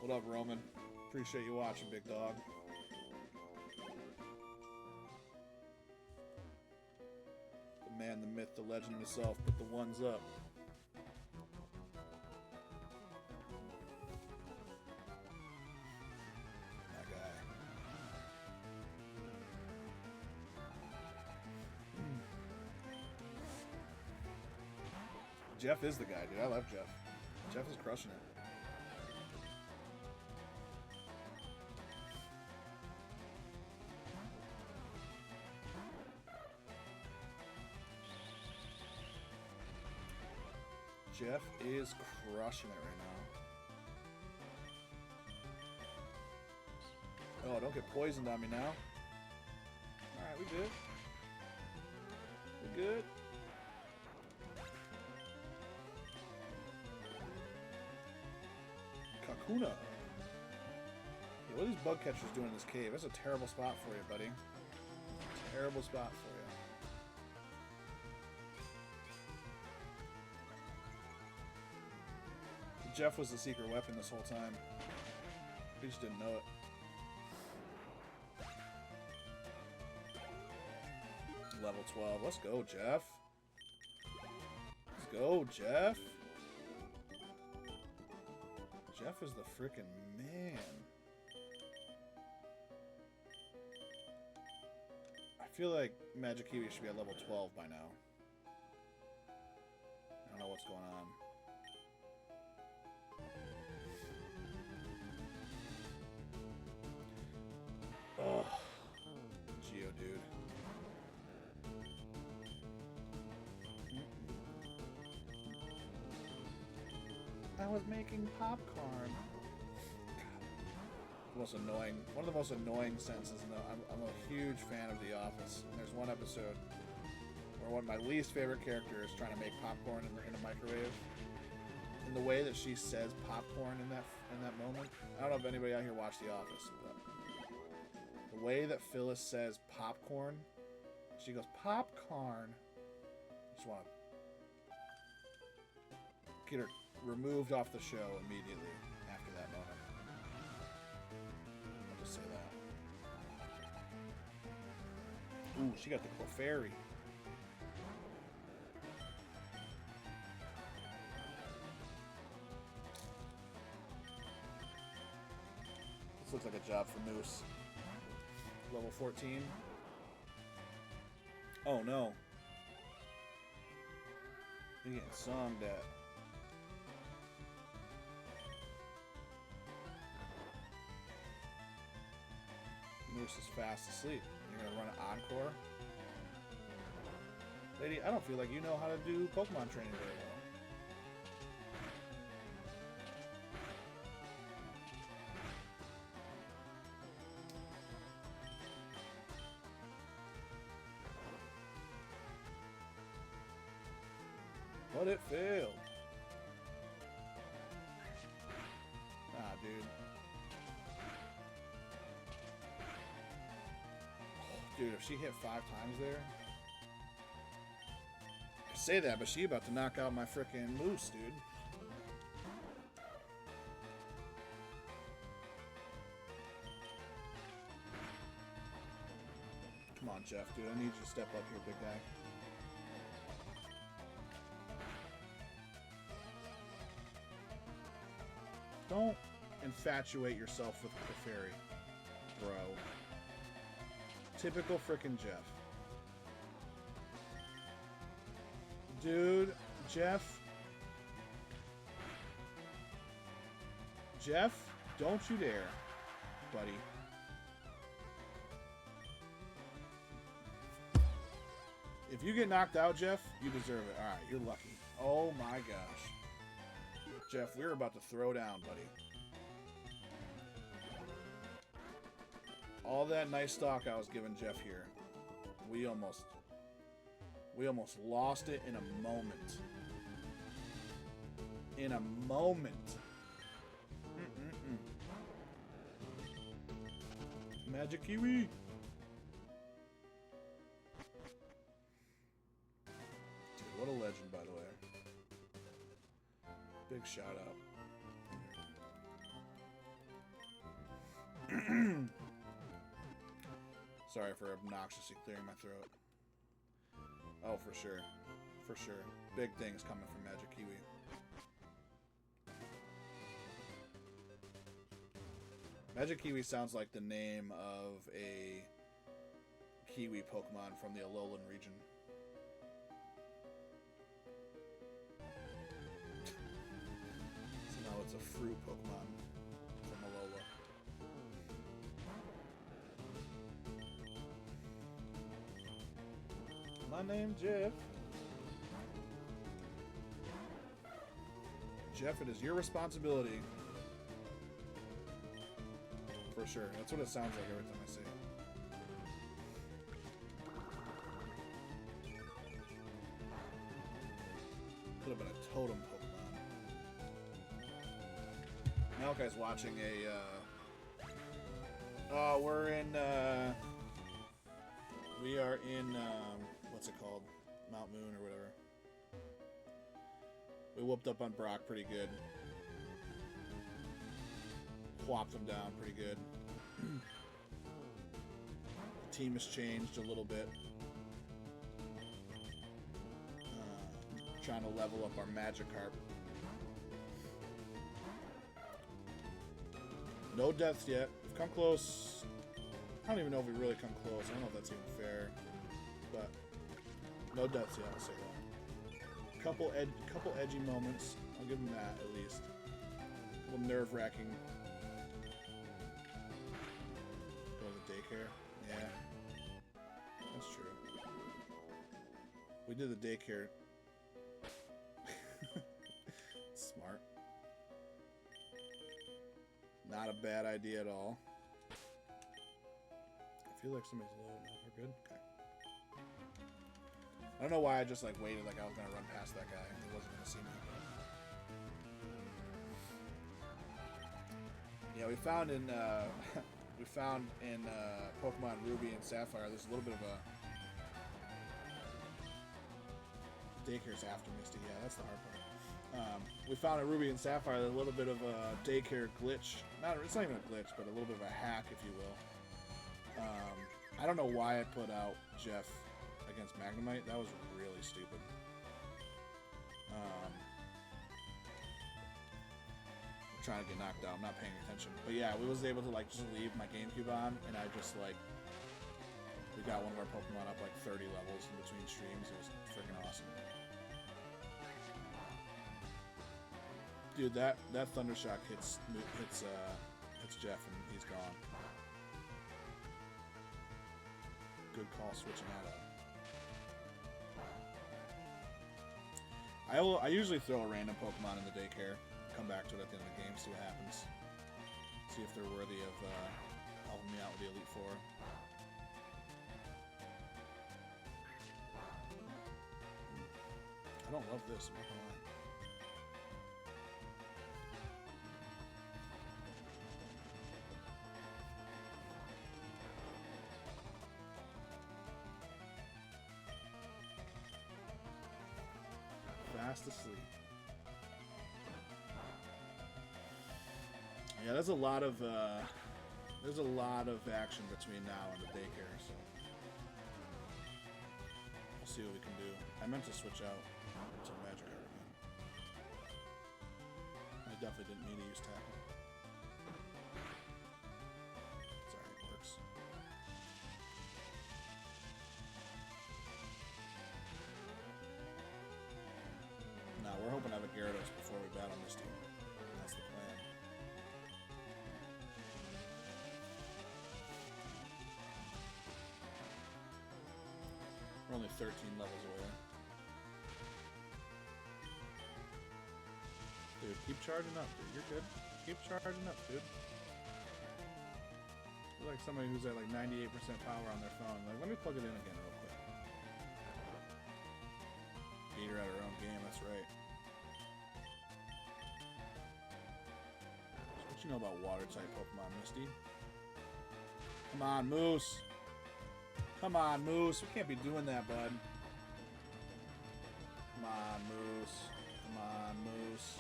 What up, Roman? Appreciate you watching, big dog. The man, the myth, the legend himself, put the ones up. That guy. Jeff is the guy, dude. I love Jeff. Jeff is crushing it. Jeff is crushing it right now. Oh, don't get poisoned on me now. Alright, we good. We good. Kakuna. Yeah, what are these bug catchers doing in this cave? That's a terrible spot for you, buddy. Terrible spot for you. Jeff was the secret weapon this whole time. We just didn't know it. Level 12. Let's go, Jeff. Let's go, Jeff. Jeff is the freaking man. I feel like Magic Kiwi should be at level 12 by now. I don't know what's going on. Ugh. Geodude. I was making popcorn. Most annoying. One of the most annoying sentences. I'm a huge fan of The Office. And there's one episode where one of my least favorite characters is trying to make popcorn in a microwave. And the way that she says popcorn in that moment. I don't know if anybody out here watched The Office, but the way that Phyllis says popcorn, she goes popcorn. I just want to get her removed off the show immediately after that moment. I'll just say that. Ooh, she got the Clefairy. This looks like a job for Moose. Level 14. Oh no. You're getting songed at. Moose is fast asleep. You're gonna run an encore? Lady, I don't feel like you know how to do Pokemon training very well. But it failed. Nah, dude. Dude, if she hit 5 times there... I say that, but she about to knock out my frickin' moose, dude. Come on, Jeff, dude. I need you to step up here, big guy. Don't infatuate yourself with Clefairy, bro. Typical frickin' Jeff. Dude, Jeff. Jeff, don't you dare, buddy. If you get knocked out, Jeff, you deserve it. Alright, you're lucky. Oh my gosh. Jeff, we're about to throw down, buddy. All that nice stock I was giving Jeff here. We almost lost it in a moment. In a moment. Magic Kiwi. Dude, what a legend, by the way. Big shout out. Sorry for obnoxiously clearing my throat. Oh, for sure. For sure. Big things coming from Magic Kiwi. Magic Kiwi sounds like the name of a Kiwi Pokemon from the Alolan region. So now it's a fruit Pokemon from Alola. My name's Jeff. Jeff, it is your responsibility. For sure. That's what it sounds like every time I say it. Could have been a totem Pokemon. Malakai's watching a... we're in... we are in... what's it called? Mount Moon or whatever. We whooped up on Brock pretty good. Plopped him down pretty good. The team has changed a little bit. Trying to level up our Magikarp. No deaths yet. We've come close. I don't even know if we really come close. I don't know if that's even fair. But no deaths yet, I'll say that. Couple edgy moments. I'll give them that at least. A little nerve-wracking. Go to the daycare. Yeah. That's true. We did the daycare. Smart. Not a bad idea at all. I feel like somebody's low. No, we're good? Okay. I don't know why I just like waited like I was gonna run past that guy. He wasn't gonna see me. Yeah, we found in Pokemon Ruby and Sapphire there's a little bit of a daycare's after Misty. Yeah, that's the hard part. We found in Ruby and Sapphire a little bit of a daycare glitch. It's not even a glitch, but a little bit of a hack, if you will. I don't know why I put out Jeff against Magnemite. That was really stupid. I'm trying to get knocked out. I'm not paying attention. But yeah, we was able to like just leave my GameCube on, and I just like we got one of our Pokemon up like 30 levels in between streams. It was freaking awesome. Dude, that Thundershock hits Jeff and he's gone. Good call switching that up. I usually throw a random Pokemon in the daycare, come back to it at the end of the game, see what happens. See if they're worthy of helping me out with the Elite Four. I don't love this, I'm not gonna lie. fast asleep. Yeah, there's a lot of action between now and the daycare, so we'll see what we can do. I meant to switch out to Magikarp again. I definitely didn't mean to use tackle. Sorry, it works. No, we're hoping to have a Gyarados before we battle this team. That's the plan. We're only 13 levels away. Dude, keep charging up, dude. You're good. Keep charging up, dude. You're like somebody who's at like 98% power on their phone. Like, let me plug it in again real quick. Beat her at her own game, that's right. So what you know about water-type Pokemon, Misty? Come on, Moose! Come on, Moose. We can't be doing that, bud. Come on, Moose. Come on, Moose.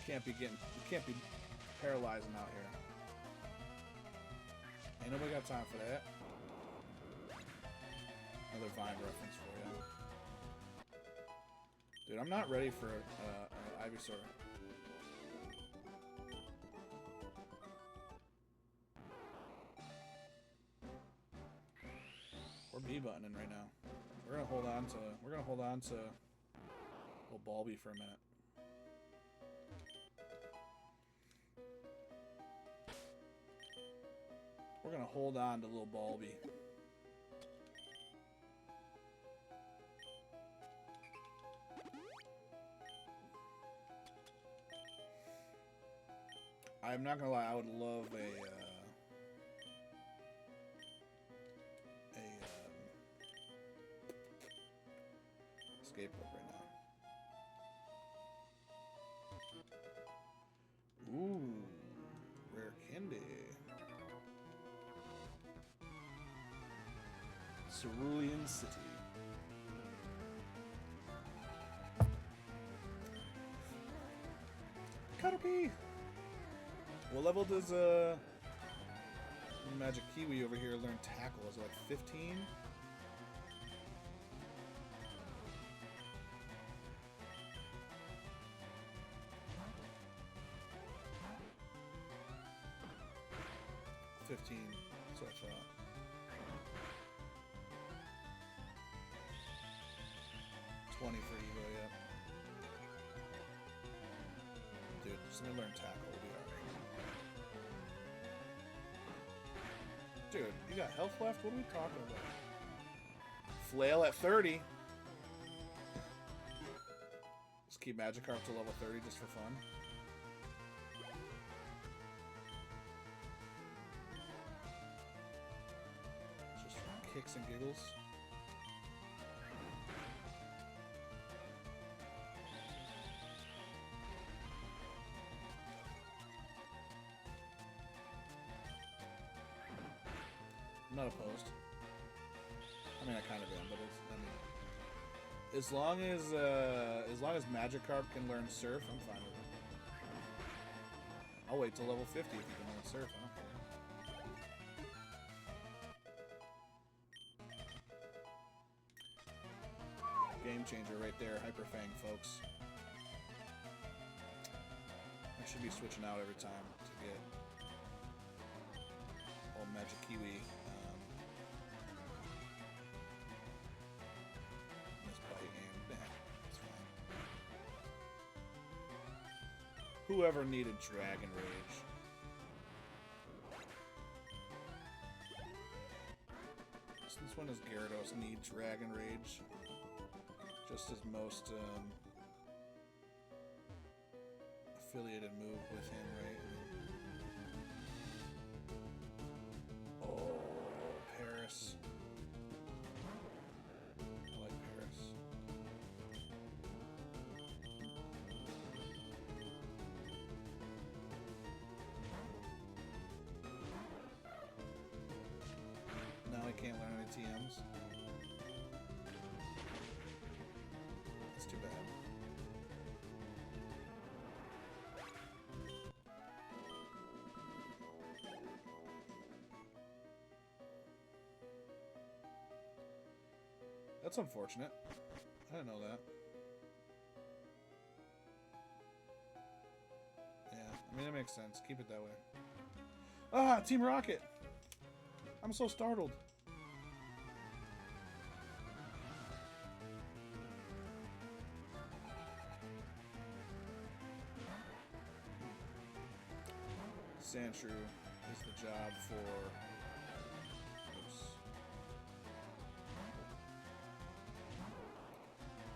You can't be paralyzing out here. Ain't nobody got time for that. Another Vine reference for you. Dude, I'm not ready for an Ivysaur. We're B-buttoning right now. We're gonna hold on to little Balby for a minute. We're gonna hold on to little Balby. I'm not gonna lie, I would love a escape rope right now. Ooh, rare candy. Cerulean City. Caterpie! What level does Magic Kiwi over here learn tackle? Is it like 15? That's what I thought. $20 for Evo, yeah. Dude, just gonna learn tackle, we'll be alright. Dude, you got health left? What are we talking about? Flail at 30. Let's keep Magikarp to level 30 just for fun. Just for kicks and giggles. I'm not opposed. I mean, I kind of am, but it's, I mean, as long as Magikarp can learn Surf, I'm fine with it. I'll wait till level 50 if he can learn Surf. I don't care. Game changer right there, Hyper Fang, folks. I should be switching out every time to get all Magic Kiwi. Whoever needed Dragon Rage. Since when does Gyarados need Dragon Rage? Just as most affiliated move with him, right? Oh, Paris. I like Paris. Now I can't learn any TMs. That's unfortunate. I didn't know that. Yeah, I mean, it makes sense. Keep it that way. Ah, Team Rocket! I'm so startled. Sandshrew is the job for... Oops.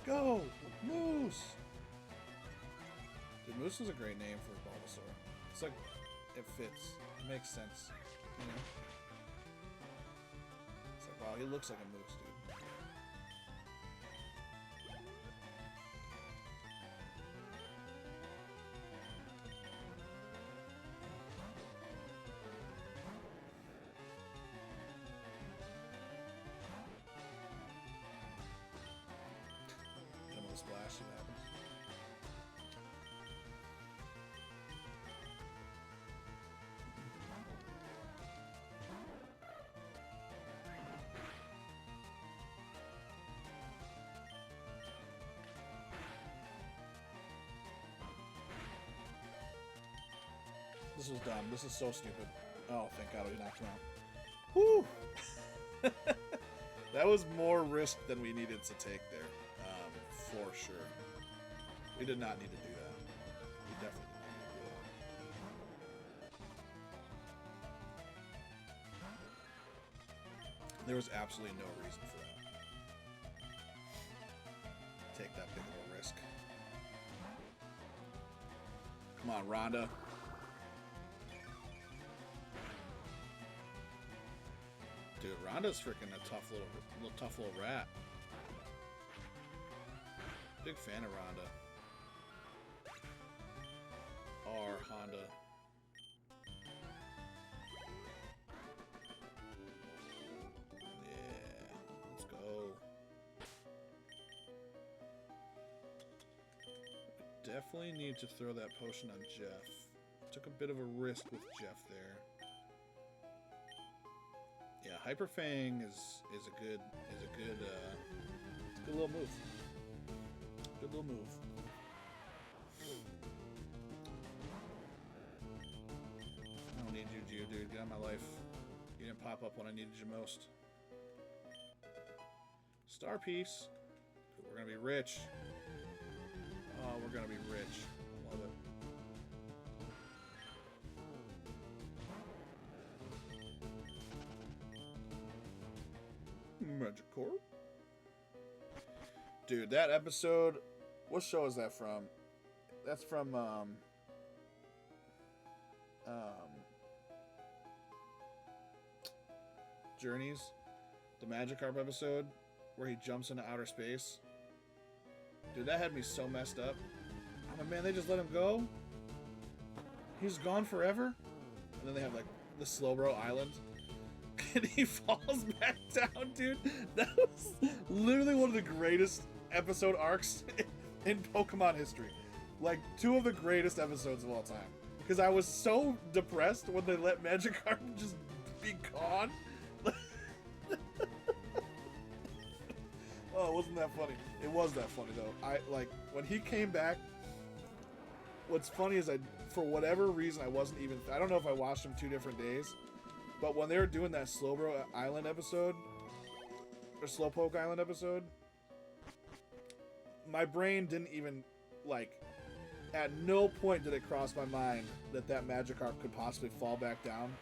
Go! Moose! Dude, Moose is a great name for a Bulbasaur. It's like, it fits. It makes sense. You know? It's like, wow, he looks like a moose, dude. Hit him with a splash, see what happens. This was dumb. This is so stupid. Oh, thank God we knocked him out. Whew! That was more risk than we needed to take there, for sure. We did not need to do that. We definitely did not need to do that. There was absolutely no reason for that. Take that big of a risk. Come on, Rhonda. Dude, Rhonda's freaking a tough little rat. Big fan of Rhonda. Or Honda. Yeah, let's go. Definitely need to throw that potion on Jeff. Took a bit of a risk with Jeff there. Yeah, Hyper Fang is a good little move. Good little move. I don't need you, dude. Get out of my life. You didn't pop up when I needed you most. Star Piece. We're gonna be rich. Oh, we're gonna be rich. I love it. Magikarp. Dude, that episode. What show is that from? That's from Journeys, the Magikarp episode where he jumps into outer space. Dude, that had me so messed up. I'm like, man, they just let him go? He's gone forever? And then they have like the Slowbro Island. And he falls back down, dude. That was literally one of the greatest episode arcs in Pokemon history. Like, two of the greatest episodes of all time. Because I was so depressed when they let Magikarp just be gone. Oh, wasn't that funny? It was that funny, though. When he came back, what's funny is for whatever reason, I don't know if I watched him 2 different days, but when they were doing that Slowbro Island episode, or Slowpoke Island episode, my brain didn't even, at no point did it cross my mind that Magikarp could possibly fall back down.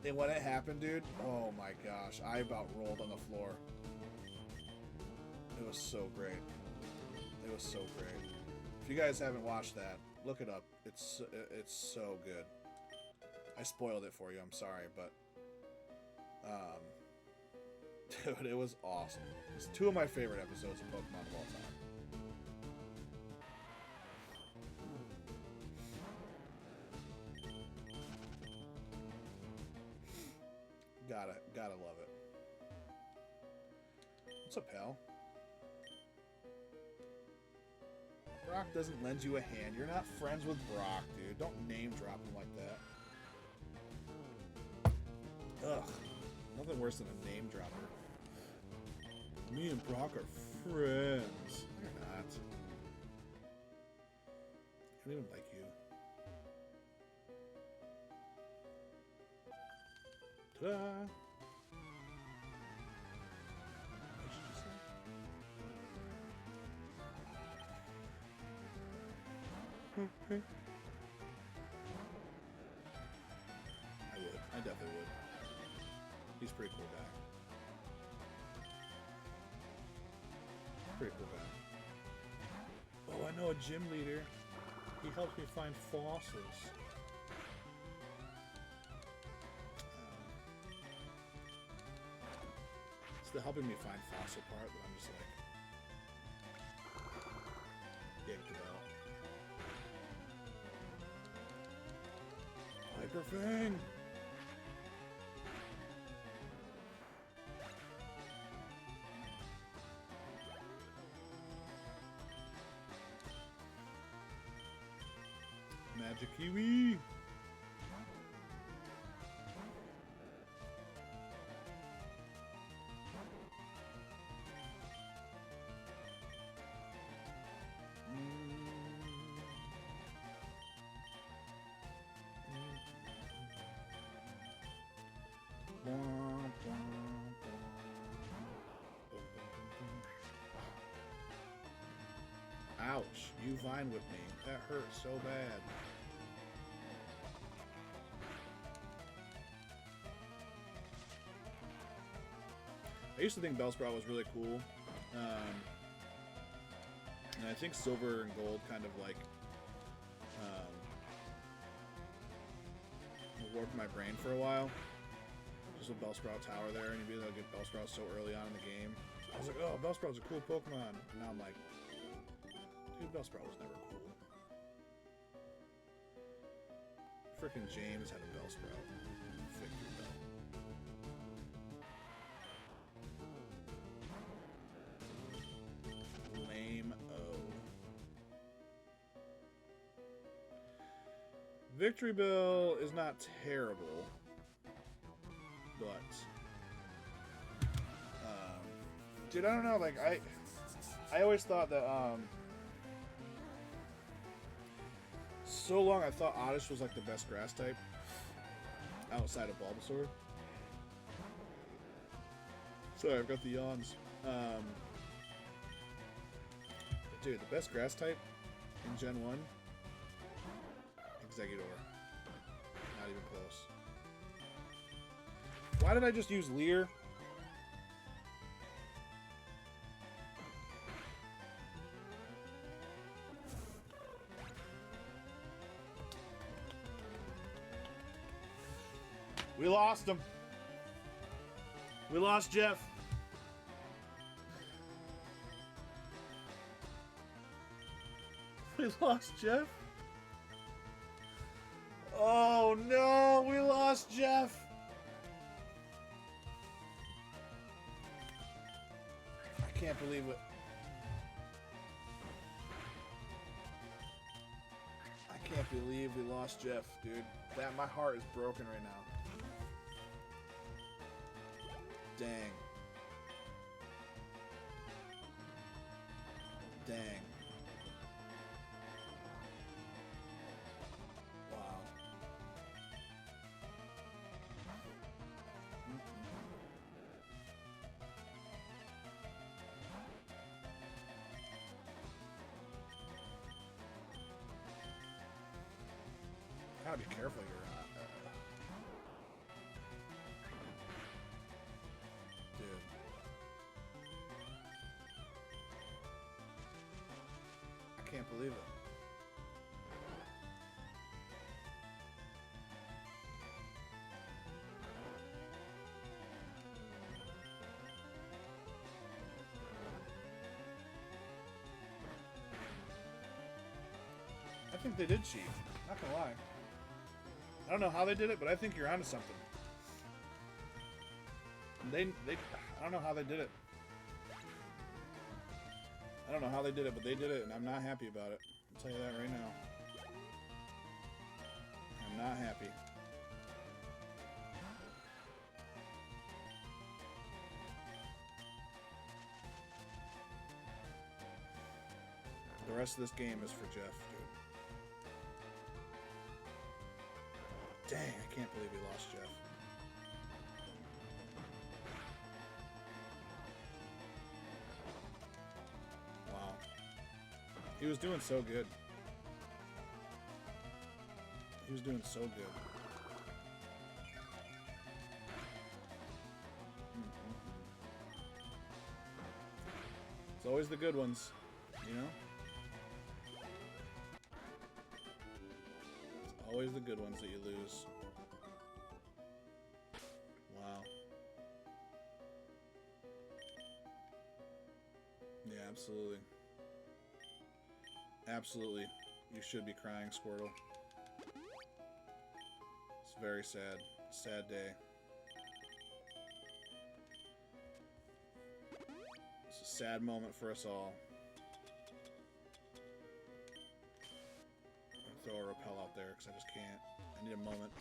And when it happened, dude, oh my gosh, I about rolled on the floor. It was so great. It was so great. If you guys haven't watched that, look it up. It's so good. I spoiled it for you. I'm sorry, but dude, it was awesome. It's 2 of my favorite episodes of Pokemon of all time. Gotta love it. What's up, pal? Brock doesn't lend you a hand. You're not friends with Brock, dude. Don't name drop him like that. Ugh. Nothing worse than a name dropper. Me and Brock are friends. You're not. I don't even like you. Ta-da! What did you say? I would. I definitely would. He's a pretty cool guy. Pretty cool guy. Oh, I know a gym leader. He helps me find fossils. It's the helping me find fossil part that I'm just like yanked about. Hyper Fang! Magic Kiwi! Ouch, you vine with me. That hurt so bad. I used to think Bellsprout was really cool. And I think Silver and Gold kind of like warped my brain for a while. Just with Bellsprout Tower there, and you'd be able to get Bellsprout so early on in the game. I was like, oh, Bellsprout's a cool Pokemon. And now I'm like, dude, Bellsprout was never cool. Frickin' James had a Bellsprout. Victory Bell. Lame-o. Victory Bell is not terrible, but dude, I don't know. Like I always thought that so long I thought Oddish was like the best grass type outside of Bulbasaur. Sorry, I've got the yawns. Dude, the best grass type in Gen 1, Exeggutor. Not even close. Why did I just use Leer? We lost him. We lost Jeff. We lost Jeff. Oh no, we lost Jeff. I can't believe it. I can't believe we lost Jeff, dude. My heart is broken right now. Dang. Dang. Wow. Gotta be careful here. Dude. I can't believe it. I think they did cheat. Not gonna lie. I don't know how they did it, but I think you're onto something. I don't know how they did it. I don't know how they did it, but they did it, and I'm not happy about it. I'll tell you that right now. I'm not happy. The rest of this game is for Jeff, dude. Dang, I can't believe we lost Jeff. Wow. He was doing so good. He was doing so good. It's always the good ones, you know? It's always the good ones that you lose. Wow. Yeah, absolutely. Absolutely. You should be crying, Squirtle. It's very sad. Sad day. It's a sad moment for us all. I'll throw a repel out there because I just can't. I need a moment.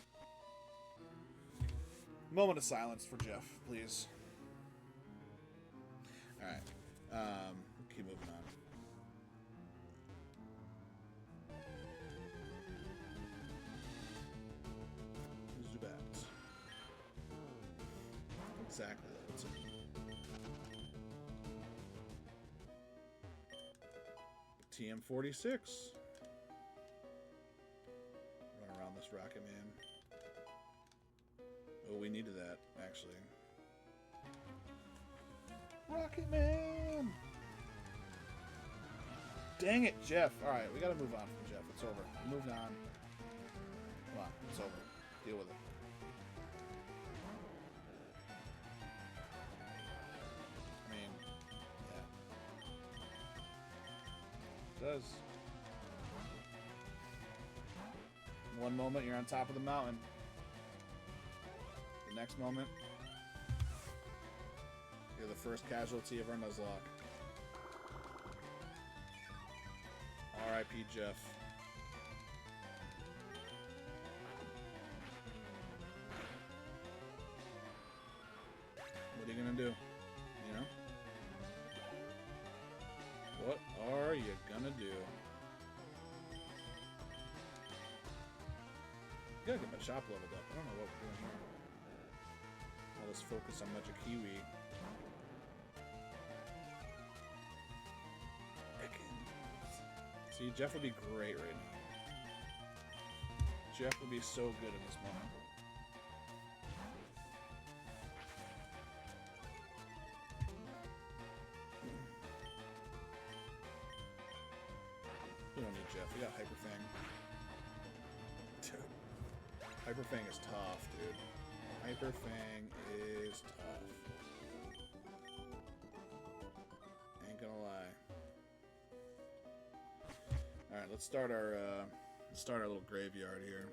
Moment of silence for Jeff, please. Alright. Keep moving on. Zubat. Exactly. That's it. TM46. Run around this Rocket Man. Oh, we needed that, actually. Rocket Man! Dang it, Jeff. Alright, we gotta move on from Jeff. It's over. We moved on. Come on, it's over. Deal with it. I mean, yeah. It does. One moment, you're on top of the mountain. The next moment, you're the first casualty of our Nuzlocke. R.I.P. Jeff. What are you gonna do? You know? What are you gonna do? Gotta get my shop leveled up. I don't know what we're doing here. I'll just focus on Magic Kiwi. See, Jeff would be great right now. Jeff would be so good in this moment. We don't need Jeff. We got Hyper Fang. Dude. Hyper Fang is tough, dude. Hyper Fang is tough. Ain't gonna lie. All right, let's start our little graveyard here.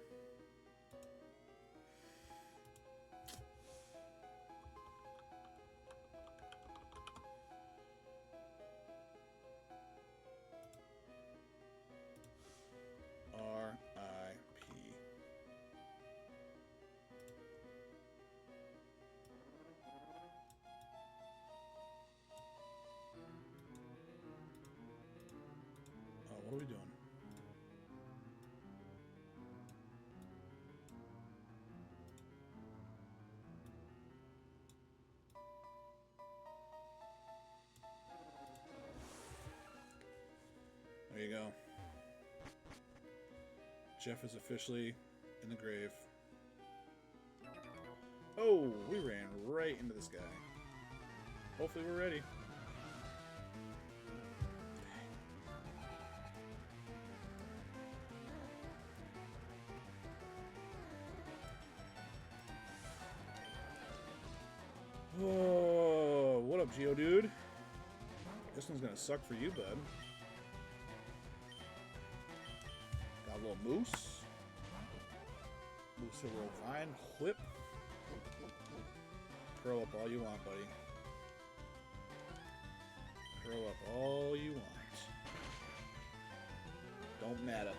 R.I.P. Oh, what are we doing? There you go. Jeff is officially in the grave. Oh, we ran right into this guy. Hopefully we're ready. Oh, what up, Geodude? This one's gonna suck for you, bud. Got a little moose. Moose a little vine whip. Curl up all you want, buddy. Curl up all you want. Don't matter.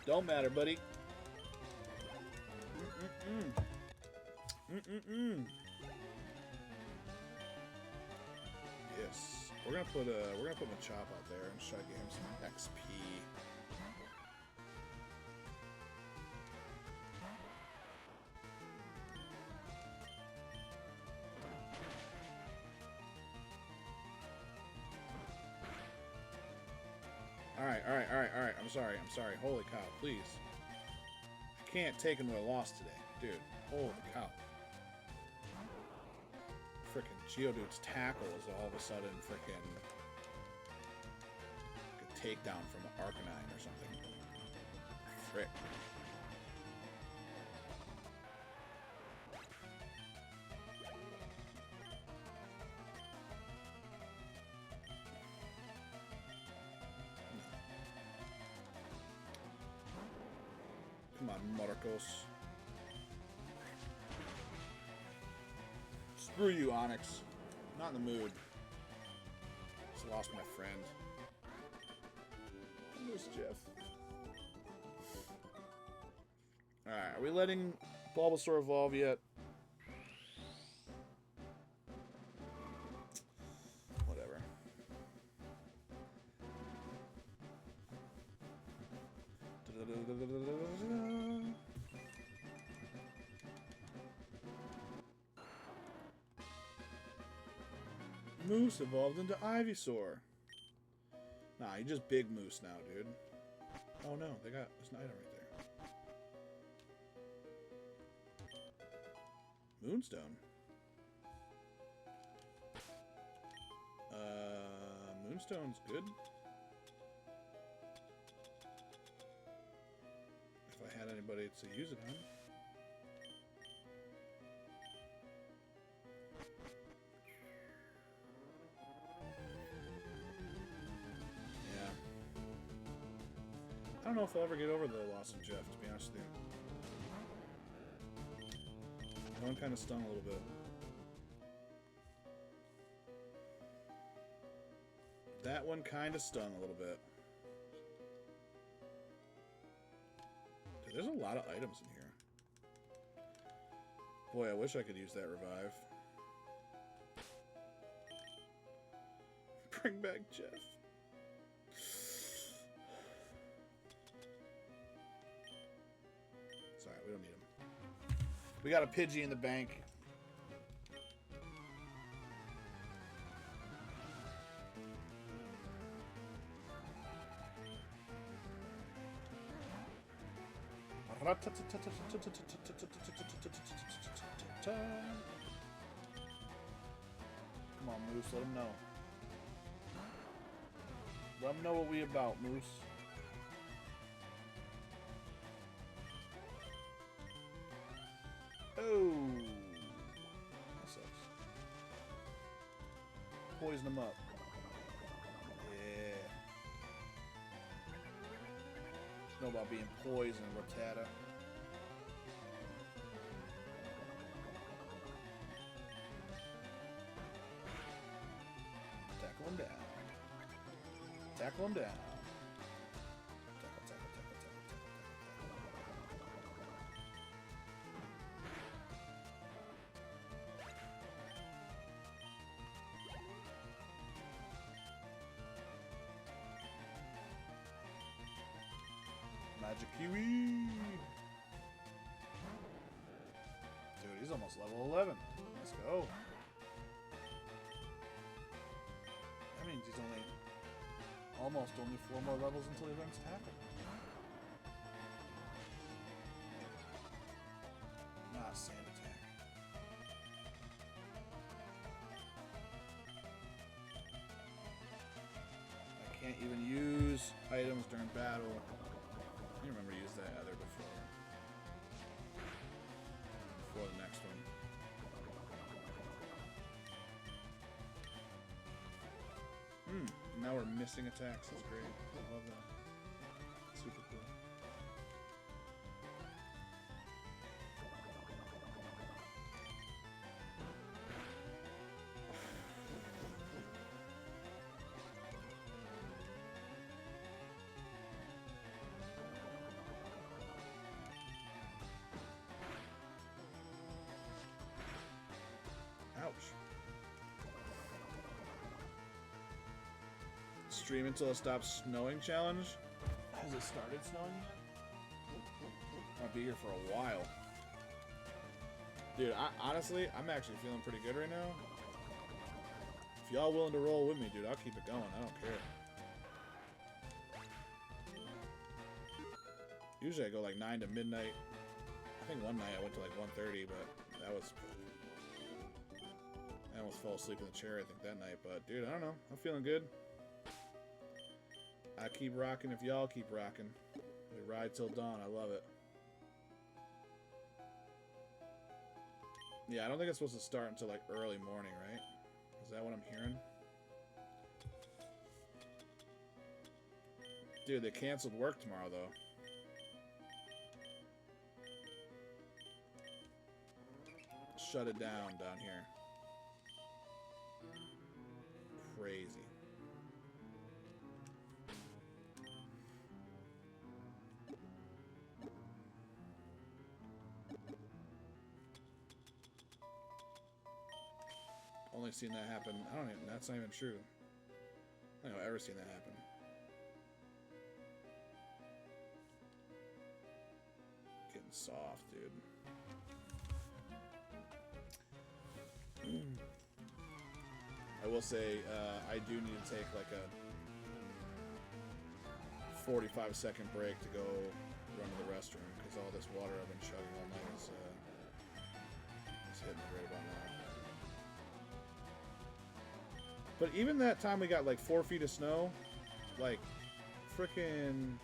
Don't matter, buddy. Yes. We're gonna put Machop out there and try to get him some XP. Alright. I'm sorry. Holy cow, please. I can't take him to a loss today. Dude, holy cow. Frickin' Geodude's tackle is all of a sudden frickin' like a takedown from an Arcanine or something. Frick. Come on, Marcos. Screw you, Onyx. Not in the mood. Just lost my friend. I miss Jeff. Alright, are we letting Bulbasaur evolve yet? Whatever. Moose evolved into Ivysaur. Nah, you're just big Moose now, dude. Oh no, there's an item right there. Moonstone. Moonstone's good. If I had anybody to use it on. I don't know if I'll ever get over the loss of Jeff, to be honest with you. That one kind of stung a little bit. That one kind of stung a little bit. Dude, there's a lot of items in here. Boy, I wish I could use that revive. Bring back Jeff. We don't need him. We got a Pidgey in the bank. Come on, Moose. Let him know. Let him know what we about, Moose. Oh, that sucks. Poison him up. Yeah. Know about being poisoned, Rattata. Tackle him down. Tackle him down. Magic Kiwi! Dude, he's almost level 11. Let's go. That means he's almost only 4 more levels until he learns Tackle. Not Sand Attack. I can't even use items during battle. I remember to use that other before the next one. Now we're missing attacks. That's great. I love that. Super cool. Ouch. Stream until it stops snowing challenge. Has it started snowing yet? I'll be here for a while. Dude, honestly, I'm actually feeling pretty good right now. If y'all willing to roll with me, dude, I'll keep it going. I don't care. Usually I go like 9 to midnight. I think one night I went to like 1:30, but that was... I almost fell asleep in the chair, I think, that night. But, dude, I don't know. I'm feeling good. I keep rocking if y'all keep rocking. We ride till dawn. I love it. Yeah, I don't think it's supposed to start until like early morning, right? Is that what I'm hearing? Dude, they canceled work tomorrow, though. Shut it down here. Crazy. Only seen that happen. I don't even. That's not even true. I don't know. Ever seen that happen? Getting soft, dude. I will say I do need to take like a 45-second break to go run to the restroom because all this water I've been chugging all night is hitting me right about now. But even that time we got like 4 feet of snow, like frickin'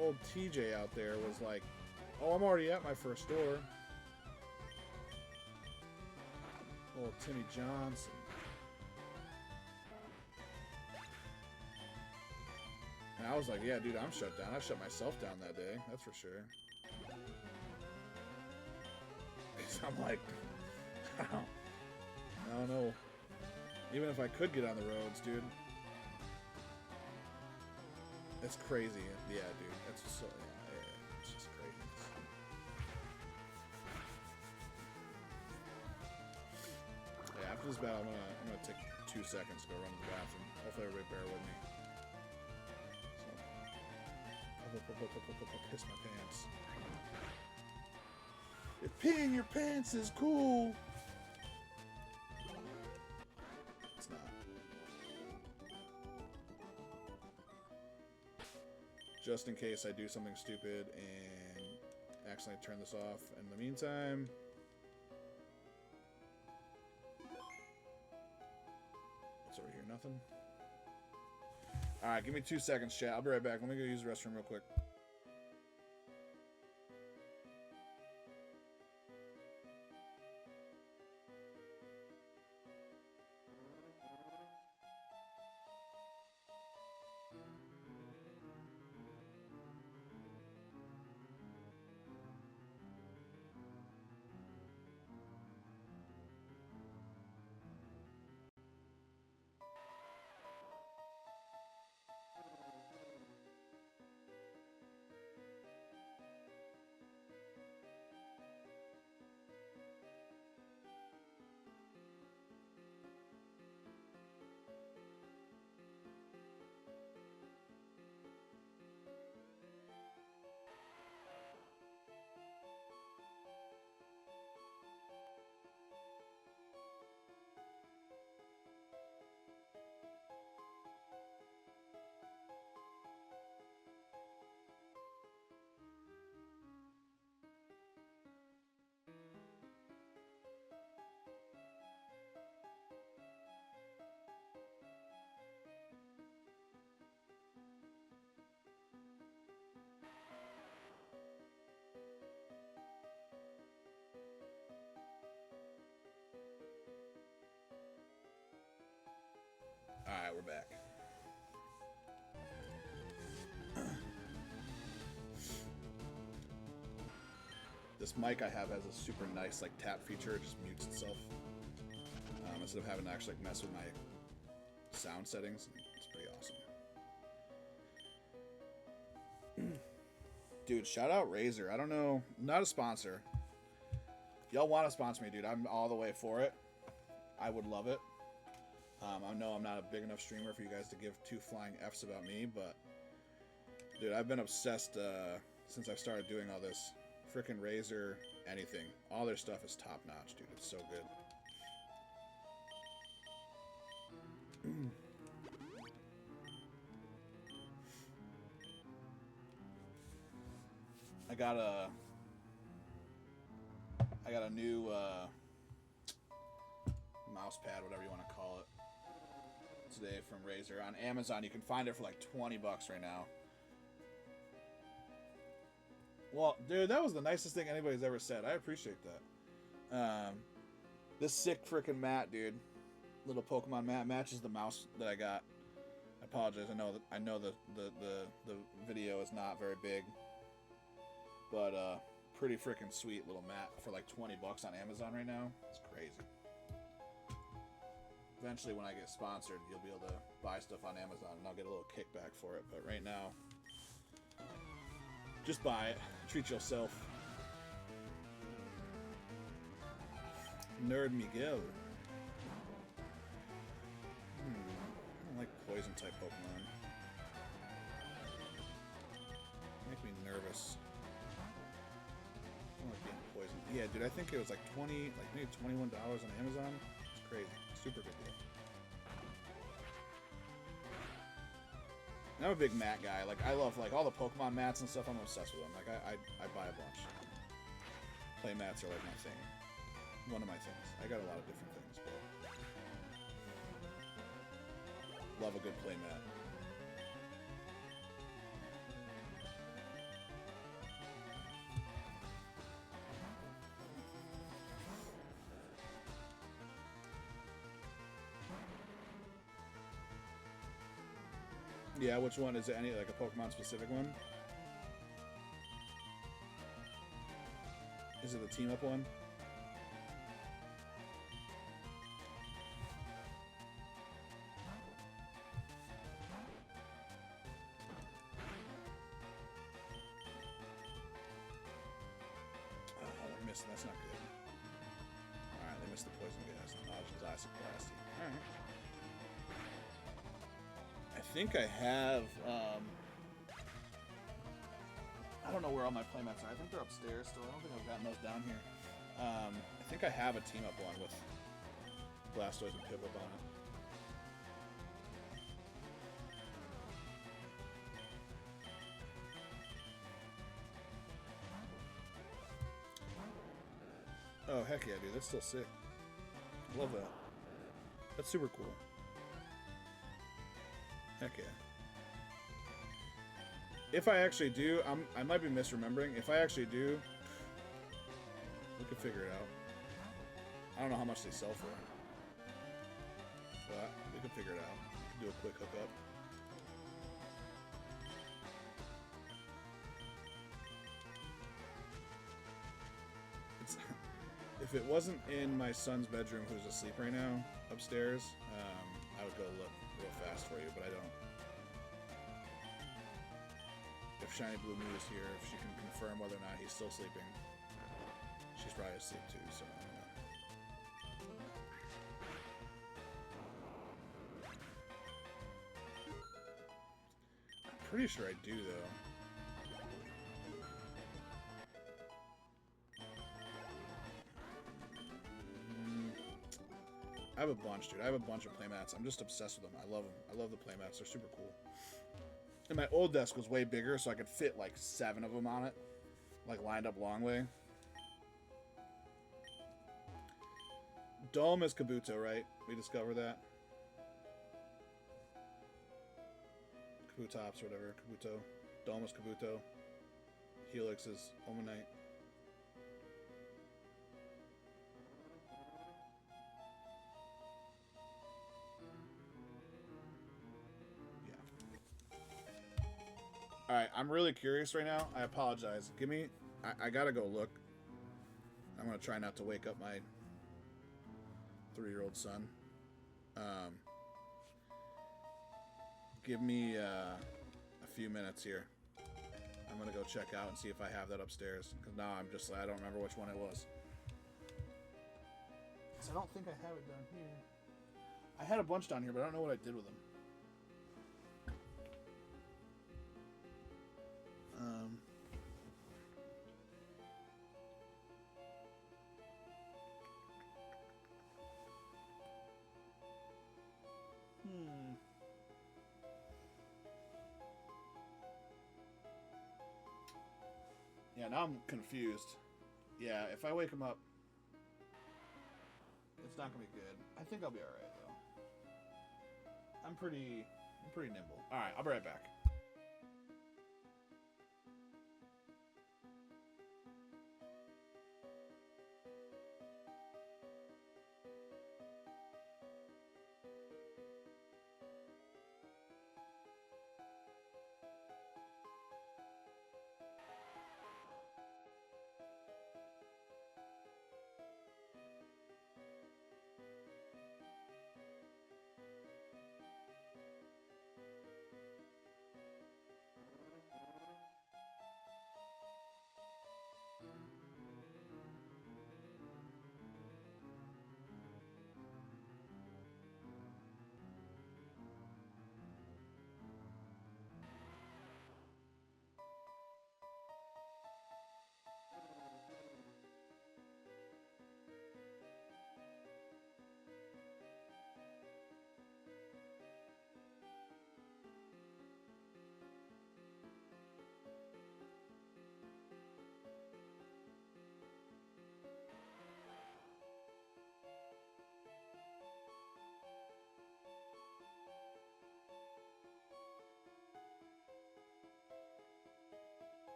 old TJ out there was like, oh, I'm already at my first store. Old Timmy Johnson. And I was like, yeah, dude, I'm shut down. I shut myself down that day, that's for sure. Because I'm like, I don't know. Even if I could get on the roads, dude. It's crazy. Yeah, dude. That's just so... Yeah, it's just crazy. Yeah, after this battle, I'm gonna take 2 seconds to go run to the bathroom. Hopefully everybody bear with me. So... Piss my pants. If peeing your pants is cool... Just in case I do something stupid and accidentally turn this off. In the meantime... What's over here? Nothing? Alright, give me 2 seconds, chat. I'll be right back. Let me go use the restroom real quick. Alright, we're back. This mic I have has a super nice like tap feature. It just mutes itself. Instead of having to actually like, mess with my sound settings. It's pretty awesome. Dude, shout out Razer. I don't know. Not a sponsor. Y'all want to sponsor me, dude. I'm all the way for it. I would love it. I know I'm not a big enough streamer for you guys to give 2 flying Fs about me, but dude, I've been obsessed since I've started doing all this. Frickin' Razer, anything. All their stuff is top notch, dude. It's so good. I got a new mouse pad, whatever you want to call it, today from Razer on Amazon. You can find it for like $20 right now. Well, dude, that was the nicest thing anybody's ever said. I appreciate that. This sick freaking mat, dude, little Pokemon mat, matches the mouse that I got. I apologize. I know the video is not very big, but pretty freaking sweet little mat for like $20 on Amazon right now. It's crazy. Eventually, when I get sponsored, you'll be able to buy stuff on Amazon, and I'll get a little kickback for it. But right now, just buy it. Treat yourself. Nerd Miguel. I don't like poison type Pokemon. Make me nervous. I don't like being poisoned. Yeah, dude, I think it was like maybe $21 on Amazon. It's crazy. Super good deal. I'm a big mat guy. Like, I love like all the Pokemon mats and stuff. I'm obsessed with them. Like, I buy a bunch. Play mats are like my thing. One of my things. I got a lot of different things, but love a good play mat. Yeah, which one? Is it any, like, a Pokemon specific one? Is it the team up one? Oh, they missed. That's not good. Alright, they missed the poison gas. Dodge classic plastic. Alright. I think I have, I don't know where all my playmats are. I think they're upstairs still. I don't think I've gotten those down here. I think I have a team-up one with Blastoise and Piplup on it. Oh, heck yeah, dude. That's still sick. I love that. That's super cool. Heck yeah. If I actually do, I might be misremembering. If I actually do, we could figure it out. I don't know how much they sell for, but we could figure it out. Do a quick hookup. If it wasn't in my son's bedroom, who's asleep right now upstairs, I would go look real fast for you, but I don't. If Shiny Blue Moon is here, if she can confirm whether or not he's still sleeping. She's probably asleep too, so I don't know. I'm pretty sure I do, though. I have a bunch, dude. I have a bunch of playmats. I'm just obsessed with them. I love them. I love the playmats. They're super cool. And my old desk was way bigger, so I could fit like 7 of them on it. Like lined up long way. Dome is Kabuto, right? We discovered that. Kabutops or whatever. Kabuto. Dome is Kabuto. Helix is Omanite. Alright, I'm really curious right now. I apologize. Give me... I gotta go look. I'm gonna try not to wake up my 3-year-old son. Give me a few minutes here. I'm gonna go check out and see if I have that upstairs. Because now I'm just... I don't remember which one it was. Because I don't think I have it down here. I had a bunch down here, but I don't know what I did with them. Yeah, now I'm confused. Yeah, if I wake him up, it's not gonna be good. I think I'll be all right though. I'm pretty nimble. All right, I'll be right back.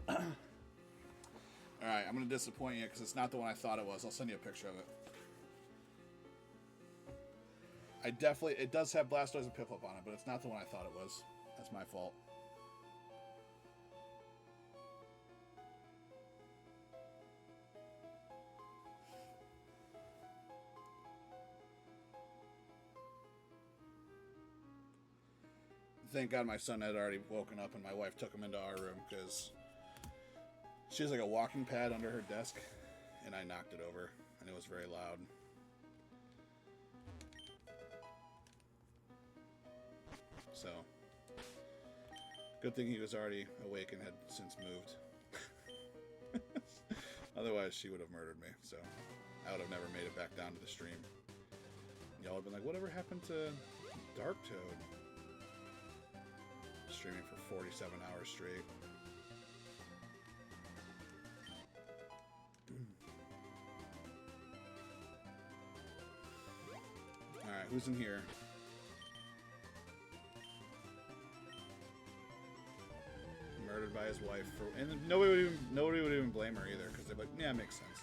All right, I'm gonna disappoint you because it's not the one I thought it was. I'll send you a picture of it. It does have Blastoise and Piplup on it, but it's not the one I thought it was. That's my fault. thank God my son had already woken up and my wife took him into our room because she has like a walking pad under her desk and I knocked it over and it was very loud. So, good thing he was already awake and had since moved. Otherwise, she would have murdered me, so I would have never made it back down to the stream. Y'all would have been like, whatever happened to Dark Toad? Streaming for 47 hours straight. Alright, who's in here? Murdered by his wife for, and nobody would even blame her either because they're like, yeah, it makes sense.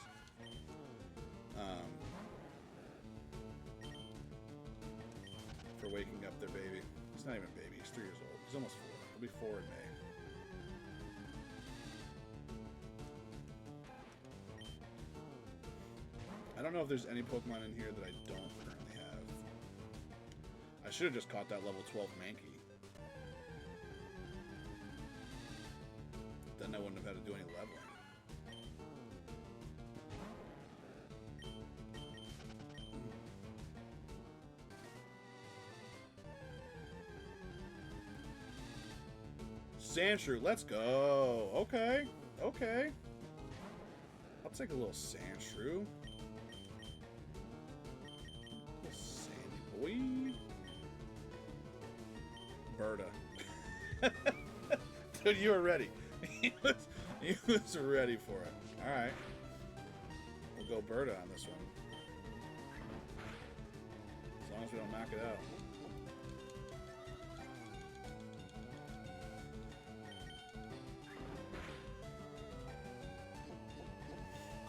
For waking up their baby. He's not even a baby. He's 3 years old. He's almost 4. He'll be 4 in May. I don't know if there's any Pokemon in here that I don't currently have. I should have just caught that level 12 Mankey. Then I wouldn't have had to do any leveling. Sandshrew, let's go. Okay, okay. I'll take a little Sandshrew. Little sandy boy. Berta. Dude, you were ready. He was ready for it. Alright. We'll go Berta on this one. As long as we don't knock it out.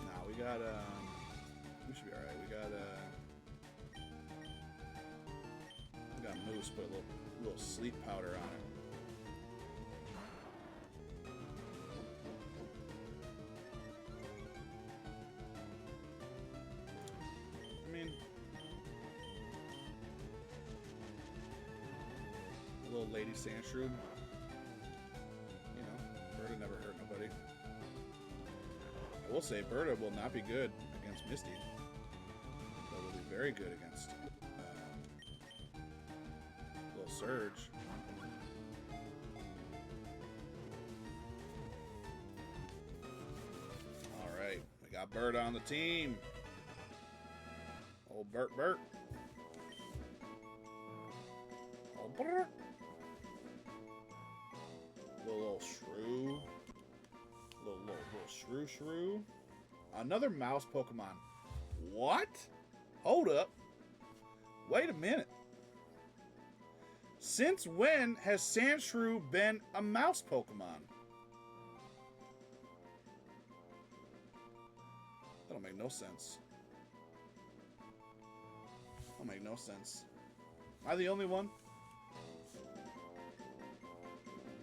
Nah, we got, we should be alright. We got Moose, put a little sleep powder on it. Little lady Sandshrew. You know, Berta never hurt nobody. I will say Berta will not be good against Misty, but will be very good against little Surge. Alright, we got Berta on the team. Old Bert. Old Bert. Little shrew. Little shrew. Another mouse Pokemon. What? Hold up. Wait a minute. Since when has Sandshrew been a mouse Pokemon? That'll make no sense. That'll make no sense. Am I the only one?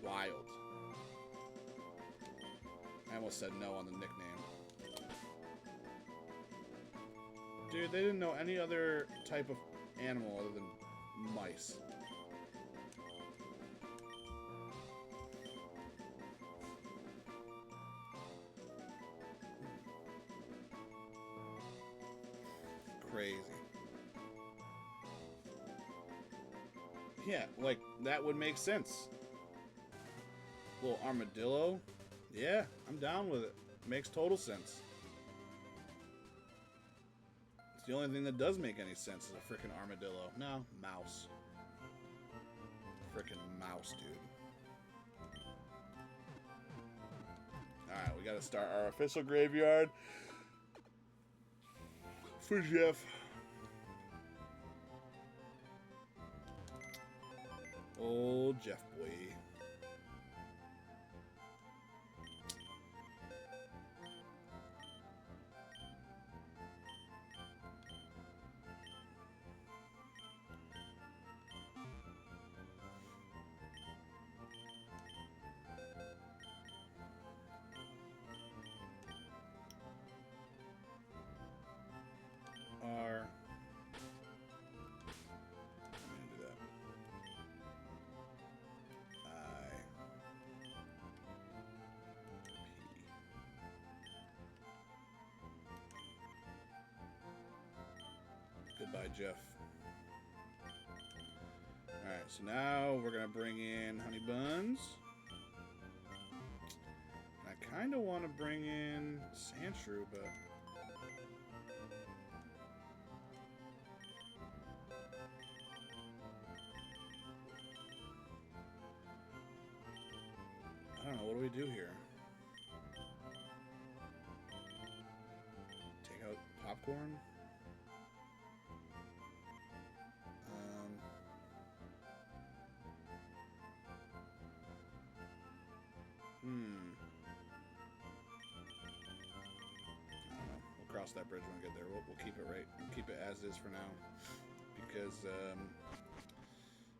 Wild. I almost said no on the nickname. Dude, they didn't know any other type of animal other than mice. Crazy. Yeah, like, that would make sense. Little armadillo. Yeah, I'm down with it. Makes total sense. It's the only thing that does make any sense is a freaking armadillo. No, mouse. Freaking mouse, dude. Alright, we gotta start our official graveyard for Jeff. Old Jeff boy. Jeff. Alright, so now we're going to bring in Honey Buns. I kind of want to bring in Sandshrew, but... I don't know, what do we do here? Take out popcorn? I don't know. We'll cross that bridge when we get there. We'll keep it right. We'll keep it as is for now. Because,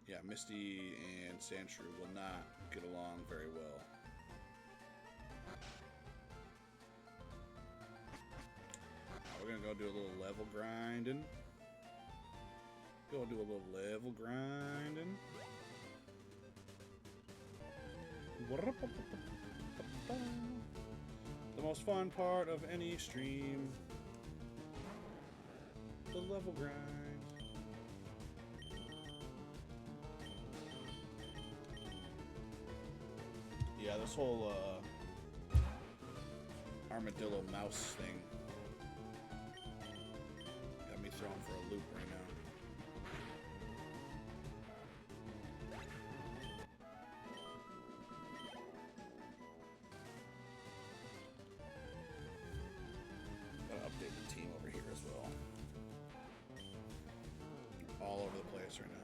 yeah, Misty and Sandshrew will not get along very well. We're gonna go do a little level grinding. Go do a little level grinding. The most fun part of any stream. The level grind. Yeah, this whole armadillo mouse thing got me thrown for a loop right now. Gotta update the team over here as well. All over the place right now.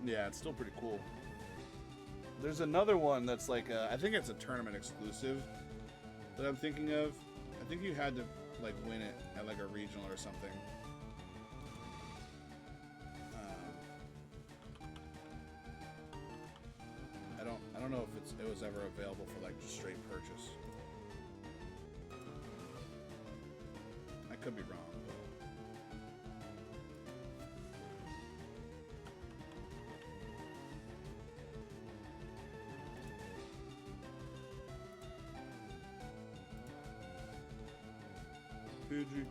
Yeah, it's still pretty cool. There's another one that's like, I think it's a tournament exclusive that I'm thinking of. I think you had to like win it at like a regional or something. I don't know if it was ever available for like just straight purchase. I could be wrong. Pidgey.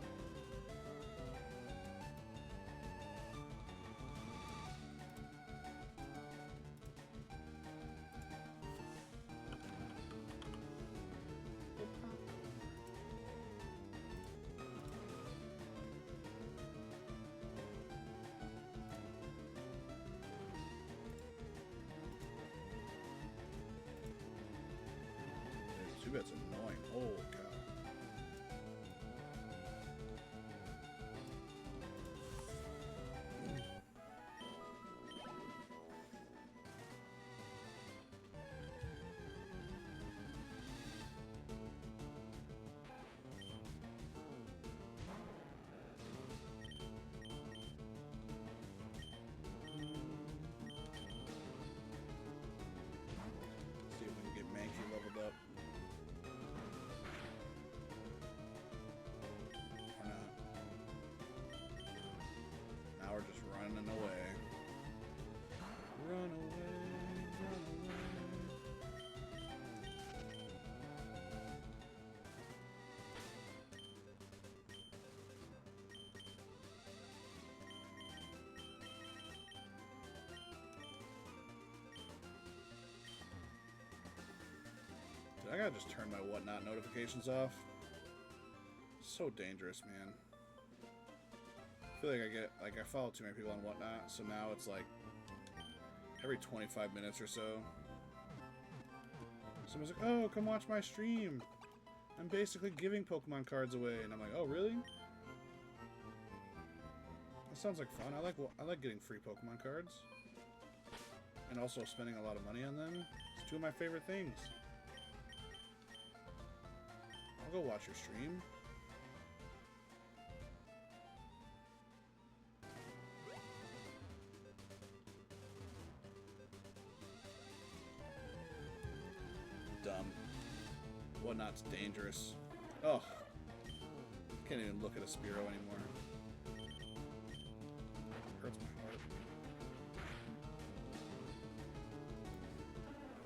Too bad it's annoying. Holy cow. See if we can get Mankey leveled up. Or not. Now we're just running away. Run away, run away. I gotta just turn my whatnot notifications off. So dangerous, man. I feel like I follow too many people on whatnot, so now it's like every 25 minutes or so, someone's like, "Oh, come watch my stream. I'm basically giving Pokemon cards away," and I'm like, "Oh, really? That sounds like fun. I like getting free Pokemon cards, and also spending a lot of money on them. It's two of my favorite things." I'll go watch your stream. Dumb. Whatnot's dangerous. Oh, Can't even look at a Spearow anymore. Hurts my heart.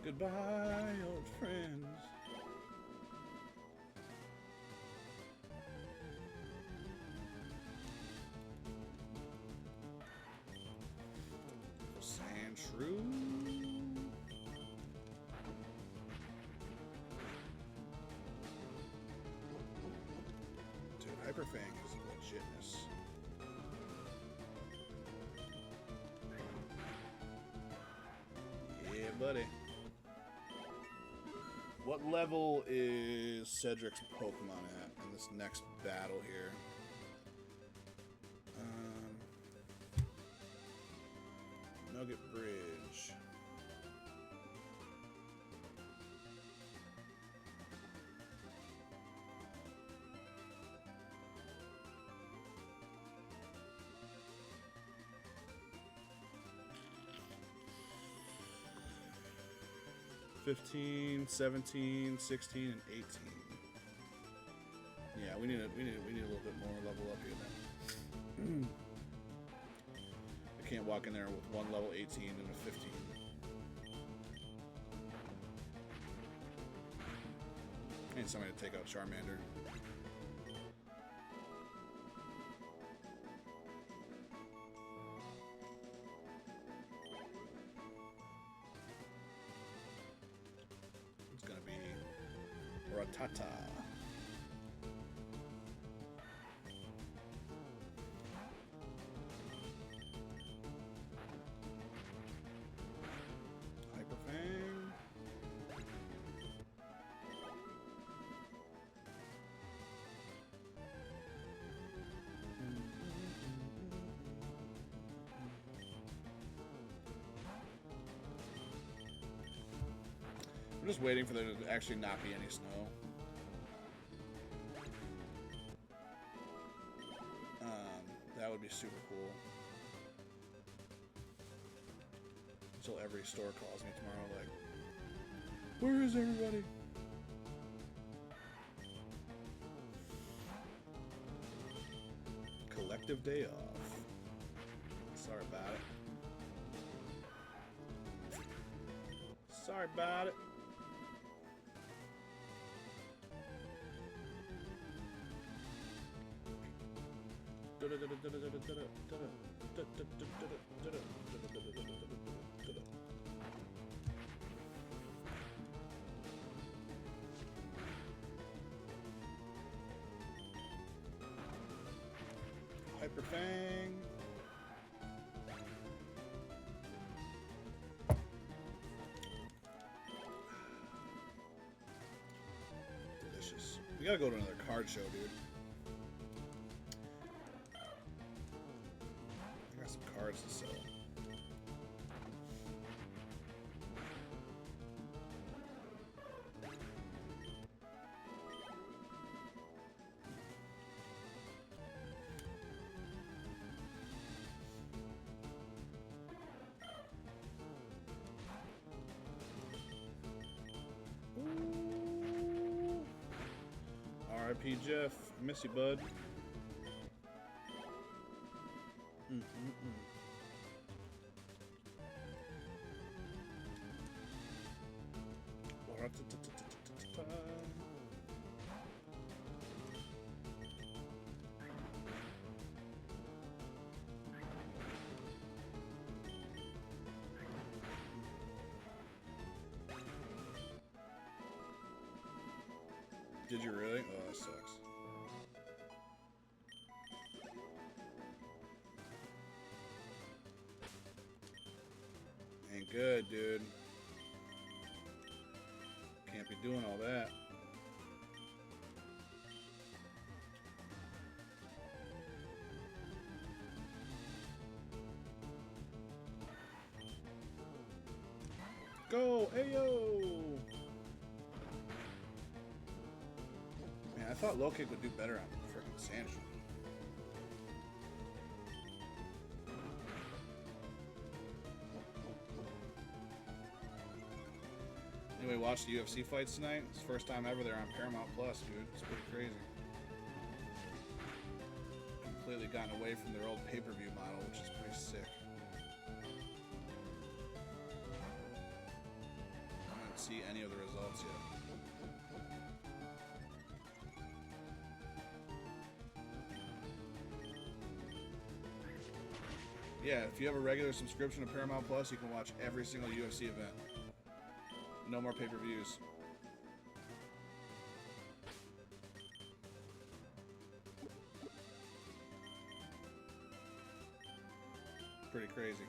Goodbye, old friends. Sandshrew. Dude, Hyperfang is legitness. Yeah, buddy. What level is Cedric's Pokemon at in this next battle here? Nugget Bridge. $15, $17, $16, and $18. Yeah, we need a little bit more level up here then. I can't walk in there with one level 18 and a 15. I need somebody to take out Charmander. It's gonna be Rattata. I'm just waiting for there to actually not be any snow. That would be super cool. Until every store calls me tomorrow like, where is everybody? Collective day off. Sorry about it. Sorry about it. Hyperfang. Delicious. We gotta go to another card show, dude. I got some cards to sell. R.I.P. Jeff. Miss you, bud. Did you really? Oh, that sucks. Ain't good, dude. Can't be doing all that. Go, ayo! Man, I thought low kick would do better on freaking Sandshrew. Anyway, watch the UFC fights tonight. It's the first time ever they're on Paramount Plus, dude. It's pretty crazy. completely gotten away from their old pay-per-view model, which is pretty sick. I don't see any of the results yet. Yeah, if you have a regular subscription to Paramount Plus, you can watch every single UFC event. No more pay-per-views. Pretty crazy.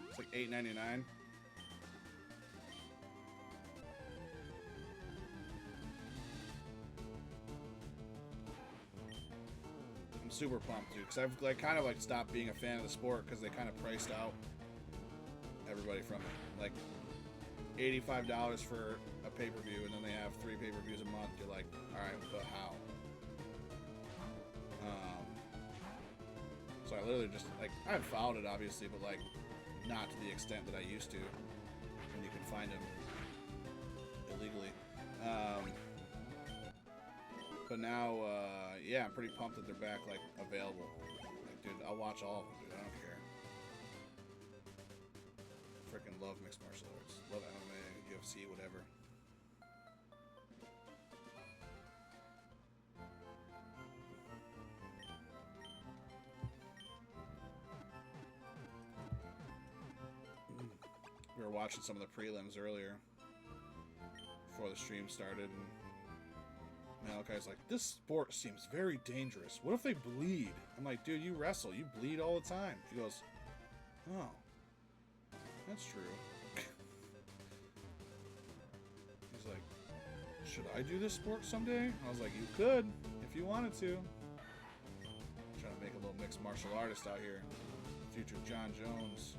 It's like $8.99. I'm super pumped, dude, because I've like kind of like stopped being a fan of the sport because they kind of priced out everybody from it. Like $85 for a pay-per-view, and then they have 3 pay-per-views a month. You're like, all right, but how? So I literally just, like, I've followed it, obviously, but, like, not to the extent that I used to when you can find them illegally. But now, yeah, I'm pretty pumped that they're back, like, available. Like, dude, I'll watch all of them, dude. I don't care. Freaking love mixed martial arts. Love MMA, UFC, whatever. We were watching some of the prelims earlier before the stream started, and Malachi's like, this sport seems very dangerous. What if they bleed? I'm like, dude, you wrestle. You bleed all the time. He goes, oh, that's true. He's like, should I do this sport someday? I was like, you could if you wanted to. Trying to make a little mixed martial artist out here. Future John Jones.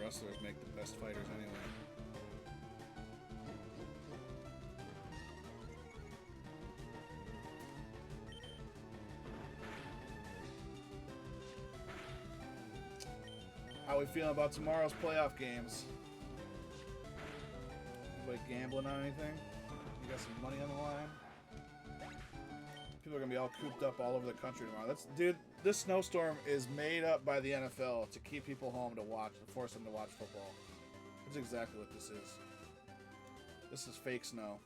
Wrestlers make the best fighters anyway. How we feeling about tomorrow's playoff games? Anybody gambling on anything? You got some money on the line? People are gonna be all cooped up all over the country tomorrow. Dude, this snowstorm is made up by the NFL to keep people home to watch, to force them to watch football. That's exactly what this is. This is fake snow.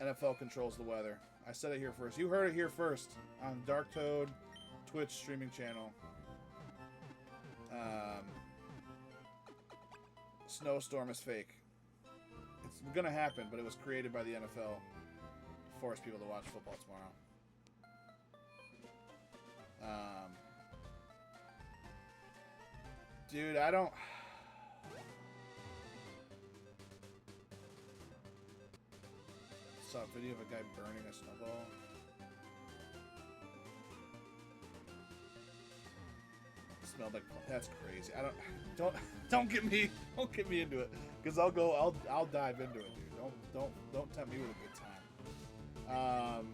NFL controls the weather. I said it here first. You heard it here first on Dark Toad Twitch streaming channel. Snowstorm is fake. It's gonna happen, but it was created by the NFL to force people to watch football tomorrow. Dude, I don't... Saw a video of a guy burning a snowball. It smelled like... That's crazy. Don't get me into it, because I'll dive into it, dude. Don't tempt me with a good time.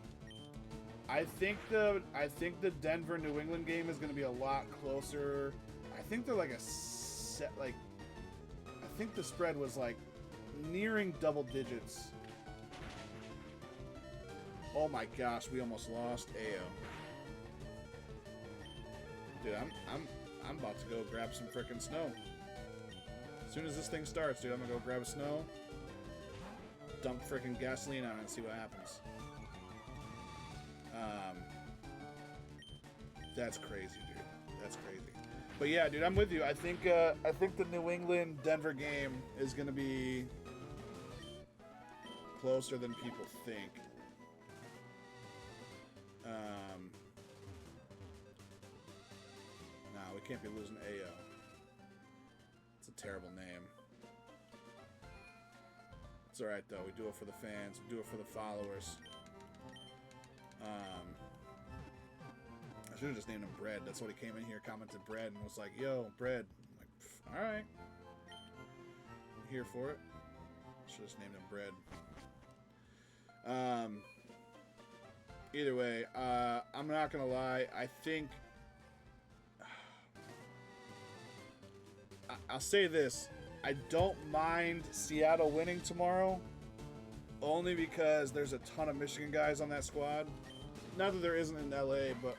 I think the Denver New England game is going to be a lot closer. I think they're like a set, like, I think the spread was like nearing double digits. Oh my gosh, we almost lost Ao. Dude, I'm about to go grab some frickin' snow. As soon as this thing starts, dude, I'm gonna go grab a snow, dump frickin' gasoline on it, and see what happens. That's crazy, dude. That's crazy. But yeah, dude, I'm with you. I think the New England Denver game is gonna be closer than people think. Nah, we can't be losing AO. It's a terrible name. It's alright though. We do it for the fans. We do it for the followers. I should have just named him Bread. That's what he came in here, commented Bread, and was like, yo, Bread. I'm like, alright. I'm here for it. Should have just named him Bread. Either way, I'm not gonna lie. I think I'll say this. I don't mind Seattle winning tomorrow, only because there's a ton of Michigan guys on that squad. Not that there isn't in LA, but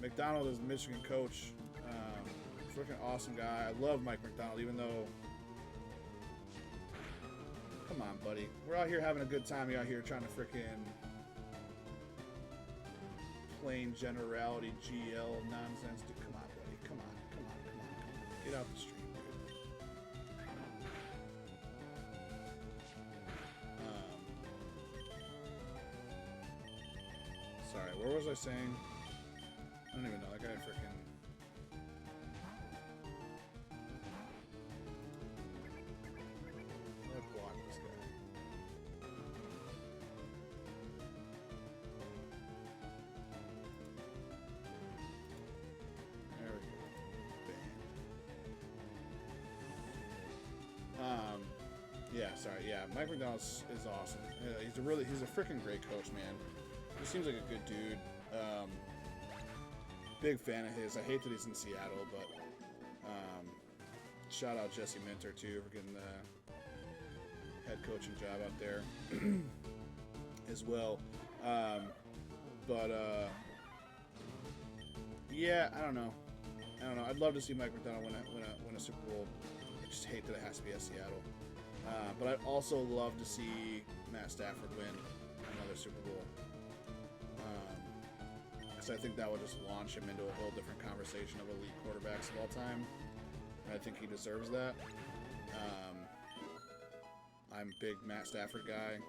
McDonald is the Michigan coach. Freaking awesome guy. I love Mike McDonald, even though... Come on, buddy. We're out here having a good time. You're out here trying to freaking... plain generality GL nonsense. Dude, come on, buddy. Come on. Get out the stream, dude. Sorry, what was I saying? I don't even know. That guy freaking... Let's block this guy. There we go. Bam. Yeah, sorry. Yeah, Mike McDonald is awesome. He's a freaking great coach, man. He seems like a good dude. Big fan of his. I hate that he's in Seattle, but shout out Jesse Minter too for getting the head coaching job out there as well. Yeah, I don't know. I'd love to see Mike McDonald win a Super Bowl. I just hate that it has to be at Seattle. But I'd also love to see Matt Stafford win another Super Bowl. I think that would just launch him into a whole different conversation of elite quarterbacks of all time. And I think he deserves that. I'm a big Matt Stafford guy.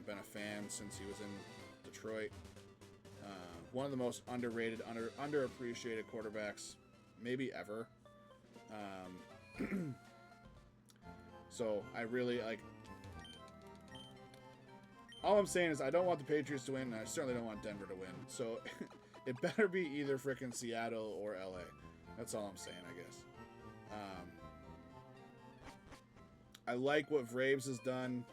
Been a fan since he was in Detroit. One of the most underrated, underappreciated quarterbacks maybe ever. So I really like... All I'm saying is I don't want the Patriots to win, and I certainly don't want Denver to win. So it better be either frickin' Seattle or LA. That's all I'm saying, I guess. I like what Vraves has done.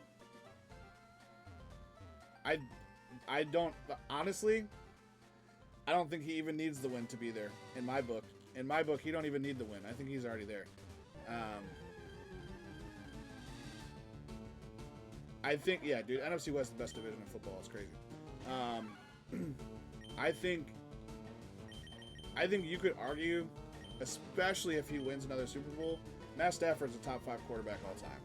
I don't... Honestly, I don't think he even needs the win to be there, in my book. In my book, he don't even need the win. I think he's already there. I think, yeah, dude, NFC West is the best division in football. It's crazy. I think you could argue, especially if he wins another Super Bowl, Matt Stafford's a top 5 quarterback all time.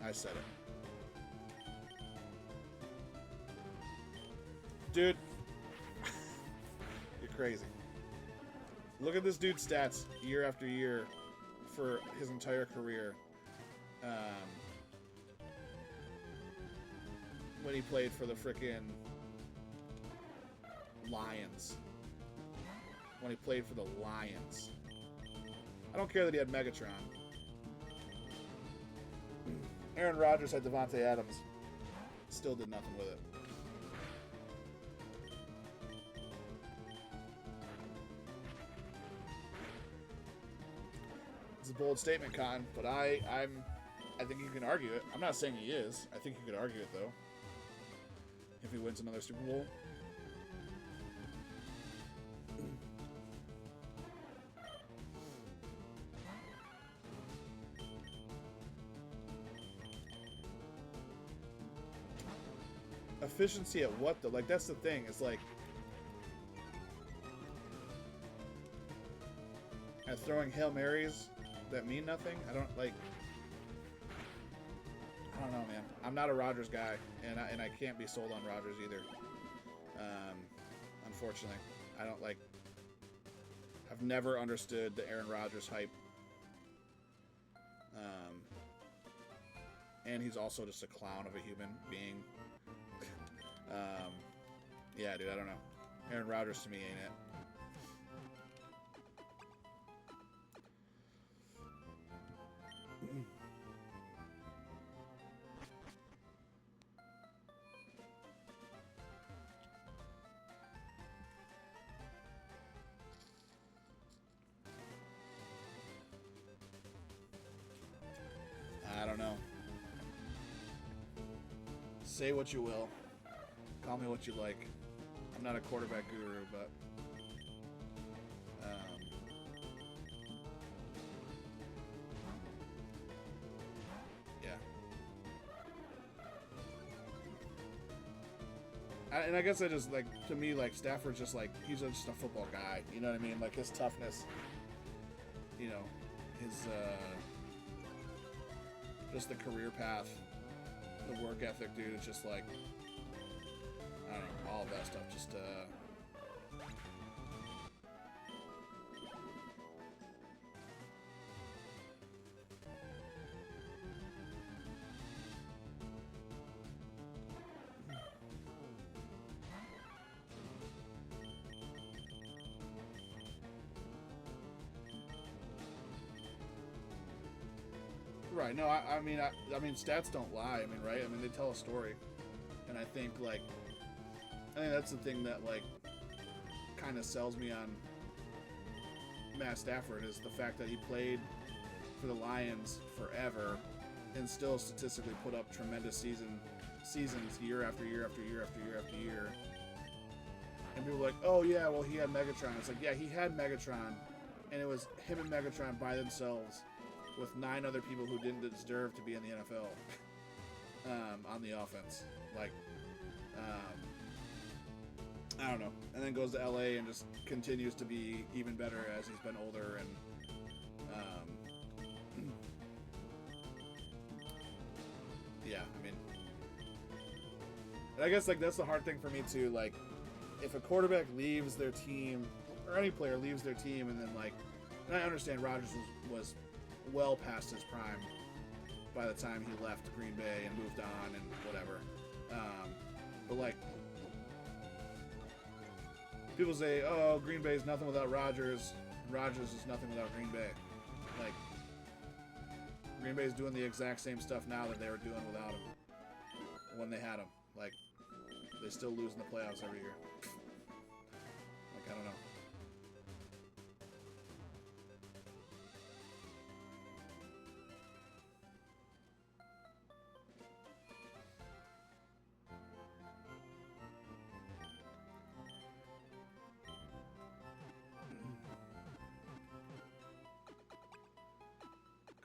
I said it. Dude, you're crazy. Look at this dude's stats year after year for his entire career. When he played for the frickin' Lions. When he played for the Lions. I don't care that he had Megatron. Aaron Rodgers had Devontae Adams. Still did nothing with it. It's a bold statement, Con, but I think you can argue it. I'm not saying he is. I think you could argue it, though. If he wins another Super Bowl. Efficiency at what, though? Like, that's the thing. It's like... At throwing Hail Marys that mean nothing? I don't, like... I don't know, man. I'm not a Rodgers guy, and I can't be sold on Rodgers either. Unfortunately, I don't like. I've never understood the Aaron Rodgers hype. And he's also just a clown of a human being. Yeah, dude, I don't know. Aaron Rodgers to me ain't it. I don't know. Say what you will. Call me what you like. I'm not a quarterback guru, but And I guess I just, like, to me, like, Stafford's just, like, he's just a football guy. You know what I mean? Like, his toughness, you know, his, just the career path, the work ethic, dude, it's just, like, I don't know, all of that stuff just, right. No, I mean, I mean, stats don't lie. I mean, right? I mean, they tell a story, and I think that's the thing that like kind of sells me on Matt Stafford is the fact that he played for the Lions forever and still statistically put up tremendous seasons year after year after year after year after year. And people are like, oh yeah, well he had Megatron. It's like, yeah, he had Megatron, and it was him and Megatron by themselves, with 9 other people who didn't deserve to be in the NFL on the offense. Like, I don't know. And then goes to LA and just continues to be even better as he's been older. And yeah, I mean, and I guess like that's the hard thing for me too. Like, if a quarterback leaves their team, or any player leaves their team, and then like, and I understand Rodgers was well past his prime by the time he left Green Bay and moved on and whatever. But like, people say, oh, Green Bay is nothing without Rodgers. Rodgers is nothing without Green Bay. Like, Green Bay is doing the exact same stuff now that they were doing without him when they had him. Like, they still lose in the playoffs every year. Like, I don't know.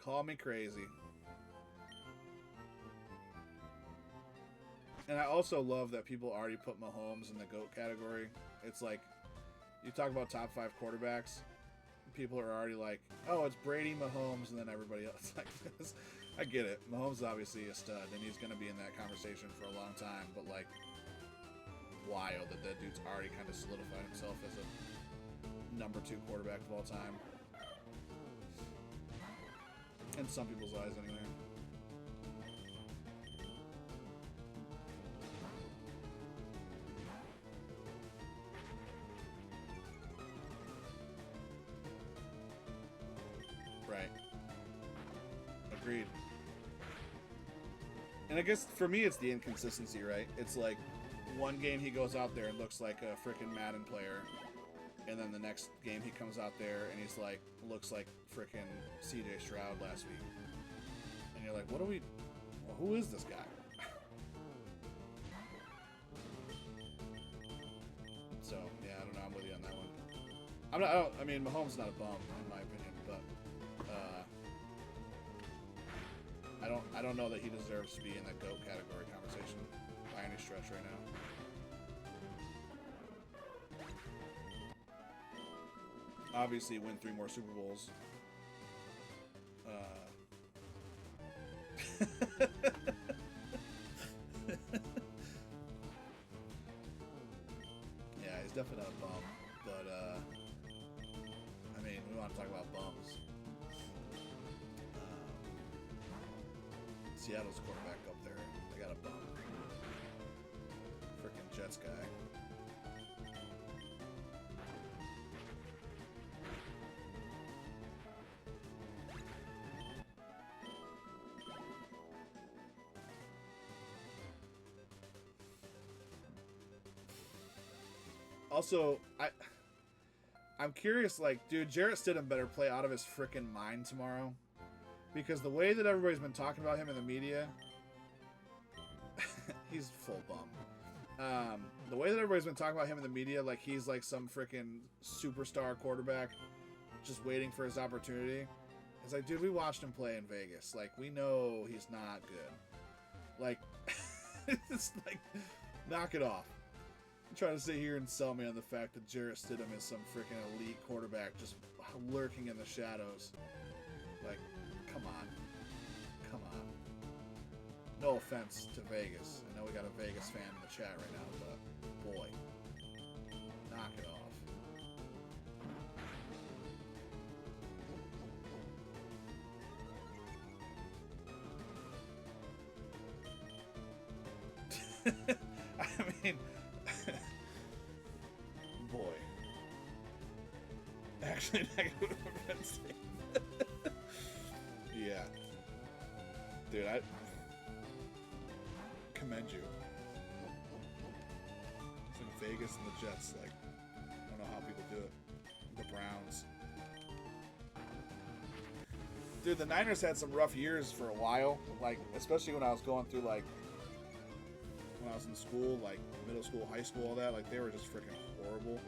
Call me crazy. And I also love that people already put Mahomes in the GOAT category. It's like, you talk about top 5 quarterbacks, people are already like, oh, it's Brady, Mahomes, and then everybody else. Like this. I get it. Mahomes is obviously a stud, and he's going to be in that conversation for a long time, but like, wild that dude's already kind of solidified himself as a number 2 quarterback of all time. In some people's eyes, anyway. Right. Agreed. And I guess for me, it's the inconsistency, right? It's like, one game he goes out there and looks like a freaking Madden player, and then the next game he comes out there and he's like, looks like freaking CJ Stroud last week. And you're like, who is this guy? So, yeah, I don't know. I'm with you on that one. I mean, Mahomes is not a bum, in my opinion, but I don't know that he deserves to be in the GOAT category conversation by any stretch right now. Obviously, win 3 more Super Bowls. Yeah, he's definitely not a bum, but I mean, we want to talk about bums. Seattle's quarterback up there, they got a bum. Freaking Jets guy. Also, I'm curious, like, dude, Jarrett Stidham better play out of his freaking mind tomorrow. Because the way that everybody's been talking about him in the media, he's full bum. The way that everybody's been talking about him in the media, like he's like some freaking superstar quarterback just waiting for his opportunity. It's like, dude, we watched him play in Vegas. Like, we know he's not good. Like, it's like, knock it off. trying to sit here and sell me on the fact that Jarrett Stidham is some freaking elite quarterback just lurking in the shadows. Like, come on. Come on. No offense to Vegas. I know we got a Vegas fan in the chat right now, but boy, knock it off. I mean, boy. Actually, negative offense. Yeah. Dude, I commend you. It's like Vegas and the Jets, like, I don't know how people do it. The Browns. Dude, the Niners had some rough years for a while, like, especially when I was going through, like, when I was in school, like, middle school, high school, all that, like, they were just freaking horrible.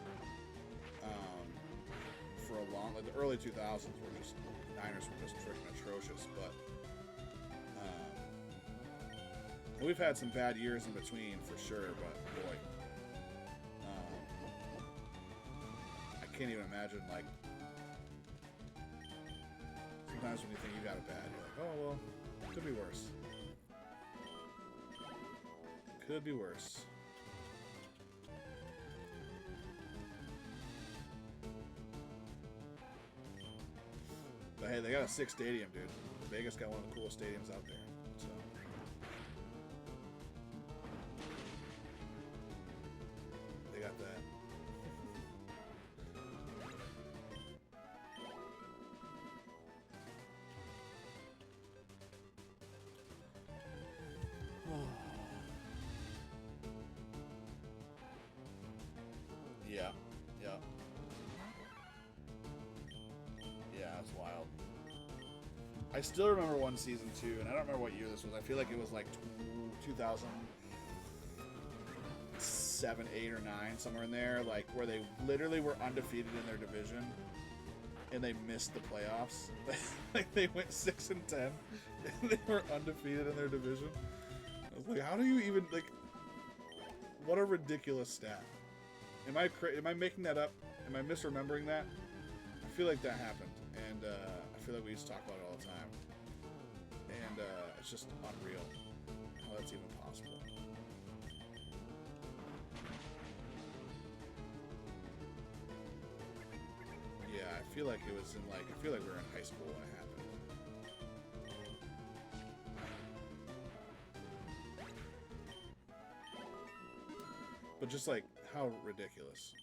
For a long, like, the early 2000s were just, the Niners were just freaking atrocious, but we've had some bad years in between, for sure, but boy, I can't even imagine, like, sometimes when you think you got it bad, you're like, oh, well, could be worse. Could be worse. But hey, they got a sick stadium, dude. Vegas got one of the coolest stadiums out there. So they got that. Yeah. Yeah. Yeah, it's wild. I still remember one season too, and I don't remember what year this was. I feel like it was like 2007, 8, or 9, somewhere in there, like where they literally were undefeated in their division, and they missed the playoffs. Like they went 6-10, and they were undefeated in their division. I was like, how do you even, like? What a ridiculous stat. Am I making that up? Am I misremembering that? I feel like that happened, and I feel like we used to talk about it all the time, and it's just unreal how that's even possible. Yeah, I feel like it was in, like, I feel like we were in high school when it happened. But just, like, how ridiculous.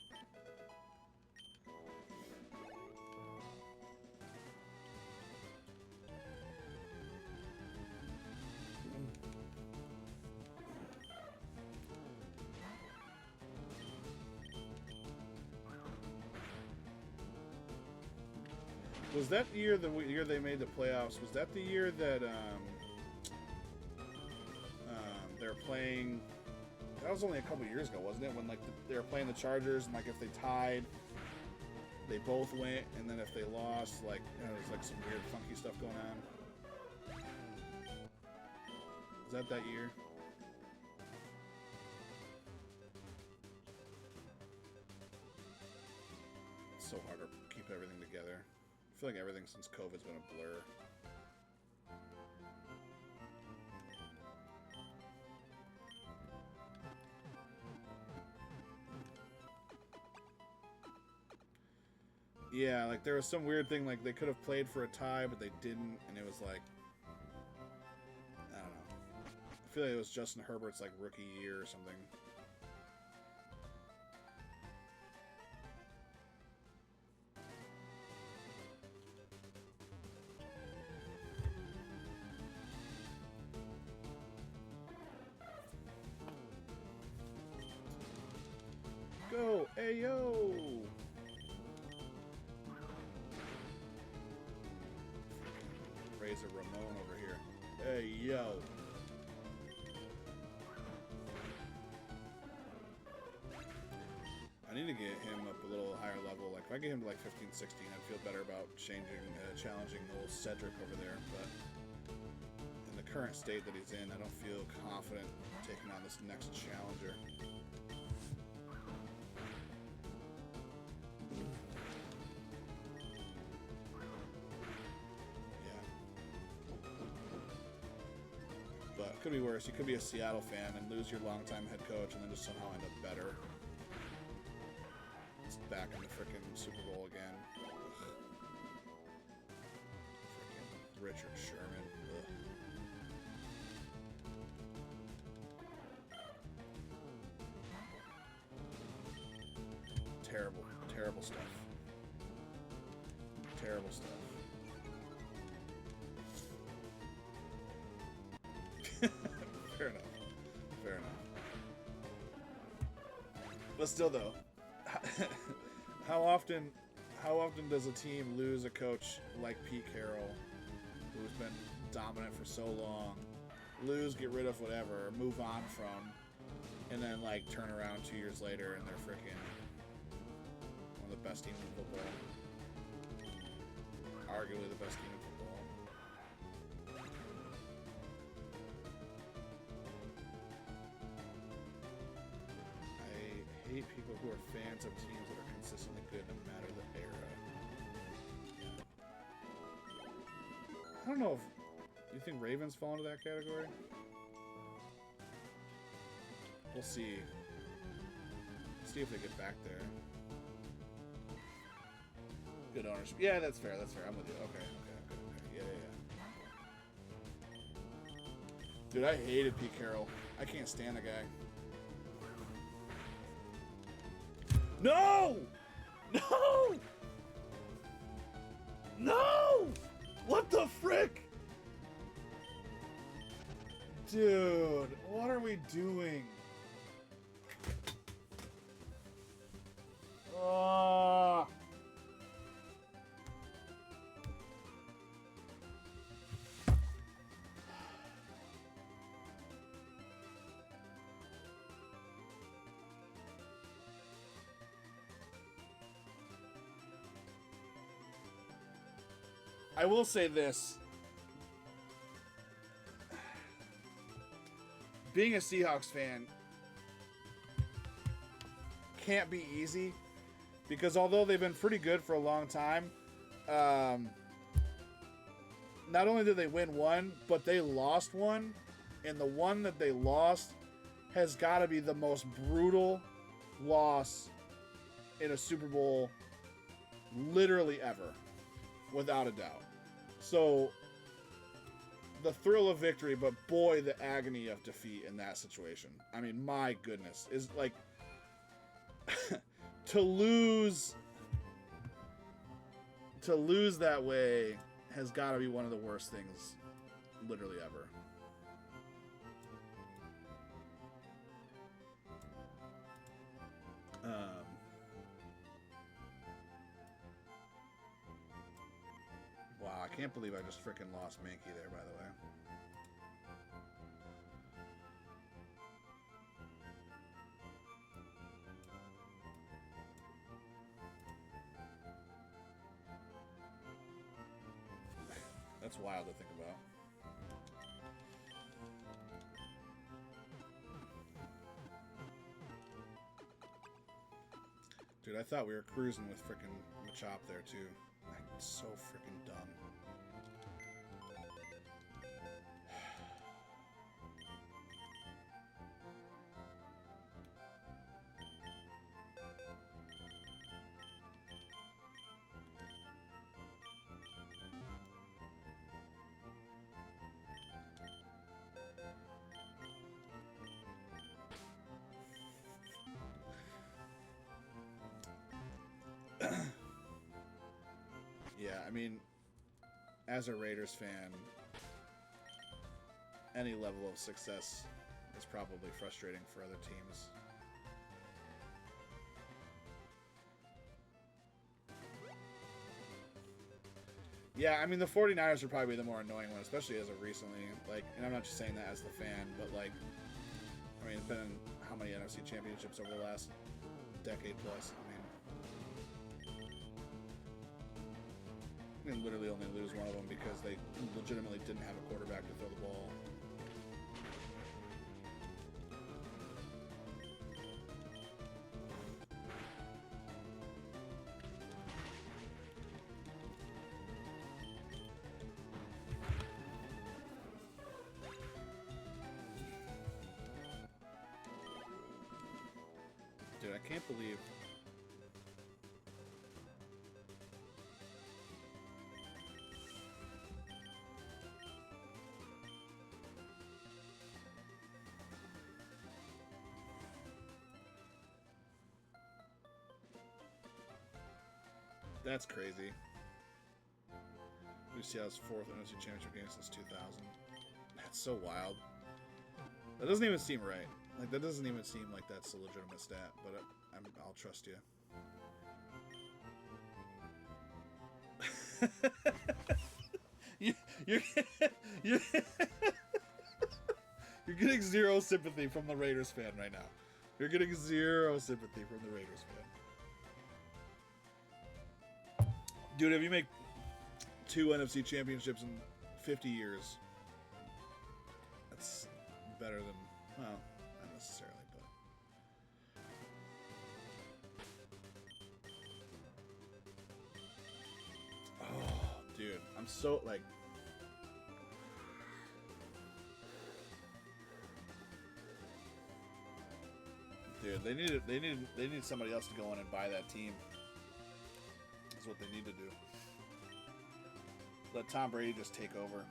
Was that year the year they made the playoffs? Was that the year that they were playing? That was only a couple years ago, wasn't it? When, like, they were playing the Chargers, and, like, if they tied, they both went, and then if they lost, like, you know, there's like some weird funky stuff going on. Was that that year? It's so hard to keep everything together. I feel like everything since COVID's been a blur. Yeah, like there was some weird thing, like they could have played for a tie, but they didn't, and it was like, I don't know. I feel like it was Justin Herbert's like rookie year or something. Go, Ayo! Razor Ramon over here. Hey, yo! I need to get him up a little higher level. Like, if I get him to like 15, 16, I'd feel better about challenging the old Cedric over there. But in the current state that he's in, I don't feel confident taking on this next challenger. Could be worse. You could be a Seattle fan and lose your longtime head coach and then just somehow end up better. It's back in the frickin' Super Bowl again. Frickin' Richard Sherman. Ugh. Terrible, terrible stuff. Terrible stuff. Fair enough. Fair enough. But still, though, how often does a team lose a coach like Pete Carroll, who's been dominant for so long, lose, get rid of whatever, or move on from, and then like turn around 2 years later and they're freaking one of the best teams in football, arguably the best team in football. I hate people who are fans of teams that are consistently good no matter the era. I don't know if... Do you think Ravens fall into that category? We'll see. See if they get back there. Good ownership. Yeah, that's fair. That's fair. I'm with you. Okay. Yeah. Dude, I hated Pete Carroll. I can't stand the guy. No! No! No! What the frick? Dude, what are we doing? I will say this. Being a Seahawks fan can't be easy because although they've been pretty good for a long time, not only did they win one, but they lost one, and the one that they lost has got to be the most brutal loss in a Super Bowl literally ever, without a doubt. So, the thrill of victory, but boy, the agony of defeat in that situation. I mean, my goodness. Is like, to lose that way has got to be one of the worst things literally ever. Wow, I can't believe I just freaking lost Mankey there, by the way. That's wild to think about. Dude, I thought we were cruising with freaking Machop there, too. I'm so freaking dumb. Yeah, I mean, as a Raiders fan, any level of success is probably frustrating for other teams. Yeah, I mean, the 49ers are probably the more annoying one, especially as of recently. Like, and I'm not just saying that as the fan, but like, I mean, it's been in how many NFC championships over the last decade plus? I mean, literally only lose one of them because they legitimately didn't have a quarterback to throw the ball. can't believe. That's crazy. UCL's 4th NFC Championship game since 2000. That's so wild. That doesn't even seem right. Like, that doesn't even seem like that's a legitimate stat, but I'll trust you. you're getting zero sympathy from the Raiders fan right now. You're getting zero sympathy from the Raiders fan. Dude, if you make 2 NFC championships in 50 years, that's better than, well, not necessarily, but. Oh, dude, I'm so, like. Dude, they need somebody else to go in and buy that team. That's what they need to do. Let Tom Brady just take over.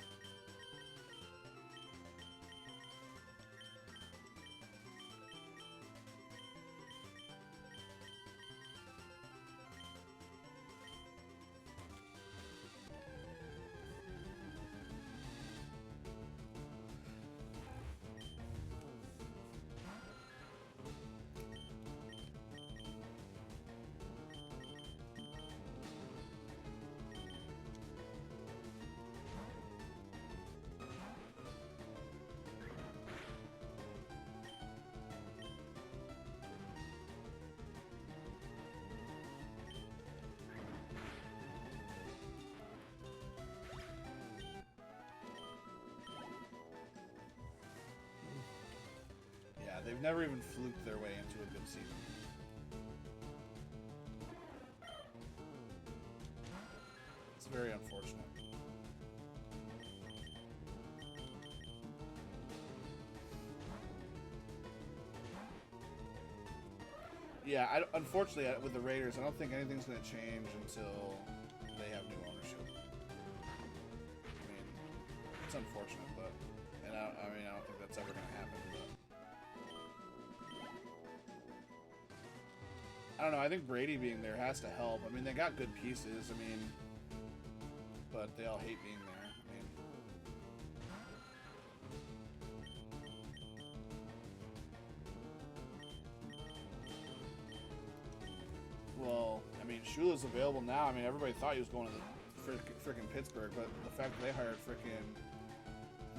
They've never even fluked their way into a good season. It's very unfortunate. Yeah, unfortunately, with the Raiders, I don't think anything's going to change until they have new ownership. I mean, it's unfortunate, but... And I don't think that's ever going to happen, but... I don't know, I think Brady being there has to help. I mean, they got good pieces, I mean... But they all hate being there, Well, I mean, Shula's available now. I mean, everybody thought he was going to the frickin' Pittsburgh, but the fact that they hired frickin'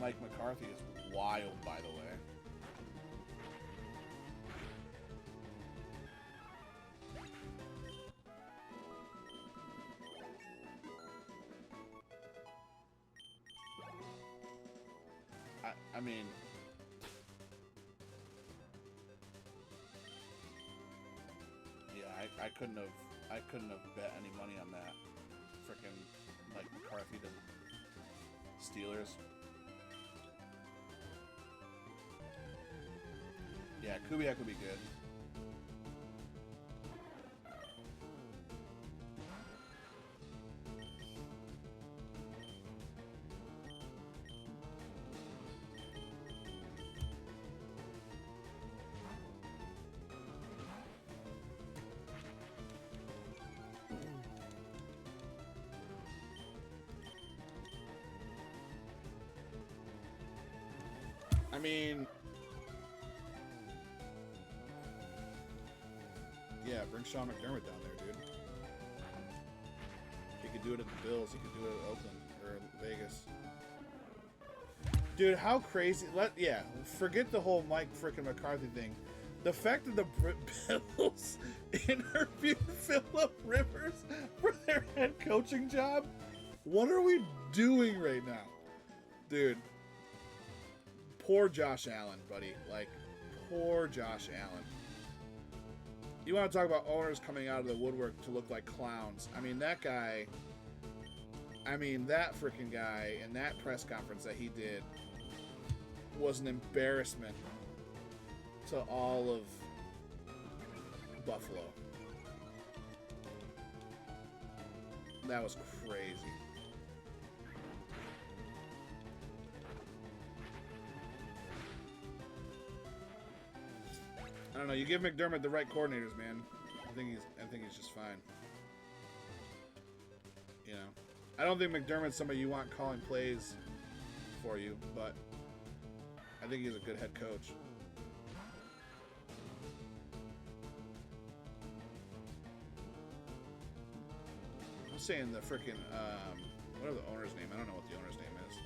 Mike McCarthy is wild, by the way. I mean... I couldn't have bet any money on that. Frickin' Mike McCarthy to Steelers. Yeah, Kubiak would be good. I mean, yeah, bring Sean McDermott down there, dude. He could do it at the Bills. He could do it at Oakland or Vegas. Dude, how crazy! Forget the whole Mike frickin' McCarthy thing. The fact that the Bills interviewed Phillip Rivers for their head coaching job. What are we doing right now, dude? Poor Josh Allen, buddy. Like, poor Josh Allen. You want to talk about owners coming out of the woodwork to look like clowns. I mean, that guy... I mean, that freaking guy and that press conference that he did was an embarrassment to all of Buffalo. That was crazy. I don't know. You give McDermott the right coordinators, man. I think he's just fine. You know, I don't think McDermott's somebody you want calling plays for you, but I think he's a good head coach. I'm saying the freaking whatever the owner's name. I don't know what the owner's name is.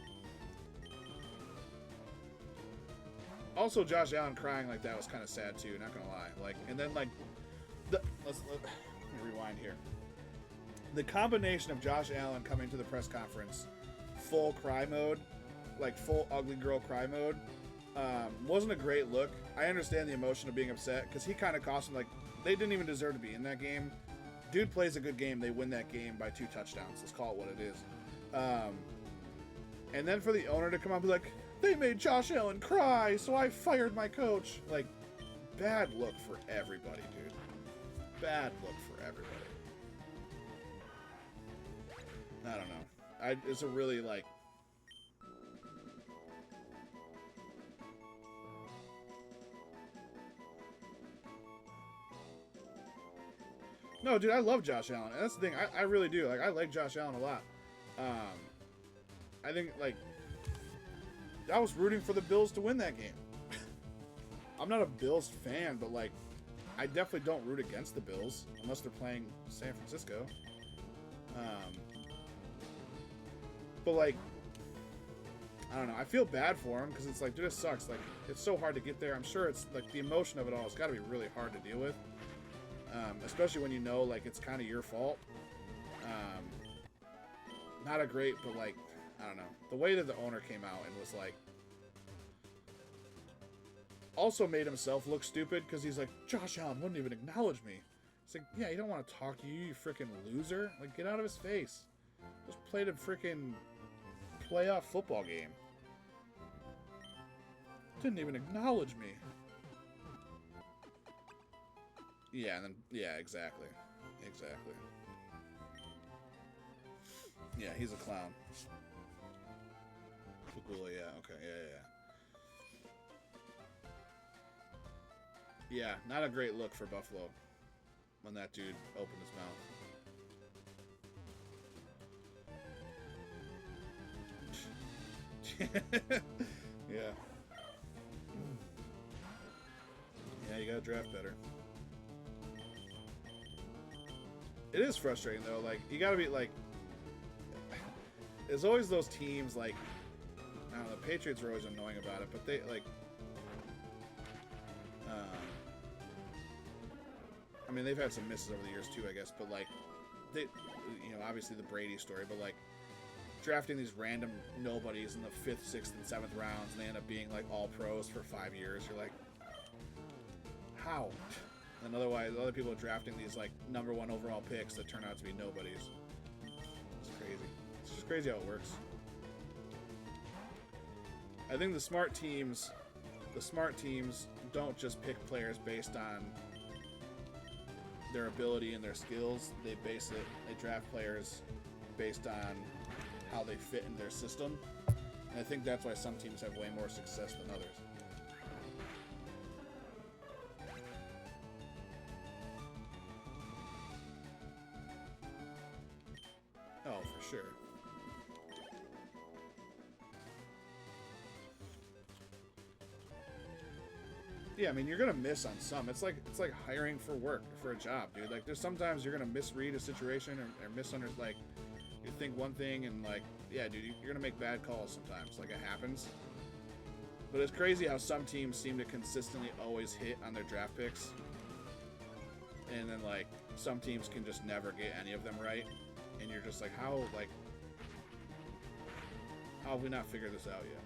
Also, Josh Allen crying like that was kind of sad too. Not gonna lie. Like, and then like, let me rewind here. The combination of Josh Allen coming to the press conference, full cry mode, like full ugly girl cry mode, wasn't a great look. I understand the emotion of being upset because he kind of cost him. Like, they didn't even deserve to be in that game. Dude plays a good game. They win that game by 2 touchdowns. Let's call it what it is. And then for the owner to come up and be like, they made Josh Allen cry, so I fired my coach. Like, bad look for everybody, dude. Bad look for everybody. I don't know. It's a really, like... No, dude, I love Josh Allen. And that's the thing. I really do. Like, I like Josh Allen a lot. I think, like... I was rooting for the Bills to win that game. I'm not a Bills fan, but, like, I definitely don't root against the Bills unless they're playing San Francisco. But, like, I don't know. I feel bad for him because it's like, dude, it sucks. Like, it's so hard to get there. I'm sure it's, like, the emotion of it all has got to be really hard to deal with. Especially when you know, like, it's kind of your fault. Not a great, but, like, I don't know. The way that the owner came out and was like, also made himself look stupid because he's like, Josh Allen wouldn't even acknowledge me. It's like, yeah, he don't want to talk to you, you freaking loser. Like, get out of his face. Just played a freaking playoff football game. Didn't even acknowledge me. Yeah, and then, yeah, exactly. Exactly. Yeah, he's a clown. Pagula, yeah, okay, yeah. Yeah, not a great look for Buffalo when that dude opened his mouth. Yeah. Yeah, you gotta draft better. It is frustrating, though. Like, you gotta be, like... There's always those teams, like... I don't know, the Patriots are always annoying about it, but they, like... I mean, they've had some misses over the years, too, I guess, but, like... They, you know, obviously the Brady story, but, like... Drafting these random nobodies in the 5th, 6th, and 7th rounds, and they end up being, like, all pros for 5 years. You're like... How? And otherwise, other people are drafting these, like, #1 overall picks that turn out to be nobodies. It's crazy. It's just crazy how it works. I think the smart teams don't just pick players based on their ability and their skills. They draft players based on how they fit in their system. And I think that's why some teams have way more success than others. Oh, for sure. Yeah, I mean, you're gonna miss on some. It's like hiring for work, for a job, dude. Like, there's sometimes you're gonna misread a situation or misunderstand. Like, you think one thing and, like, yeah, dude, you're gonna make bad calls sometimes. Like, it happens. But it's crazy how some teams seem to consistently always hit on their draft picks, and then, like, some teams can just never get any of them right. And you're just like, how have we not figured this out yet?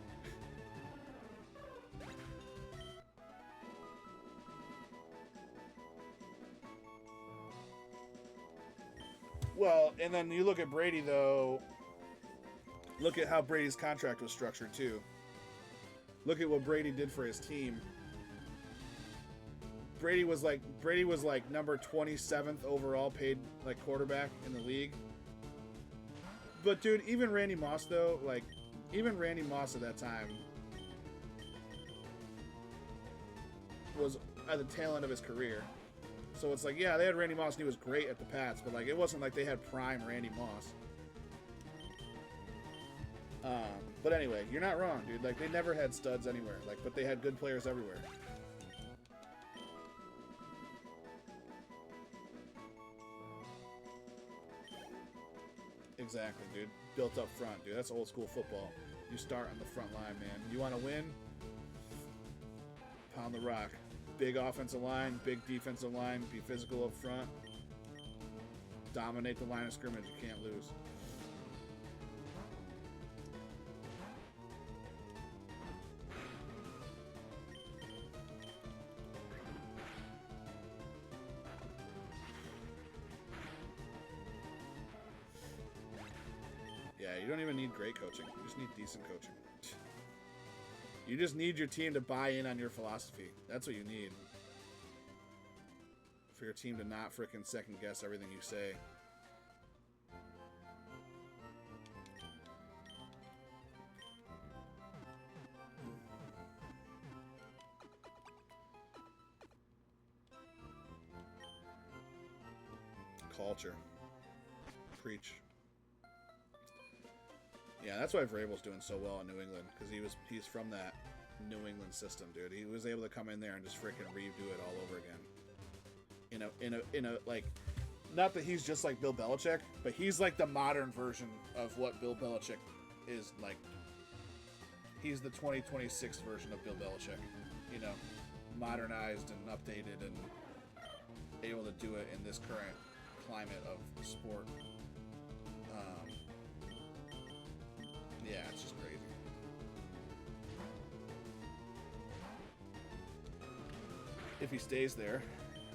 Well, and then you look at Brady, though. Look at how Brady's contract was structured, too. Look at what Brady did for his team. Brady was like number 27th overall paid like quarterback in the league. But dude, even Randy Moss though, like even Randy Moss at that time was at the tail end of his career. So it's like, yeah, they had Randy Moss and he was great at the Pats, but like it wasn't like they had prime Randy Moss. But anyway, you're not wrong, dude. Like they never had studs anywhere, like, but they had good players everywhere. Exactly, dude. Built up front, dude. That's old school football. You start on the front line, man. You want to win? Pound the rock. Big offensive line, big defensive line. Be physical up front. Dominate the line of scrimmage. You can't lose. Yeah, you don't even need great coaching. You just need decent coaching. You just need your team to buy in on your philosophy. That's what you need. For your team to not frickin' second guess everything you say. Culture. Preach. Yeah, that's why Vrabel's doing so well in New England, because he's from that New England system, dude. He was able to come in there and just freaking redo it all over again. In a like, not that he's just like Bill Belichick, but he's like the modern version of what Bill Belichick is like. He's the 2026 version of Bill Belichick, you know, modernized and updated and able to do it in this current climate of sport. Yeah, it's just crazy. If he stays there,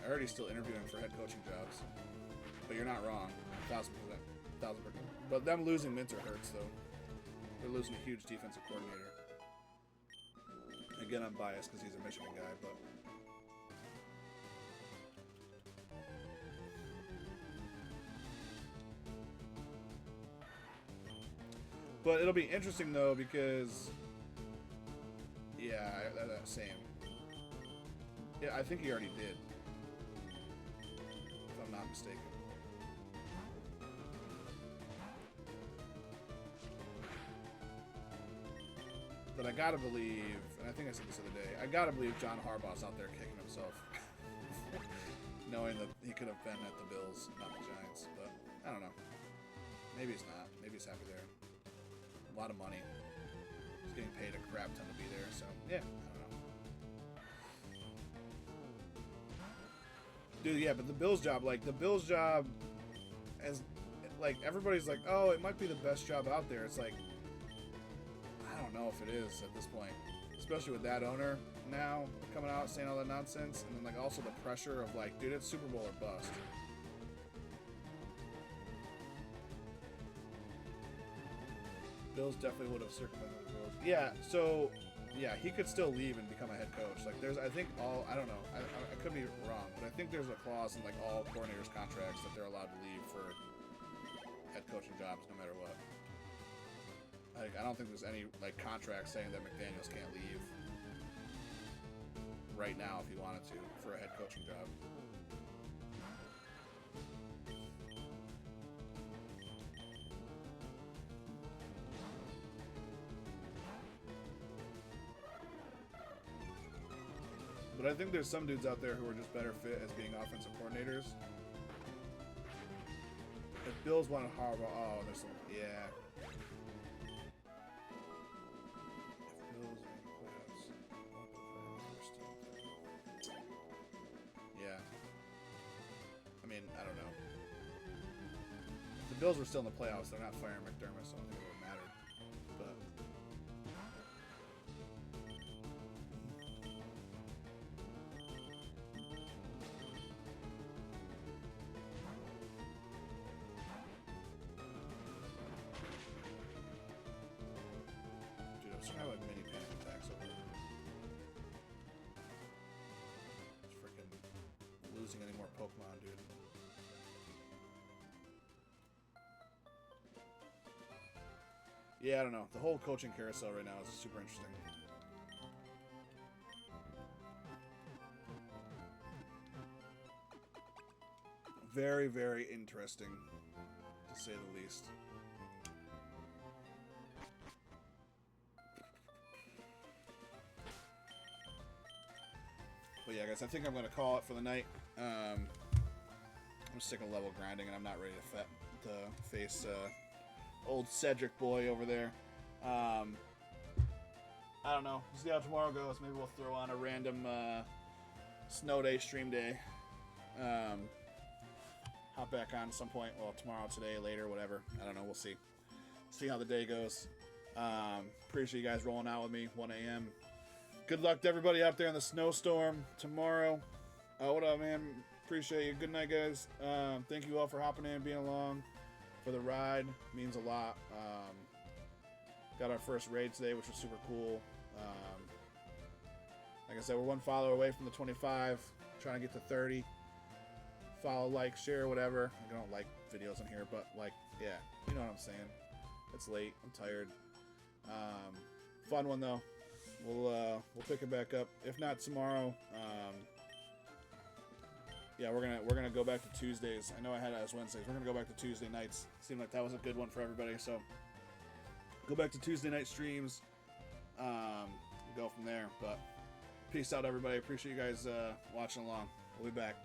I already still interviewing for head coaching jobs. But you're not wrong, 1,000%. But them losing Minter hurts though. They're losing a huge defensive coordinator. Again, I'm biased because he's a Michigan guy, but it'll be interesting though because, yeah, same. Yeah, I think he already did, if I'm not mistaken. But I gotta believe, and I think I said this the other day, I gotta believe John Harbaugh's out there kicking himself, knowing that he could have been at the Bills, not the Giants. But I don't know. Maybe he's not. Maybe he's happy there. A lot of money. He's getting paid a crap ton to be there, so yeah, I don't know. Dude, yeah, but the Bills job, as like everybody's like, oh, it might be the best job out there. It's like, I don't know if it is at this point, especially with that owner now coming out saying all that nonsense, and then like also the pressure of like, dude, it's Super Bowl or bust. Bills definitely would have circumvented the rules. Yeah, so yeah, he could still leave and become a head coach. Like there's, I think I don't know, I could be wrong, but I think there's a clause in like all coordinators' contracts that they're allowed to leave for head coaching jobs no matter what. Like I don't think there's any like contract saying that McDaniels can't leave right now if he wanted to for a head coaching job. But I think there's some dudes out there who are just better fit as being offensive coordinators. If Bills wanted Harbaugh, oh, there's some, yeah. If Bills are in the playoffs, yeah. I mean, I don't know. If the Bills were still in the playoffs, they're not firing McDermott, so I don't think it would matter. But I have like mini panic attacks over it. It's freaking Yeah, I don't know. The whole coaching carousel right now is super interesting. Very, very interesting, to say the least. But yeah, guys, I think I'm going to call it for the night. I'm sick of level grinding, and I'm not ready to face old Cedric boy over there. I don't know. We'll see how tomorrow goes. Maybe we'll throw on a random snow day, stream day. Hop back on at some point. Well, tomorrow, today, later, whatever. I don't know. We'll see. See how the day goes. Appreciate you guys rolling out with me. 1 a.m. Good luck to everybody out there in the snowstorm tomorrow. What up, man? Appreciate you. Good night, guys. Thank you all for hopping in, being along for the ride. Means a lot. Got our first raid today, which was super cool. Like I said, we're one follower away from the 25. Trying to get to 30. Follow, like, share, whatever. I don't like videos on here, but, like, yeah, you know what I'm saying. It's late. I'm tired. Fun one, though. We'll pick it back up. If not tomorrow, yeah, we're gonna go back to Tuesdays. I know I had it as Wednesdays. We're gonna go back to Tuesday nights. Seemed like that was a good one for everybody. So go back to Tuesday night streams. Go from there. But peace out, everybody. Appreciate you guys watching along. We'll be back.